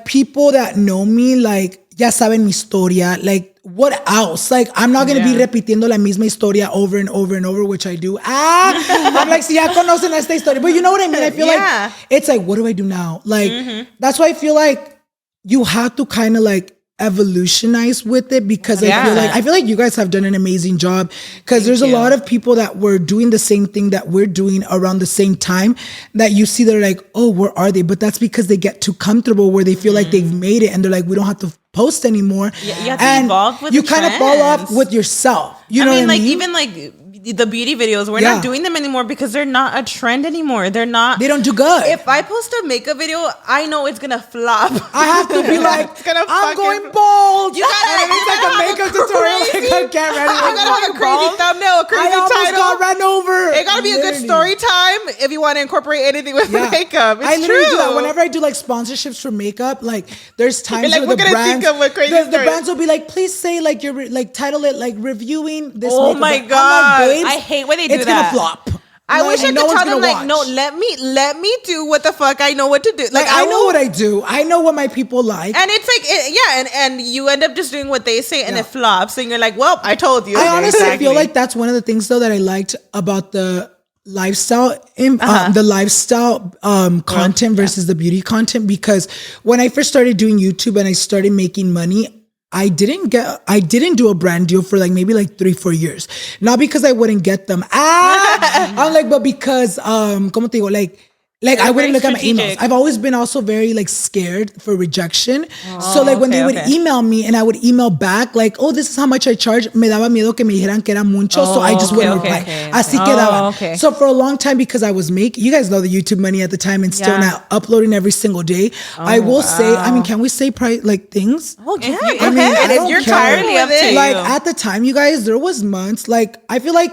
people that know me like ya saben mi historia, like what else? Like, I'm not going to be repitiendo la misma historia over and over and over, which I do. I'm like, si ya conocen esta historia. But you know what I mean? I feel like, it's like, what do I do now? Like, that's why I feel like you have to kind of like evolutionize with it because I feel like you guys have done an amazing job because there's a lot of people that were doing the same thing that we're doing around the same time that you see they're like, oh, where are they? But that's because they get too comfortable where they feel like they've made it and they're like, we don't have to post anymore. You have to evolve with you kind of fall off with yourself. You know what I mean? Even like the beauty videos, we're not doing them anymore because they're not a trend anymore. They don't do good. If I post a makeup video, I know it's gonna flop. I have to be like, I'm going bald. You gotta it's like a makeup tutorial. Like, get ready. I gotta have a crazy thumbnail, a crazy title. I almost got ran over. It gotta be a good story time if you want to incorporate anything with makeup. It's I literally true. do that whenever I do like sponsorships for makeup. Like there's times like, where the brands, the brands will be like, please say like you're like title it like reviewing this. Oh makeup. my Like, god, I'm like, I hate when they do it's that. gonna flop. I wish I could no tell them like, watch. no, let me do what the fuck I know what to do. Like I know what I do. I know what my people like. And it's like, and you end up just doing what they say, and it flops, and you're like, well, I told you. I honestly feel like that's one of the things though that I liked about the lifestyle content versus the beauty content, because when I first started doing YouTube and I started making money, I didn't do a brand deal for like maybe like 3-4 years. Not because I wouldn't get them. I'm like, but because como te digo, like I wouldn't look at my emails. I've always been also very like scared for rejection. So like when they would email me and I would email back like, oh, this is how much I charge, me daba miedo que me dijeran que era mucho, so I just wouldn't reply. Así quedaba. So for a long time, because I was you guys know the YouTube money at the time and still not uploading every single day. I will say, I mean, can we say like things? Oh yeah, I mean, and if you're tired of it, like at the time, you guys, there was months like I feel like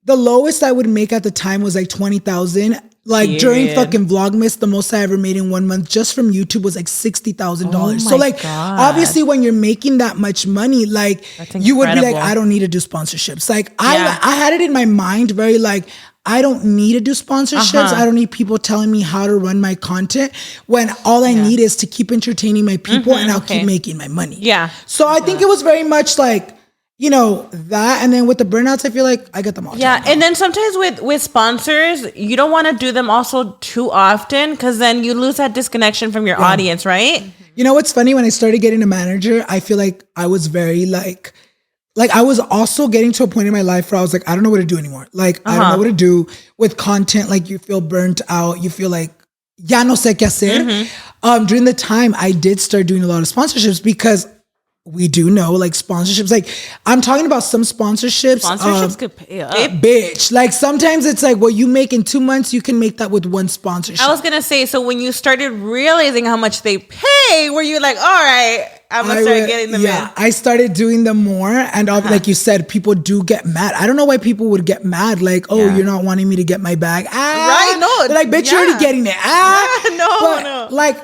the lowest I would make at the time was like 20,000. Like during fucking Vlogmas, the most I ever made in 1 month just from YouTube was like $60,000. So like obviously when you're making that much money, like you would be like, I don't need to do sponsorships. Like I had it in my mind very like, I don't need to do sponsorships. I don't need people telling me how to run my content when all I need is to keep entertaining my people and I'll keep making my money. Yeah. So I think it was very much like, you know, that, and then with the burnouts, I feel like I get them all. Yeah, and then sometimes with sponsors, you don't want to do them also too often because then you lose that disconnection from your audience, right? You know what's funny? When I started getting a manager, I feel like I was very like I was also getting to a point in my life where I was like, I don't know what to do anymore. Like, I don't know what to do with content. Like, you feel burnt out. You feel like, ya no sé qué hacer. During the time, I did start doing a lot of sponsorships because we do know like sponsorships, like I'm talking about some sponsorships. Sponsorships could pay up. Bitch. Like sometimes it's like what you make in 2 months, you can make that with one sponsorship. I was going to say, so when you started realizing how much they pay, were you like, all right, I'm going to start getting them in? I started doing them more. And like you said, people do get mad. I don't know why people would get mad. Like, oh, you're not wanting me to get my bag. Right, no. They're like, bitch, you're already getting it. No. Like,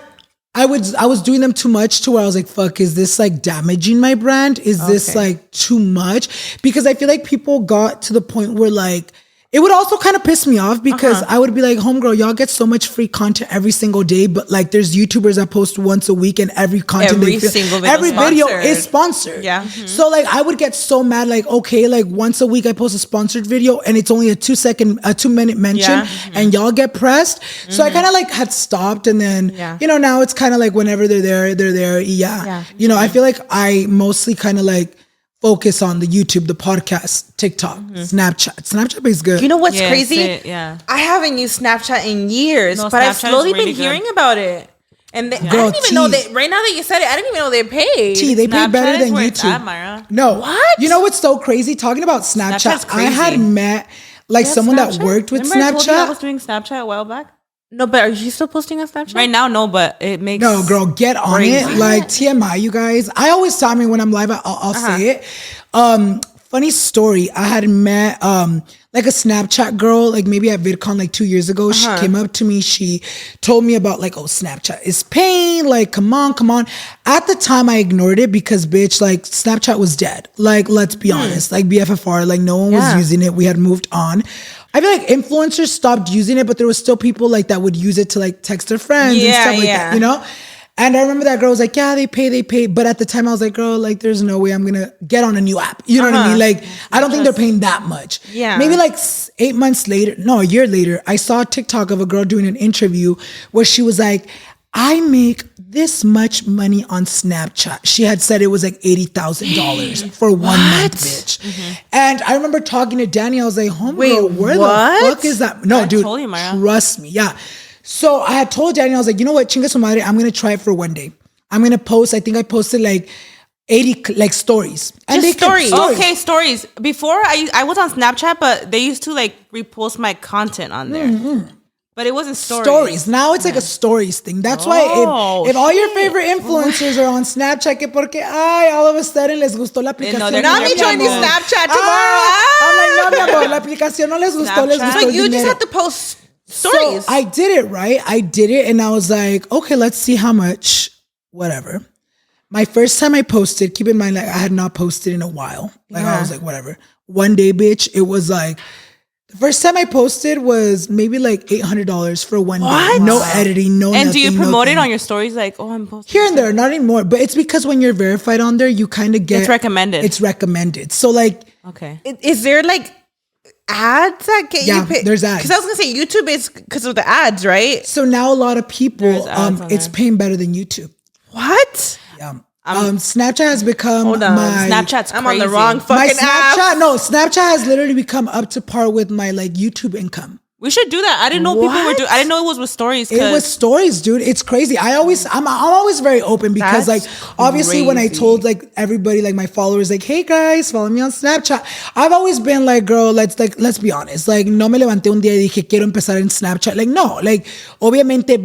I was doing them too much to where I was like, fuck, is this like damaging my brand? Is this like too much? Because I feel like people got to the point where like, it would also kind of piss me off because I would be like, homegirl, y'all get so much free content every single day, but like there's YouTubers that post once a week and every video is sponsored. Yeah. So like I would get so mad, like, okay, like once a week I post a sponsored video and it's only a 2-minute mention and y'all get pressed. So I kind of like had stopped, and then, you know, now it's kind of like whenever they're there. You know, I feel like I mostly kind of like focus on the YouTube, the podcast, TikTok, Snapchat. Snapchat is good. You know what's crazy? I haven't used Snapchat in years, but I've slowly been hearing about it. And I didn't even know that, right now that you said it, I didn't even know they paid. They pay better than YouTube. No. What? You know what's so crazy? Talking about Snapchat, I had met like someone that worked with Snapchat. I told you I was doing Snapchat a while back? No, but are you still posting on Snapchat? Right now, no, but it makes... No, girl, get on it. Like, TMI, you guys. I always tell me when I'm live, I'll say it. Funny story. I had met like a Snapchat girl, like maybe at VidCon like 2 years ago. She came up to me. She told me about like, oh, Snapchat is pain. Like, come on. At the time, I ignored it because, bitch, like Snapchat was dead. Like, let's be honest. Like BFFR, like no one was using it. We had moved on. I feel like influencers stopped using it, but there was still people like that would use it to like text their friends and stuff like that, you know? And I remember that girl was like, yeah, they pay. But at the time I was like, girl, like there's no way I'm going to get on a new app. You know what I mean? Like, I don't think they're paying that much. Yeah. Maybe like a year later, I saw a TikTok of a girl doing an interview where she was like, I make this much money on Snapchat. She had said it was like $80,000 for 1 month, bitch. And I remember talking to Danny. I was like, homegirl, where the fuck is that? No, dude, trust me. Yeah. So I had told Danny, I was like, you know what? Chinga su madre, I'm going to try it for one day. I'm going to post, I think I posted like 80 like stories. And just stories. Okay, stories. Before I was on Snapchat, but they used to like repost my content on there. But it wasn't stories. Now it's like a stories thing. That's why if all your favorite influencers are on Snapchat, que porque all of a sudden les gustó la aplicación. Not me joining Snapchat tomorrow. I'm like, no, mi amor, la aplicación no les gustó, les gustó. So you just have to post stories. So I did it, right? I did it and I was like, okay, let's see how much, whatever. My first time I posted, keep in mind, like I had not posted in a while. Like I was like, whatever. One day, bitch, it was like, the first time I posted was maybe like $800 for one day. No editing, no nothing. And do you promote it on your stories? Like, oh, I'm posting. Here and there, not anymore. But it's because when you're verified on there, you kind of get... It's recommended. It's recommended. So like... Okay. Is there like ads that get you paid? There's ads. Because I was going to say YouTube is because of the ads, right? So now a lot of people, it's paying better than YouTube. What? Yeah. Snapchat has become Snapchat's crazy. I'm on the wrong fucking app. Snapchat has literally become up to par with my like YouTube income. We should do that. I didn't know people were doing. I didn't know it was with stories. It was stories, dude. It's crazy. I'm always very open because like obviously when I told like everybody, like my followers, like, hey guys, follow me on Snapchat. I've always been like, girl, let's be honest. Like no me levanté un día y dije quiero empezar en Snapchat. Like no, like obviamente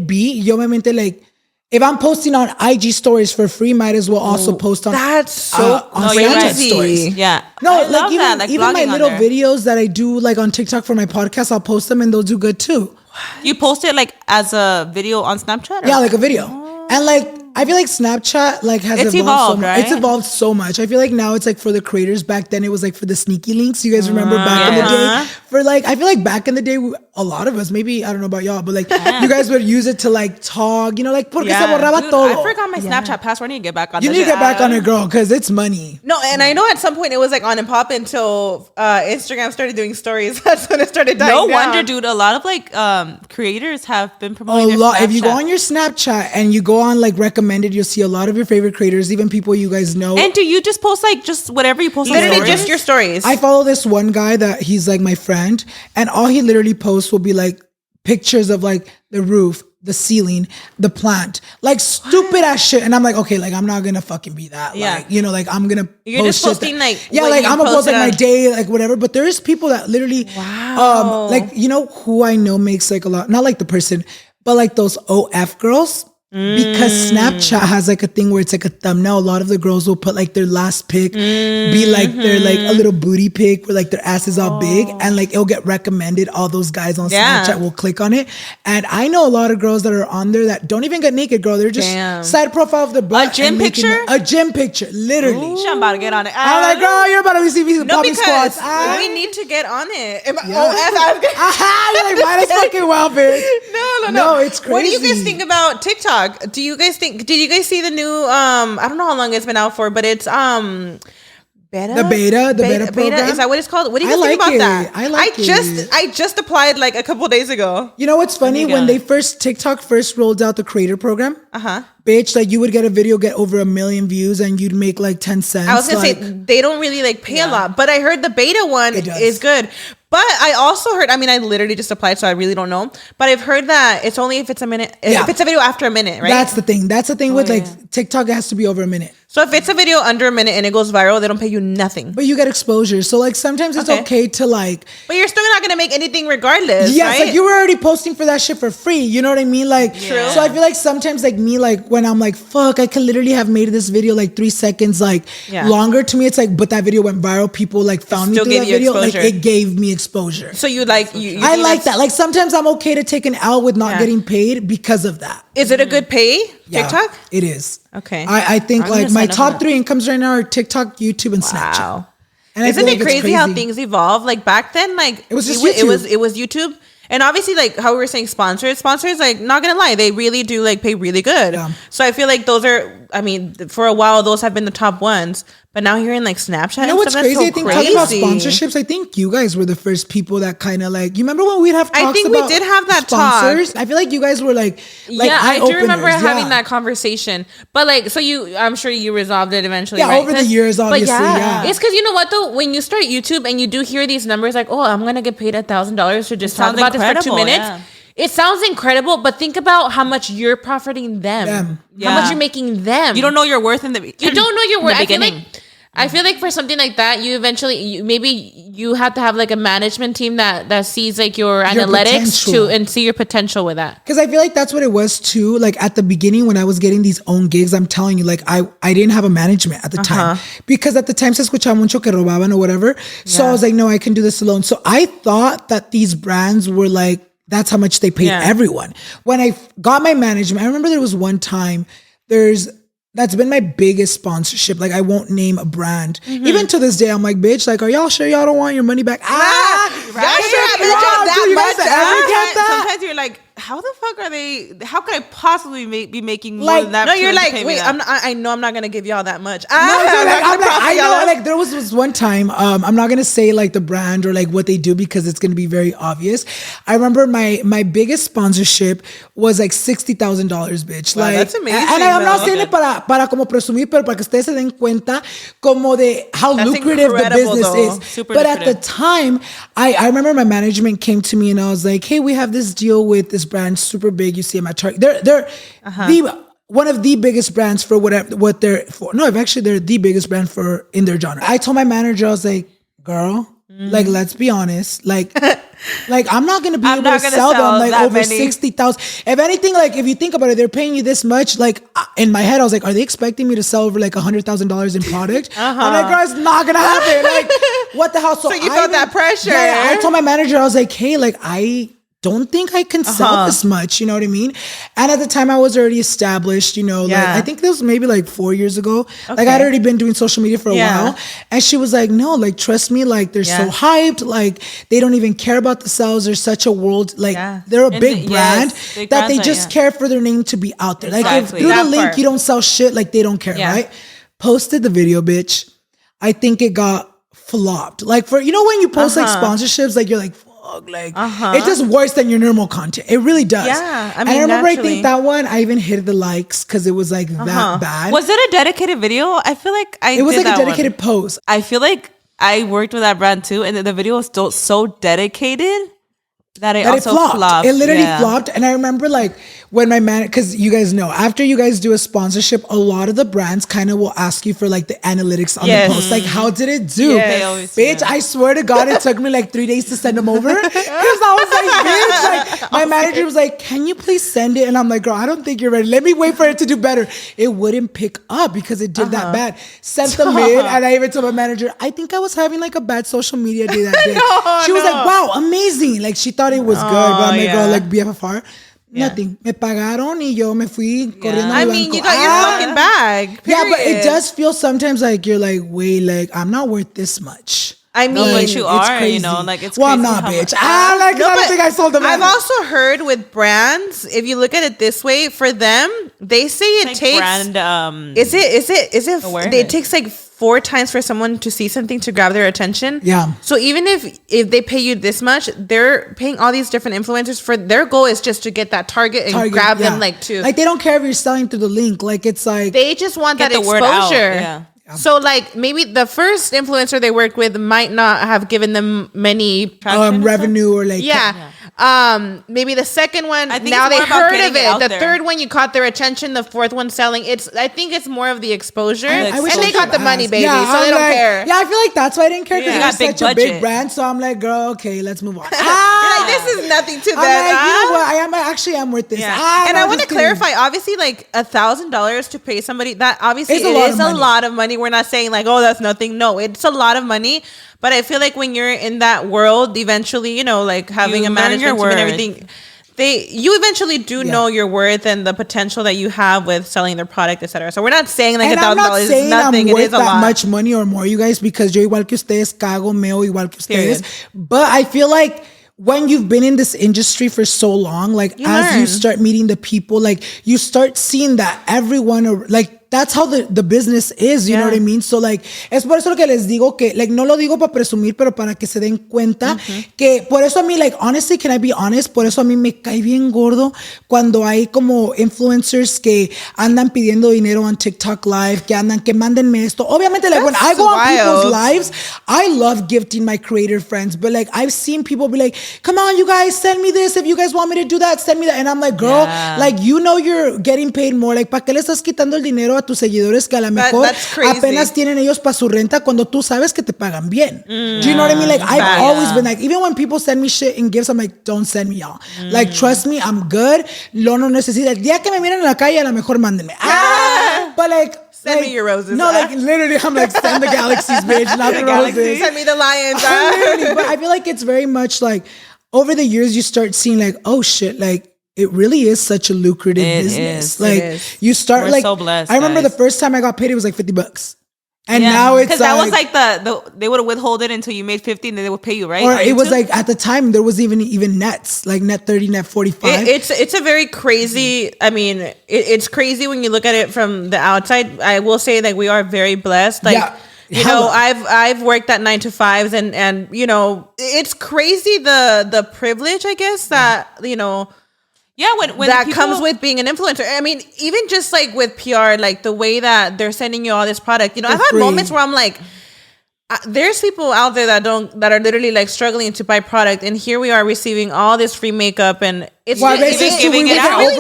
yo obviamente like. If I'm posting on IG stories for free, might as well also post on that's so on Snapchat stories. Yeah. No, like even my little videos that I do like on TikTok for my podcast, I'll post them and they'll do good too. You post it like as a video on Snapchat? Yeah, like a video. And like I feel like Snapchat like has evolved so much. It's evolved so much. I feel like now it's like for the creators. Back then it was like for the sneaky links. You guys remember back in the day? For like I feel like back in the day a lot of us, maybe I don't know about y'all, but like you guys would use it to like talk, you know, like porque se borraba todo. I forgot my Snapchat password. I need to get back on. You need to get back on it, girl, because it's money. No, and I know at some point it was like on and pop until Instagram started doing stories. That's when it started dying down. No wonder, dude. A lot of like creators have been promoting a lot. If you go on your Snapchat and you go on like recommended, you'll see a lot of your favorite creators, even people you guys know. And do you just post like just whatever you post? Literally just your stories. I follow this one guy that he's like my friend, and all he literally posts will be like pictures of like the roof, the ceiling, the plant, like stupid ass shit. And I'm like, okay, like I'm not gonna fucking be that. Like, you know, like I'm gonna You're just posting like like I'm gonna post like my day, like whatever. But there's people that literally like you know who I know makes like a lot, not like the person, but like those OF girls. Because Snapchat has like a thing where it's like a thumbnail. A lot of the girls will put like their last pic be like their like a little booty pic where like their ass is all big, and like it'll get recommended. All those guys on Snapchat will click on it. And I know a lot of girls that are on there that don't even get naked, girl. They're just side profile of the butt. A gym picture? A gym picture, literally. I'm about to get on it. I'm like, girl, you're about to be seeing popping because squats. We need to get on it. You're like, might as fucking well, bitch. No, it's crazy. What do you guys think about TikTok? Do you guys think? Did you guys see the new? I don't know how long it's been out for, but it's beta. The beta program. Is that what it's called? What do you guys think about that? I just applied like a couple days ago. You know what's funny? When TikTok first rolled out the creator program, bitch, like you would get a video, get over 1 million views, and you'd make like 10 cents. I was gonna say they don't really like pay a lot, but I heard the beta one is good. But I also heard, I mean, I literally just applied, so I really don't know. But I've heard that it's only if it's a minute, if it's a video after a minute, right? That's the thing. That's the thing with like TikTok, it has to be over a minute. So if it's a video under a minute and it goes viral, they don't pay you nothing. But you get exposure. So like sometimes it's okay to like. But you're still not going to make anything regardless, yes, right? like you were already posting for that shit for free. You know what I mean? Like, so I feel like sometimes like me, like when I'm like, fuck, I could literally have made this video like 3 seconds, like longer to me. It's like, but that video went viral. People like found me through that video. Exposure. Like it gave me exposure. So you like, I like that. Like sometimes I'm okay to take an L with not getting paid because of that. Is it a good pay? TikTok? It is. Okay. I think like my top 3 incomes right now are TikTok, YouTube, and Snapchat. And isn't it crazy how things evolve? Like back then, like it was just YouTube. It was YouTube. And obviously, like how we were saying, sponsors, like not gonna lie, they really do like pay really good. Yeah. So I feel like those are, I mean, for a while those have been the top ones. But now hearing like Snapchat, you know what's crazy? I think talking about sponsorships, I think you guys were the first people that kind of like. You remember when we'd have talks about? I think we did have that sponsors. talk. I feel like you guys were like I do remember having that conversation. But like, so I'm sure you resolved it eventually. Yeah, right? Over the years, obviously. It's because you know what though, when you start YouTube and you do hear these numbers, like, oh, I'm gonna get paid $1,000 to just talk about this for 2 minutes. Yeah. It sounds incredible, but think about how much you're profiting them. How much you're making them. You don't know your worth in the You don't know your worth. I feel like for something like that, you eventually maybe you have to have like a management team that sees like your analytics and see your potential with that. Because I feel like that's what it was too. Like at the beginning when I was getting these own gigs, I'm telling you, like I didn't have a management at the time because at the time se escuchaba mucho que robaban or whatever. So I was like, no, I can do this alone. So I thought that these brands were like, that's how much they paid everyone. When I got my management, I remember there was one time that's been my biggest sponsorship. Like I won't name a brand. Even to this day, I'm like, bitch, like, are y'all sure y'all don't want your money back? Right? Sometimes you're like, how the fuck are they? How could I possibly be making more than that? No, you're like, wait, I know I'm not gonna give y'all that much. I know, like there was one time. I'm not gonna say like the brand or like what they do because it's gonna be very obvious. I remember my biggest sponsorship was like $60,000, bitch. Wow, like that's amazing. And I'm not saying it para como presumir, pero para que ustedes se den cuenta como de how lucrative the business is. Super but lucrative. at the time, I remember my management came to me and I was like, hey, we have this deal with this brand, super big. You see them at Target. They're one of the biggest brands for what they're for. No, actually they're the biggest brand for in their genre. I told my manager, I was like, girl, like let's be honest, like I'm not gonna be able to sell them like over 60,000. If anything, like if you think about it, they're paying you this much. Like in my head, I was like, are they expecting me to sell over like $100,000 in product? I'm like, girl, it's not gonna happen. Like what the hell? So you felt that pressure. Yeah, I told my manager, I was like, hey, like I don't think I can sell this much, you know what I mean? And at the time I was already established, you know, like I think this was maybe like 4 years ago. Okay. Like I'd already been doing social media for a while. And she was like, no, like trust me, like they're so hyped, like they don't even care about the sales. They're such a world, like they're a big brand that they just care for their name to be out there. Like if through the link you don't sell shit, like they don't care, right? Posted the video, bitch. I think it got flopped. Like for, you know, when you post like sponsorships, like you're like, like it's just worse than your normal content. It really does. Yeah, I mean, I remember naturally. I think that one I even hit the likes because it was like that bad. Was it a dedicated video? I feel like it was like a dedicated post. I feel like I worked with that brand too, and the video was still so dedicated that it also flopped. It literally flopped. And I remember like when my man, because you guys know, after you guys do a sponsorship, a lot of the brands kind of will ask you for like the analytics on the post. Like, how did it do? Bitch, I swear to God, it took me like 3 days to send them over. Because I was like, bitch, like my manager was like, can you please send it? And I'm like, girl, I don't think you're ready. Let me wait for it to do better. It wouldn't pick up because it did that bad. Sent them in, and I even told my manager, I think I was having like a bad social media day that day. She was like, wow, amazing. Like she thought it was good, but I'm like, girl, like BFFR. Nothing. Me pagaron y yo me fui corriendo. I mean, you got your fucking bag. Period. Yeah, but it does feel sometimes like you're like, wait, like I'm not worth this much. I mean, but you are, crazy. You know, like it's well, I'm not, bitch. I don't think I sold them. I've also heard with brands, if you look at it this way, for them, they say it takes brand. Is it? Awareness. It takes like 4 times for someone to see something to grab their attention. Yeah. So even if they pay you this much, they're paying all these different influencers for their goal is just to get that target and grab them like to. Like they don't care if you're selling through the link. Like it's like they just want that exposure. So like maybe the first influencer they worked with might not have given them many revenue or like maybe the second one now they heard of it. The third one you caught their attention. The fourth one selling. I think it's more of the exposure, and they got the money, baby, so they don't care. Yeah, I feel like that's why I didn't care because they're such a big brand. So I'm like, girl, okay, let's move on. You're like, this is nothing to them. I'm like, you know what? I actually am worth this. And I want to clarify. Obviously, like $1,000 to pay somebody that obviously it is a lot of money. We're not saying like, oh, that's nothing. No, it's a lot of money. But I feel like when you're in that world, eventually, you know, like having a management team and everything, you eventually do know your worth and the potential that you have with selling their product, etc. So we're not saying like $1,000 is nothing. I'm worth it is a lot. Much money or more, you guys, because yo igual que ustedes cago meo igual que ustedes. But I feel like when you've been in this industry for so long, like as you start meeting the people, like you start seeing that everyone like. That's how the business is, you know what I mean? So like, es por eso que les digo que, like, no lo digo para presumir, pero para que se den cuenta que por eso a mí, like, honestly, can I be honest? Por eso a mí me cae bien gordo cuando hay como influencers que andan pidiendo dinero on TikTok Live, que mándenme esto. Obviamente, like, when I go on people's lives, I love gifting my creator friends, but like, I've seen people be like, come on, you guys, send me this. If you guys want me to do that, send me that. And I'm like, girl, like, you know you're getting paid more. Like, ¿para qué le estás quitando el dinero a tus seguidores que a lo mejor apenas tienen ellos para su renta cuando tú sabes que te pagan bien. Do you know what I mean? Like, I've always been like, even when people send me shit and gifts, I'm like, don't send me y'all. Like, trust me, I'm good. Lo no necesita. El día que me miren en la calle, a lo mejor mándenme. But like, send me your roses. No, like literally, I'm like, send the galaxies, bitch, not the roses. Send me the lions. But I feel like it's very much like over the years you start seeing like, oh shit, like it really is such a lucrative business. Like you start We're like, so blessed, I remember the first time I got paid, it was like $50. And yeah. now it's because that was like the they would withhold it until you made 50 and then they would pay you, right? Or it was like at the time there was even nets, like net 30, net 45. It's a very crazy. I mean, it's crazy when you look at it from the outside. I will say that we are very blessed. Like you know, I've worked at 9 to 5s and you know, it's crazy the privilege, I guess, that you know. Yeah, when that comes with being an influencer. I mean, even just like with PR, like the way that they're sending you all this product. You know, I've had moments where I'm like, there's people out there that are literally like struggling to buy product, and here we are receiving all this free makeup, and it's really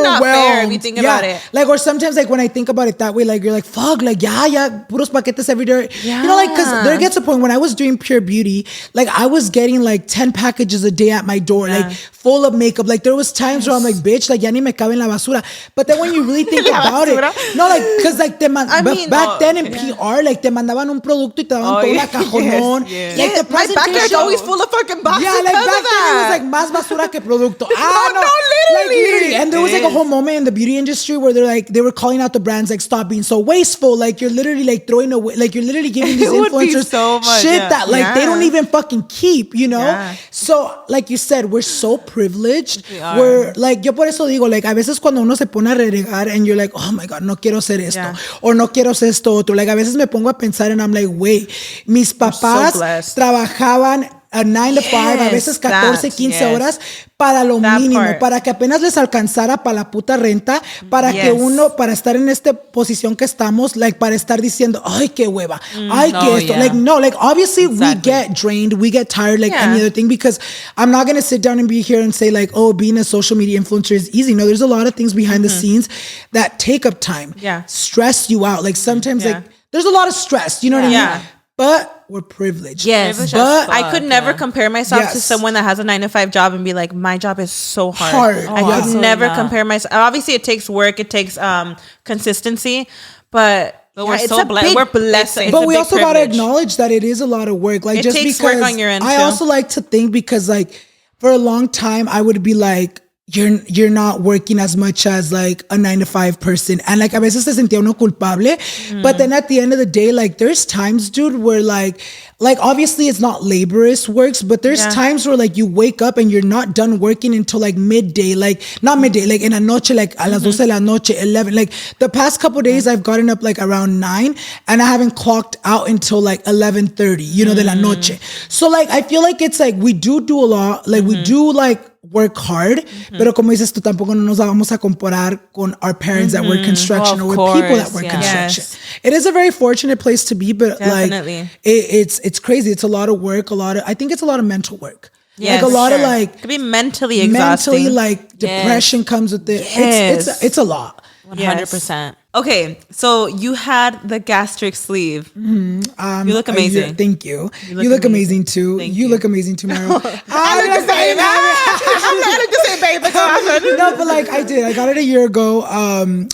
not fair if you think about it. Like, or sometimes like when I think about it that way, like you're like, fuck, like puros paquetes every day. You know, like because there gets a point when I was doing Pure Beauty, like I was getting like 10 packages a day at my door, like full of makeup. Like there was times where I'm like, bitch, like ya ni me cabe en la basura. But then when you really think about it, no, like because like back then in PR, like te mandaban un producto y te daban toda la cajonón. Like the my backyard's always full of fucking boxes. Yeah, like back then it was like más basura que producto. Literally. And there was like a whole moment in the beauty industry where they were calling out the brands like, stop being so wasteful. Like you're literally like throwing away, like you're literally giving these influencers so much, shit that like they don't even fucking keep, you know? Yeah. So like you said, we're so privileged. We're like, yo por eso digo, like a veces cuando uno se pone a renegar and you're like, oh my God, no quiero hacer esto. Or no quiero hacer esto otro. Like a veces me pongo a pensar and I'm like, wait, mis papás trabajaban a 9 to 5, a veces 14, 15 horas para lo mínimo, para que apenas les alcanzara para la puta renta, para que uno, para estar en esta posición que estamos, like, para estar diciendo, ay, qué hueva, ay, que esto. Like, no, like, obviously we get drained, we get tired, like any other thing, because I'm not going to sit down and be here and say, like, oh, being a social media influencer is easy. No, there's a lot of things behind the scenes that take up time, stress you out. Like, sometimes, like, there's a lot of stress, you know what I mean? But we're privileged. Yes. But I could never compare myself to someone that has a 9 to 5 job and be like, my job is so hard. I could never compare myself. Obviously, it takes work. It takes consistency. But we're so blessed. We're blessed. But we also got to acknowledge that it is a lot of work. Like, just takes because work on your end I also like to think, because like for a long time, I would be like, you're not working as much as like a 9 to 5 person, and like a veces se sentía uno culpable, but then at the end of the day, like there's times, dude, where like obviously it's not laborious works, but there's times where like you wake up and you're not done working until like midday, like not midday, like in la noche, like a las 12 de la noche, 11. Like the past couple days I've gotten up like around 9 and I haven't clocked out until like 11:30, you know, de la noche. So like I feel like it's like we do a lot, like we do like work hard, pero como dices tú, tampoco no nos vamos a comparar con our parents that work construction or with people that work construction. It is a very fortunate place to be, but like it's crazy. It's a lot of work, I think it's a lot of mental work. Like a lot of like, it could be mentally exhausting. Mentally, like depression comes with it. It's a lot. 100%. Okay, so you had the gastric sleeve. You look amazing. Thank you. You look amazing too. You look amazing too, Meryl. I look the same. I look the same, baby. No, but like I did. I got it a year ago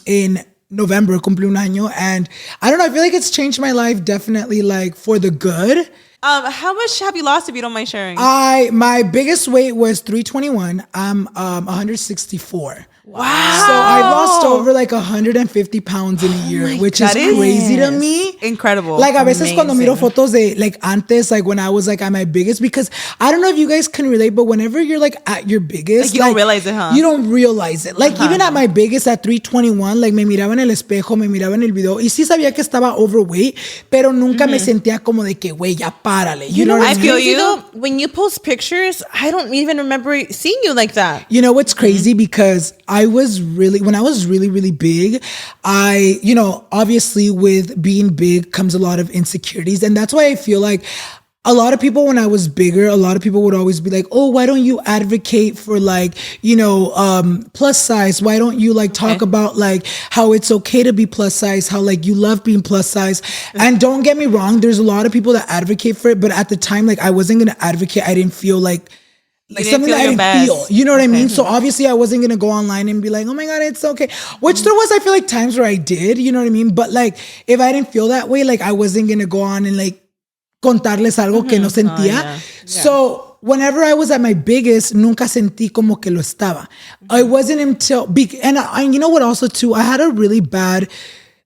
in November, cumplí un año. And I don't know, I feel like it's changed my life definitely, like for the good. How much have you lost, if you don't mind sharing? My biggest weight was 321. I'm 164. Wow. So I lost over like 150 pounds in a year, which is crazy to me. Incredible. Like a veces cuando miro fotos de like antes, like when I was like at my biggest, because I don't know if you guys can relate, but whenever you're like at your biggest, like you don't realize it, huh? You don't realize it. Like even at my biggest at 321, like me miraba en el espejo, me miraba en el video y sí sabía que estaba overweight, pero nunca me sentía como de que, güey, ya párale. You know what I mean? feel you. Though, when you post pictures, I don't even remember seeing you like that. You know what's crazy? Because when I was really, really big, you know, obviously with being big comes a lot of insecurities. And that's why I feel like a lot of people, when I was bigger, a lot of people would always be like, oh, why don't you advocate for like, you know, plus size? Why don't you like talk about like how it's okay to be plus size, how like you love being plus size? And don't get me wrong, there's a lot of people that advocate for it, but at the time, like I wasn't going to advocate. I didn't feel like something that I didn't feel, you know what I mean? So obviously I wasn't going to go online and be like, oh my God, it's okay. Which there was, I feel like times where I did, you know what I mean? But like, if I didn't feel that way, like I wasn't going to go on and like, contarles algo que no sentía. So whenever I was at my biggest, nunca sentí como que lo estaba. It wasn't until, and you know what also too, I had a really bad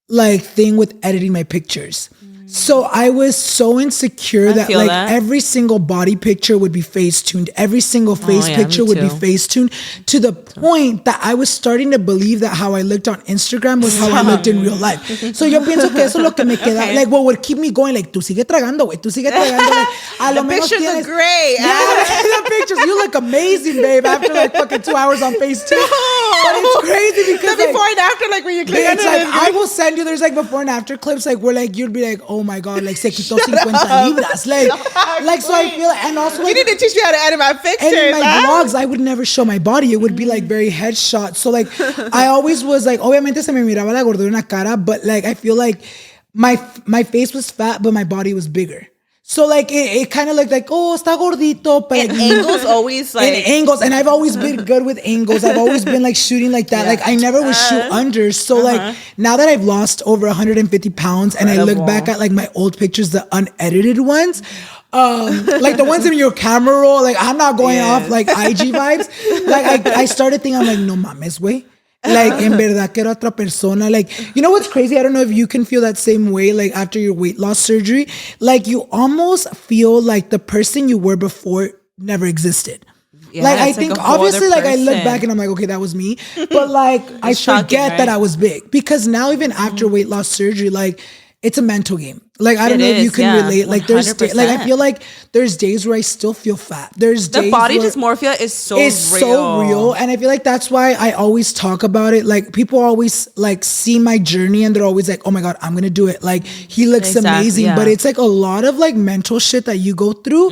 like thing with editing my pictures. So I was so insecure that like every single body picture would be face tuned. Every single face picture would be face tuned, to the point that I was starting to believe that how I looked on Instagram was how I looked in real life. So yo pienso que eso es lo que me queda, like what would keep me going, like tú sigue tragando, güey, tú sigue tragando. Like, a lo menos pictures tienes, look great. The pictures, you look amazing, babe, after like fucking 2 hours on FaceTime. But it's crazy because the before and after, like when you click on it's like, I will send you, there's like before and after clips, like where like you'd be like, oh my God, like se quitó 50 libras. Like so I feel, and also like, you need to teach me how to edit my pictures. and in my vlogs, I would never show my body. It would be like very headshot. So like, I always was like, obviamente se me miraba la gordura en la cara, but like, I feel like my face was fat, but my body was bigger. So like it kind of looked like, oh, está gordito, but and angles always like and angles, and I've always been good with angles. I've always been like shooting like that. Like I never would shoot under. So like now that I've lost over 150 pounds, and I look back at like my old pictures, the unedited ones, like the ones in your camera roll, like I'm not going off like IG vibes. Like I started thinking, I'm like, no mames, way. Like, en verdad que era otra persona. Like, you know what's crazy? I don't know if you can feel that same way, like after your weight loss surgery. Like, you almost feel like the person you were before never existed. Yeah, like, I think, obviously, like, I look back and I'm like, okay, that was me. But, like, I forget that I was big. Because now, even after weight loss surgery, like, it's a mental game. Like, I don't know if you can relate. Like, there's like, I feel like there's days where I still feel fat. There's days the body dysmorphia is so real. And I feel like that's why I always talk about it. Like, people always like see my journey and they're always like, oh my God, I'm going to do it. Like, he looks amazing. Yeah. But it's like a lot of like mental shit that you go through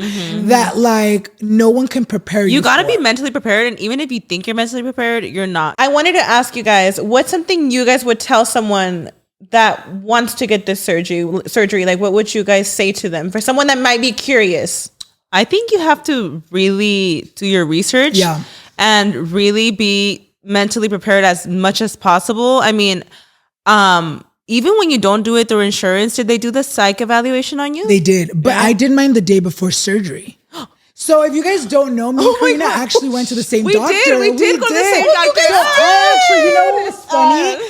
that like no one can prepare you. You got to be mentally prepared. And even if you think you're mentally prepared, you're not. I wanted to ask you guys, what's something you guys would tell someone that wants to get this surgery? Like, what would you guys say to them for someone that might be curious? I think you have to really do your research and really be mentally prepared as much as possible. I mean, even when you don't do it through insurance, did they do the psych evaluation on you? They did, but I did mine the day before surgery. So if you guys don't know, me and Karina actually went to the same doctor. We did go to the same doctor. Actually, you know what was funny?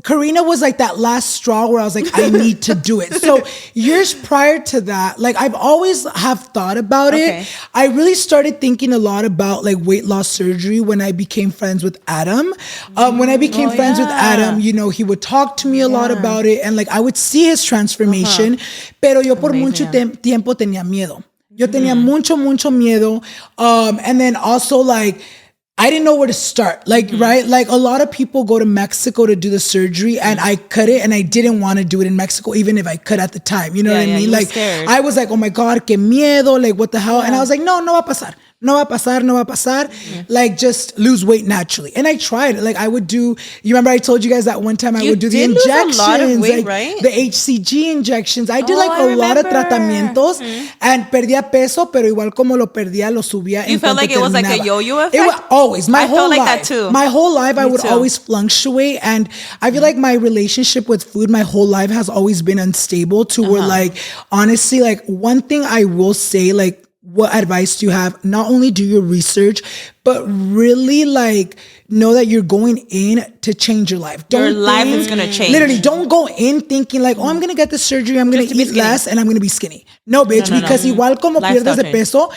Karina was like that last straw where I was like, I need to do it. So years prior to that, like I've always have thought about it. I really started thinking a lot about like weight loss surgery when I became friends with Adam. When I became friends with Adam, you know, he would talk to me a lot about it and like I would see his transformation. Pero yo por mucho tiempo tenía miedo. Yo tenía mucho miedo. And then also like, I didn't know where to start. Like, right? Like a lot of people go to Mexico to do the surgery and I couldn't, and I didn't want to do it in Mexico, even if I could at the time. You know what I mean? Like I was like, oh my God, que miedo. Like what the hell? And I was like, no va a pasar. No va a pasar. Like just lose weight naturally. And I tried it. Like I would do, you remember I told you guys that one time I would do the injections, a lot of weight, like right? The HCG injections. I did like a lot of tratamientos and perdía peso, pero igual como lo perdía, lo subía. You felt like it was like a yo-yo effect? It was always, my whole life. I felt like that too. My whole life I would always fluctuate, and I feel like my relationship with food my whole life has always been unstable to where like, honestly, like one thing I will say, like, what advice do you have? Not only do your research, but really like know that you're going in to change your life. Your life is going to change. Literally, don't go in thinking like, oh, I'm going to get the surgery, I'm going to eat less, and I'm going to be skinny. No, bitch, because igual como pierdes de peso,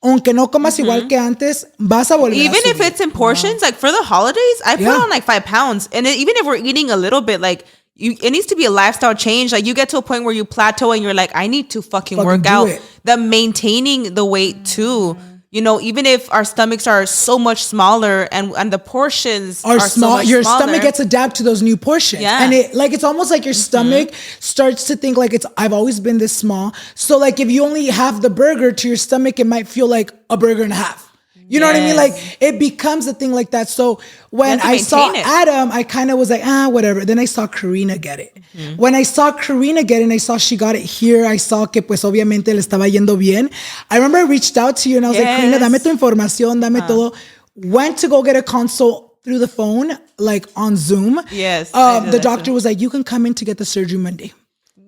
aunque no comas igual que antes, vas a volver even a if it's in portions, like for the holidays, I put on like 5 pounds. And even if we're eating a little bit, like, it needs to be a lifestyle change. Like you get to a point where you plateau and you're like, I need to fucking work out. The maintaining the weight too. you know, even if our stomachs are so much smaller and the portions are small, so much your smaller, stomach gets adapted to those new portions. Yeah. And it's almost like your stomach starts to think like I've always been this small. So like if you only have the burger to your stomach, it might feel like a burger and a half. You know what I mean? Like it becomes a thing like that. So when I saw Adam, I kind of was like, whatever. Then I saw Karina get it. When I saw Karina get it and I saw she got it here, I saw que pues obviamente le estaba yendo bien. I remember I reached out to you and I was like, Karina, dame tu información, dame todo. Went to go get a consult through the phone, like on Zoom. Yes. The doctor was like, you can come in to get the surgery Monday.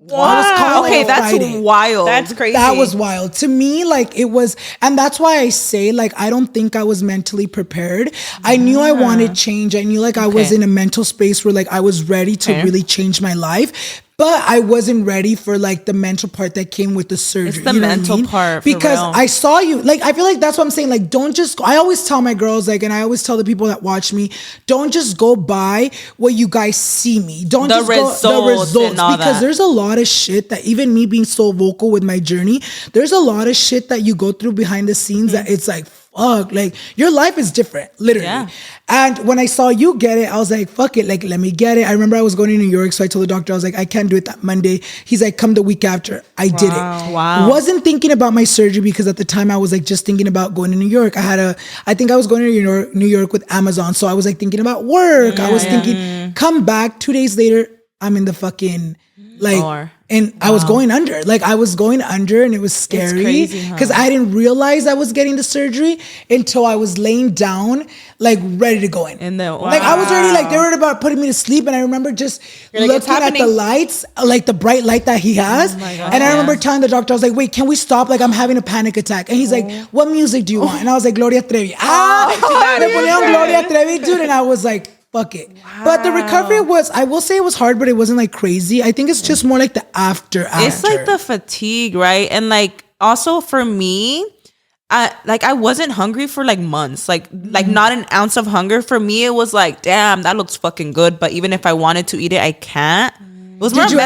Wow. Okay, that's Friday. wild. That's crazy. That was wild. To me, like it was, and that's why I say, like, I don't think I was mentally prepared. I knew I wanted change. I knew like I was in a mental space where like I was ready to really change my life. But I wasn't ready for like the mental part that came with the surgery. It's the mental part. Because I saw you. Like, I feel like that's what I'm saying. Like, don't just, I always tell my girls, like, and I always tell the people that watch me, don't just go by what you guys see me. Don't just go the results. Because there's a lot of shit that even me being so vocal with my journey, there's a lot of shit that you go through behind the scenes that it's like, fuck, like your life is different, literally. Yeah. And when I saw you get it, I was like, fuck it, like, let me get it. I remember I was going to New York, so I told the doctor, I was like, I can't do it that Monday. He's like, come the week after. I did it. Wow. Wasn't thinking about my surgery because at the time I was like just thinking about going to New York. I think I was going to New York with Amazon. So I was like thinking about work. I was thinking, come back 2 days later, I'm in the fucking like, and I was going under. Like I was going under and it was scary because I didn't realize I was getting the surgery until I was laying down, like ready to go in. And then, like I was already like, they were about putting me to sleep. And I remember just looking at the lights, like the bright light that he has. And I remember telling the doctor, I was like, wait, can we stop? Like I'm having a panic attack. And he's like, what music do you want? And I was like, Gloria Trevi. Me ponían Gloria Trevi, dude. And I was like, fuck it. Wow. But the recovery was, I will say it was hard, but it wasn't like crazy. I think it's just more like the after. It's like the fatigue, right? And like also for me, I wasn't hungry for like months, like not an ounce of hunger. For me, it was like, damn, that looks fucking good. But even if I wanted to eat it, I can't. Did you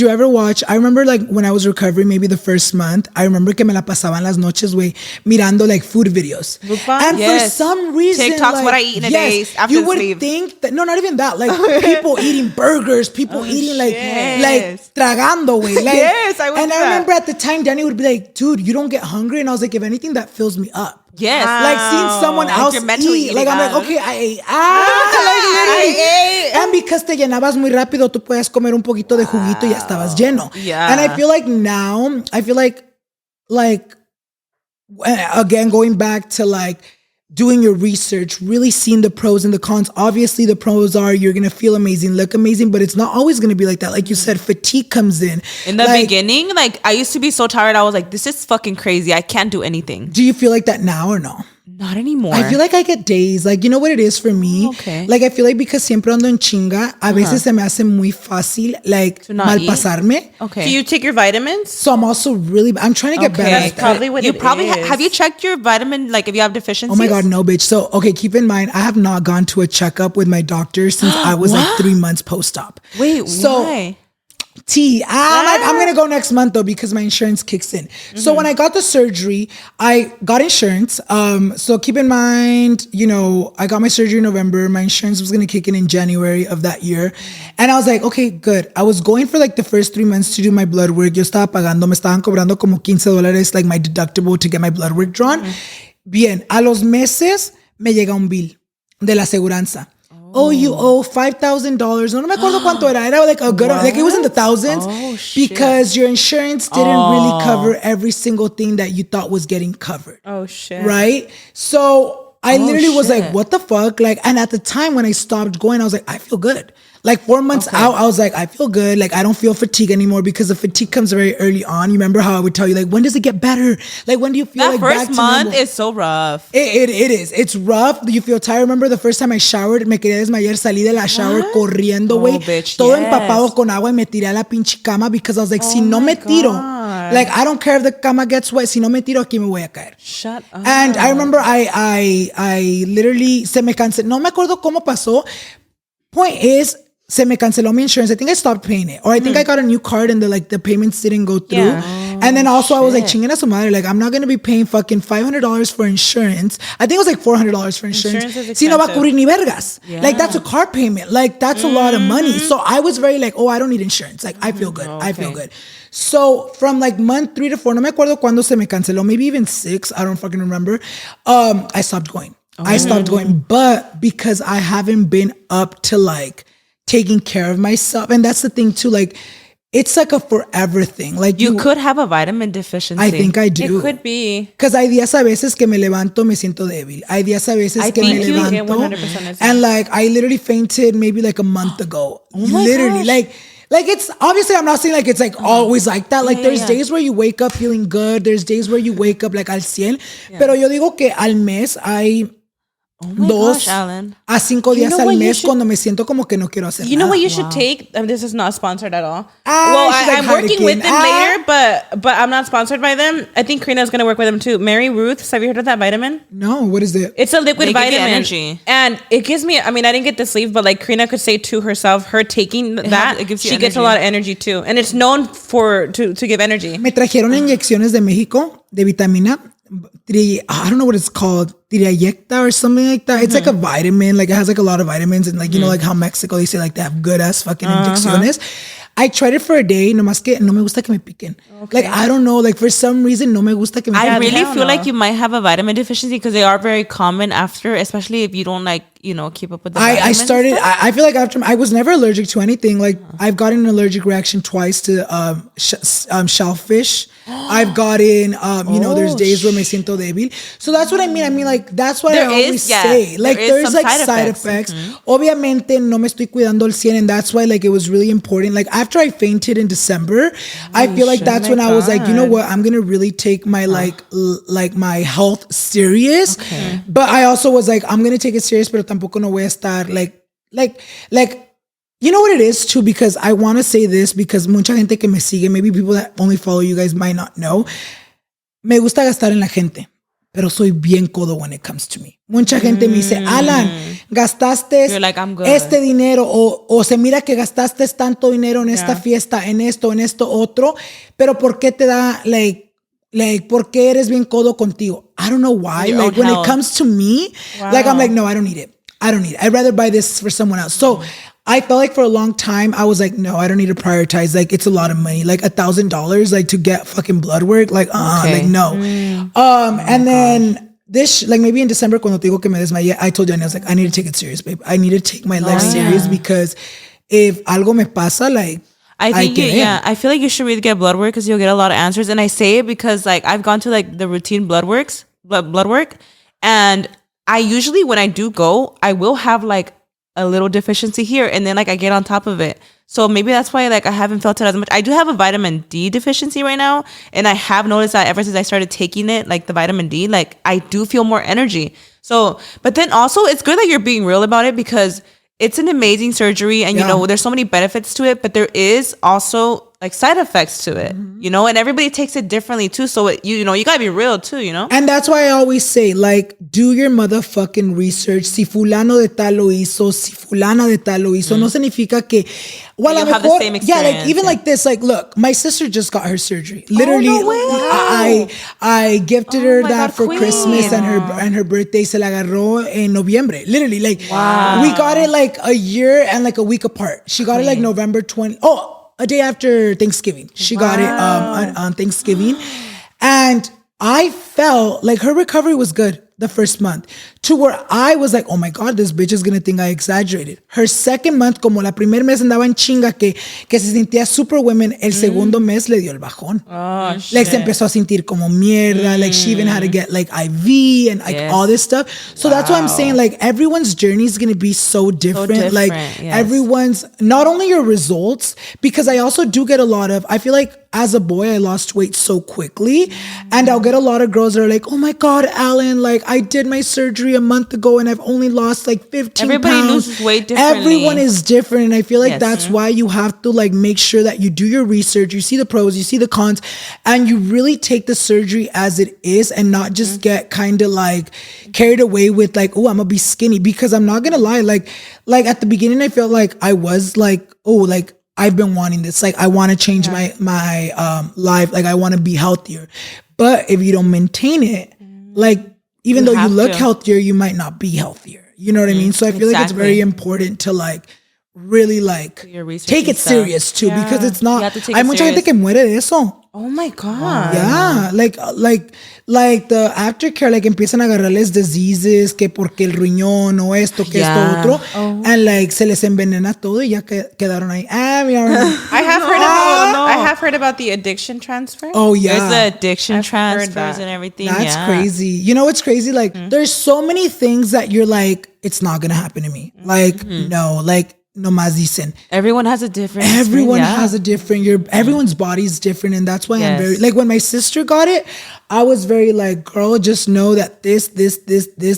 ever watch? I remember like when I was recovering, maybe the first month, I remember que me la pasaban las noches, güey, mirando like food videos. And for some reason, TikTok's like, what I eat in a day after you would think that, no, not even that, like people eating burgers, people eating like tragando, güey. Like, I remember at the time, Danny would be like, dude, you don't get hungry. And I was like, if anything, that fills me up. Yes. Like seeing someone else eat. Like I'm like, okay, I ate. I ate. And because te llenabas muy rápido, tú puedes comer un poquito de juguito y ya estabas lleno. Yeah. And I feel like now, like again, going back to like doing your research, really seeing the pros and the cons. Obviously, the pros are you're going to feel amazing, look amazing, but it's not always going to be like that. Like you said, fatigue comes in. In the beginning, like I used to be so tired. I was like, this is fucking crazy. I can't do anything. Do you feel like that now or no? Not anymore. I feel like I get days. Like, you know what it is for me? Okay. Like, I feel like because siempre ando en chinga, a veces se me hace muy fácil, like, malpasarme. Okay. Do you take your vitamins? So I'm also I'm trying to get better. That's probably what it is. Have you checked your vitamin, like, if you have deficiencies? Oh my God, no, bitch. So, okay, keep in mind, I have not gone to a checkup with my doctor since I was like 3 months post-op. Wait, why? I'm gonna go next month though because my insurance kicks in. So when I got the surgery, I got insurance. So keep in mind, you know, I got my surgery in November. My insurance was gonna kick in January of that year, and I was like, okay, good. I was going for like the first 3 months to do my blood work. Yo estaba pagando, me estaban cobrando como $15 like my deductible to get my blood work drawn. Bien, a los meses me llega un bill de la aseguranza. Oh, you owe $5,000. No me acuerdo cuánto era. Era like a good, like it was in the thousands because your insurance didn't really cover every single thing that you thought was getting covered. Oh shit. Right? So I literally was like, what the fuck? Like, and at the time when I stopped going, I was like, I feel good. Like 4 months out, I was like, I feel good. Like, I don't feel fatigue anymore because the fatigue comes very early on. You remember how I would tell you, like, when does it get better? Like, when do you feel that like first back to month normal? is so rough. It is. It's rough. You feel tired. Remember the first time I showered, me quería desmayar, salí de la shower corriendo, güey. Todo empapado con agua y me tiré a la pinche cama because I was like, si no me tiro, like, I don't care if the cama gets wet. Si no me tiro, aquí me voy a caer. Shut up. And I remember I literally, se me canceló. No me acuerdo cómo pasó. Point is, se me canceló mi insurance. I think I stopped paying it. Or I think I got a new card and the payments didn't go through. Yeah. And then also I was like, chinguen a su madre. Like, I'm not going to be paying fucking $500 for insurance. I think it was like $400 for insurance. Si no va a cubrir ni vergas. Yeah. Like, that's a car payment. Like, that's a lot of money. So I was very like, oh, I don't need insurance. Like, I feel good. I feel good. So from like month 3 to 4, no me acuerdo cuando se me canceló, maybe even 6, I don't fucking remember. I stopped going. I stopped going, but because I haven't been up to like taking care of myself. And that's the thing too, like, it's like a forever thing. Like you could have a vitamin deficiency. I think I do. It could be. Because hay días a veces que me levanto, me siento débil. Hay días a veces que me levanto. And like, I literally fainted maybe like a month ago. Literally, gosh. Like it's obviously I'm not saying like it's like always like that. Like there's days where you wake up feeling good. There's days where you wake up like al 100. Pero yo digo que al mes hay 2 a 5 días al mes cuando me siento como que no quiero hacer nada. You know what you should take? This is not sponsored at all. Well, I'm working with them later, but I'm not sponsored by them. I think Karina's going to work with them too. Mary Ruth's. Have you heard of that vitamin? No, what is it? It's a liquid vitamin. Energy. And it gives me, I mean, I didn't get the sleeve, but like Karina could say to herself, her taking that, she gets a lot of energy too. And it's known to give energy. Me trajeron inyecciones de México de vitamina. I don't know what it's called, Triayecta or something like that. It's like a vitamin, like it has like a lot of vitamins, and like you know like how Mexico they say like they have good ass fucking inyecciones. I tried it for a day, nomás que no me gusta que me piquen. Like I don't know, like for some reason no me gusta que me piquen. I really feel like you might have a vitamin deficiency because they are very common after, especially if you don't like, you know, keep up with the vitamins. I feel like after, I was never allergic to anything. Like I've gotten an allergic reaction twice to shellfish. I've gotten, you know, there's days where me siento débil. So that's what I mean. I mean, like, that's what I always say. Like, there's like side effects. Obviamente, no me estoy cuidando al 100, and that's why, like, it was really important. Like, after I fainted in December, I feel like that's when I was like, you know what? I'm going to really take my, like my health serious. Okay. But I also was like, I'm going to take it serious, pero tampoco no voy a estar, like, you know what it is too, because I want to say this because mucha gente que me sigue, maybe people that only follow you guys might not know. Me gusta gastar en la gente, pero soy bien codo when it comes to me. Mucha gente me dice, Alan, gastaste like, este dinero o se mira que gastaste tanto dinero en esta fiesta, en esto otro, pero ¿por qué te da like, ¿por qué eres bien codo contigo? I don't know why. Like when it comes to me, like I'm like, no, I don't need it. I'd rather buy this for someone else. So I felt like for a long time, I was like, no, I don't need to prioritize. Like, it's a lot of money. Like $1,000, like to get fucking blood work. Like, like no. And then this, like maybe in December, cuando te digo que me desmayé, I told Jenny, I was like, I need to take it serious, babe. I need to take my life serious because if algo me pasa, like, I think I feel like you should really get blood work because you'll get a lot of answers. And I say it because like I've gone to like the routine blood work, and I usually when I do go, I will have like a little deficiency here, and then like I get on top of it. So maybe that's why like I haven't felt it as much. I do have a vitamin D deficiency right now, and I have noticed that ever since I started taking it, like the vitamin D, like I do feel more energy. So, but then also it's good that you're being real about it because it's an amazing surgery, and you know there's so many benefits to it, but there is also like side effects to it, you know, and everybody takes it differently too. So you know, you gotta be real too, you know. And that's why I always say, like, do your motherfucking research. Si fulano de tal lo hizo, si fulana de tal lo hizo, no significa que. Well, you have the same experience. Yeah, like even like this, like, look, my sister just got her surgery. Literally, I gifted her that for Christmas and her birthday. Se la agarró en noviembre. Literally, like, we got it like a year and like a week apart. She got it like November 20. A day after Thanksgiving. She got it on Thanksgiving. And I felt like her recovery was good the first month to where I was like, oh my God, this bitch is going to think I exaggerated. Her second month, como la primer mes andaba en chinga que se sentía super women, el segundo mes le dio el bajón. Like se empezó a sentir como mierda. Like she even had to get like IV and like all this stuff. So that's why I'm saying like everyone's journey is going to be so different. Like everyone's, not only your results, because I also do get a lot of, I feel like as a boy, I lost weight so quickly. And I'll get a lot of girls that are like, oh my God, Alan, like I did my surgery a month ago and I've only lost like 15 pounds. Everybody loses weight differently. Everyone is different. And I feel like that's why you have to like make sure that you do your research, you see the pros, you see the cons, and you really take the surgery as it is and not just get kind of like carried away with like, oh, I'm gonna be skinny. Because I'm not gonna lie, like at the beginning, I felt like I was like, oh, like I've been wanting this. Like, I want to change my life. Like, I want to be healthier. But if you don't maintain it, like, even though you look healthier, you might not be healthier. You know what I mean? So I feel like it's very important to like really like take it serious too, because it's not. Hay mucha gente que muere de eso. Oh my God. Yeah. Like the aftercare, like empiezan a agarrarles diseases, que porque el riñón o esto, que esto otro. And like se les envenena todo y ya quedaron ahí. I have heard about the addiction transfer. Oh yeah. There's the addiction transfers and everything. That's crazy. You know what's crazy? Like there's so many things that you're like, it's not going to happen to me. Like, no, like, no más dicen. Everyone has a different. Has a different. Everyone's body's different, and that's why I'm very like. When my sister got it, I was very like, girl, just know that this.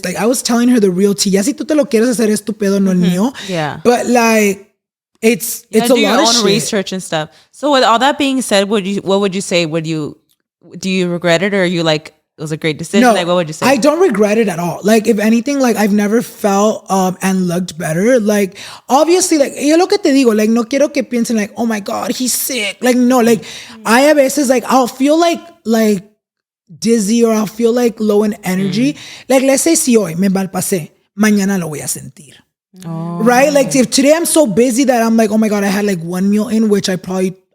Like, I was telling her the real tea. Ya si tú te lo quieres hacer, es tu pedo, no mío. Yeah. But like, it's a lot of shit. Your own research and stuff. So with all that being said, what would you say? Do you regret it, or are you like, it was a great decision? No, like, what would you say? I don't regret it at all. Like, if anything, like, I've never felt and looked better. Like, obviously, like, yo lo que te digo, like, no quiero que piensen like, oh my God, he's sick. Like, no, like, I a veces, like, I'll feel like dizzy, or I'll feel like low in energy. Like, let's say si hoy me malpasé, mañana lo voy a sentir. Right? Like, if today I'm so busy that I'm like, oh my God, I had like one meal in, which I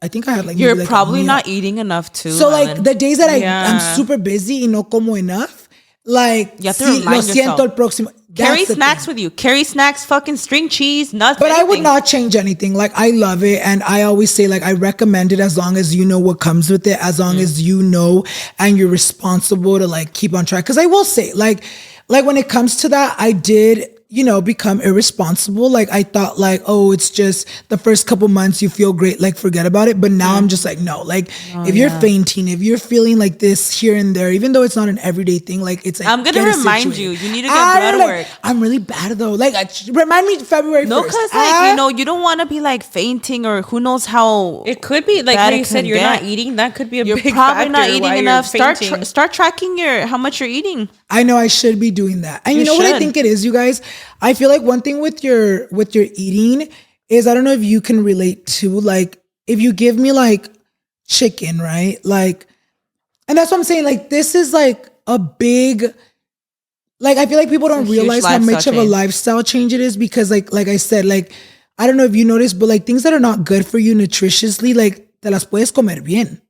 think I had like. You're maybe, like, probably not eating enough too. So like the days that I'm super busy y no como enough, like, you have to lo siento el próximo. Carry snacks with you. Carry snacks, fucking string cheese, nuts. But anything. I would not change anything. Like, I love it, and I always say, like, I recommend it as long as you know what comes with it, as long as you know and you're responsible to like keep on track. Because I will say, like when it comes to that, I did, you know, become irresponsible. Like, I thought like, oh, it's just the first couple months you feel great, like forget about it. But now I'm just like, no, like if you're fainting, if you're feeling like this here and there, even though it's not an everyday thing, like it's like, I'm going to remind you need to get blood work. I'm really bad though. Like, remind me February 1st. No, because like, you know, you don't want to be like fainting, or who knows how it could be like when you said you're not eating. That could be a big factor. You're probably not eating enough. Start tracking how much you're eating. I know I should be doing that. And you know what I think it is, you guys? I feel like one thing with your eating is, I don't know if you can relate to, like, if you give me like chicken, right? Like, and that's what I'm saying. Like, this is like a big, like, I feel like people don't realize how much of a lifestyle change it is, because like I said, like, I don't know if you noticed, but like things that are not good for you nutritiously, like, te las puedes comer bien.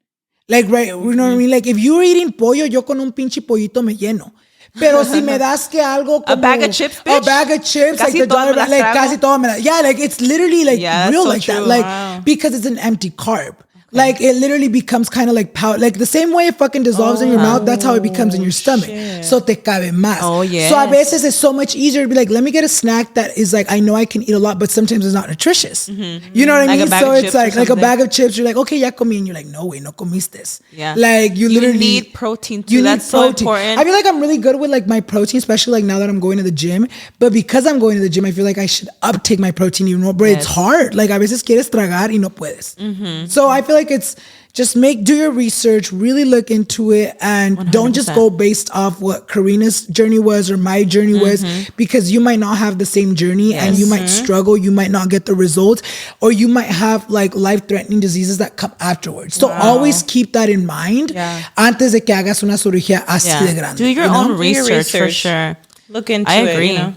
Like, right, you know what I mean? Like, if you're eating pollo, yo con un pinche pollito me lleno. Pero si me das que algo como a bag of chips, bitch. A bag of chips, casi like the dollar, like casi todo me la, yeah, like it's literally like real so like true. That, like because it's an empty carb. Like, it literally becomes kind of like powder. Like, the same way it fucking dissolves in your mouth, that's how it becomes in your stomach. Shit. So te cabe más. Oh, yeah. So a veces it's so much easier to be like, let me get a snack that is like, I know I can eat a lot, but sometimes it's not nutritious. Mm-hmm. You know what I mean? So it's like a bag of chips. You're like, okay, ya comí. And you're like, no way, no comiste. Yeah. Like, you literally need protein too. That's so important. I feel like I'm really good with like my protein, especially like now that I'm going to the gym. But because I'm going to the gym, I feel like I should uptake my protein even more. But it's hard. Like, a veces quieres tragar y no puedes. Mm-hmm. So I feel like it's, just do your research, really look into it, and 100%. Don't just go based off what Karina's journey was or my journey was, because you might not have the same journey and you might struggle, you might not get the results, or you might have like life-threatening diseases that come afterwards. So always keep that in mind antes de que hagas una cirugía así de grande. Do your own research for sure. Look into it. I agree. You know?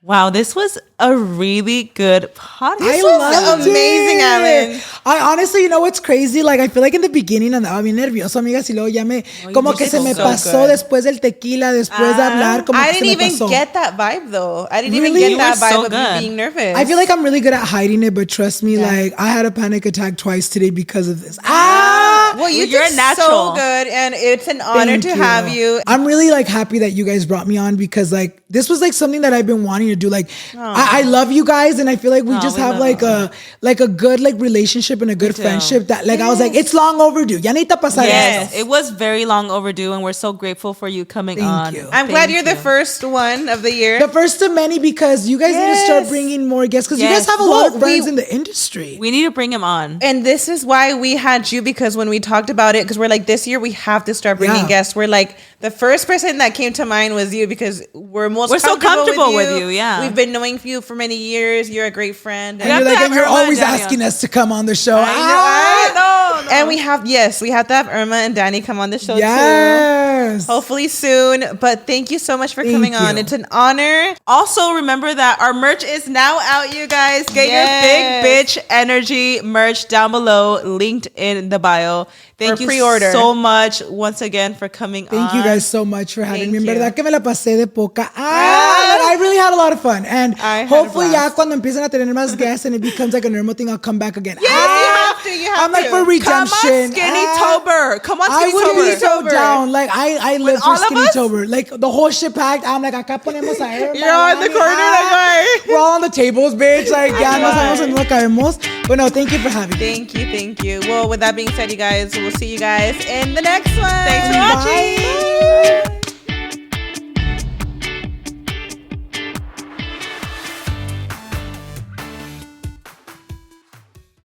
Wow, this was a really good podcast. I loved amazing, Alan. I honestly, you know what's crazy? Like, I feel like in the beginning andaba bien nervioso, amigas, y luego ya como que se me pasó después del tequila, después de hablar, como I que didn't se me even pasó. Get that vibe though. I didn't even get that vibe of you being nervous. I feel like I'm really good at hiding it, but trust me, like, I had a panic attack twice today because of this. Well, you're so good, and it's an honor to have you. I'm really like happy that you guys brought me on, because like this was like something that I've been wanting to do. Like, I love you guys, and I feel like we just have like a good like relationship and a good friendship that like I was like, it's long overdue. Ya necesita pasar esto. It was very long overdue, and we're so grateful for you coming on. Thank you. I'm glad you're the first one of the year. The first of many, because you guys need to start bringing more guests, because you guys have a lot of friends in the industry. We need to bring him on. And this is why we had you, because when we talked talked about it because we're like, this year we have to start bringing guests. We're like, the first person that came to mind was you because we're so comfortable with you. Yeah, we've been knowing you for many years. You're a great friend, and you're always asking us to come on the show. I know. And we have to have Irma and Danny come on the show too. Hopefully soon. But thank you so much for coming on. It's an honor. Also, remember that our merch is now out, you guys. Get your big bitch energy merch down below, linked in the bio. Thank you so much once again for coming on. Thank you guys so much for having me. En verdad que me la pasé de poca. I really had a lot of fun. And hopefully ya cuando empiezan a tener más guests and it becomes like a normal thing, I'll come back again. Yes, you have to. I'm like for redemption. Come on, Skinny-tober. Come on, Skinny-tober. I would be so down. Like I live for Skinny-tober. Like the whole shit packed. I'm like, acá ponemos a Irma. You're on the corner, like, we're all on the tables, bitch. Like, ya no sabemos en dónde caemos. But no, thank you for having me. Thank you. Well, with that being said, you guys, we'll see you guys in the next one. Thanks for watching. Bye.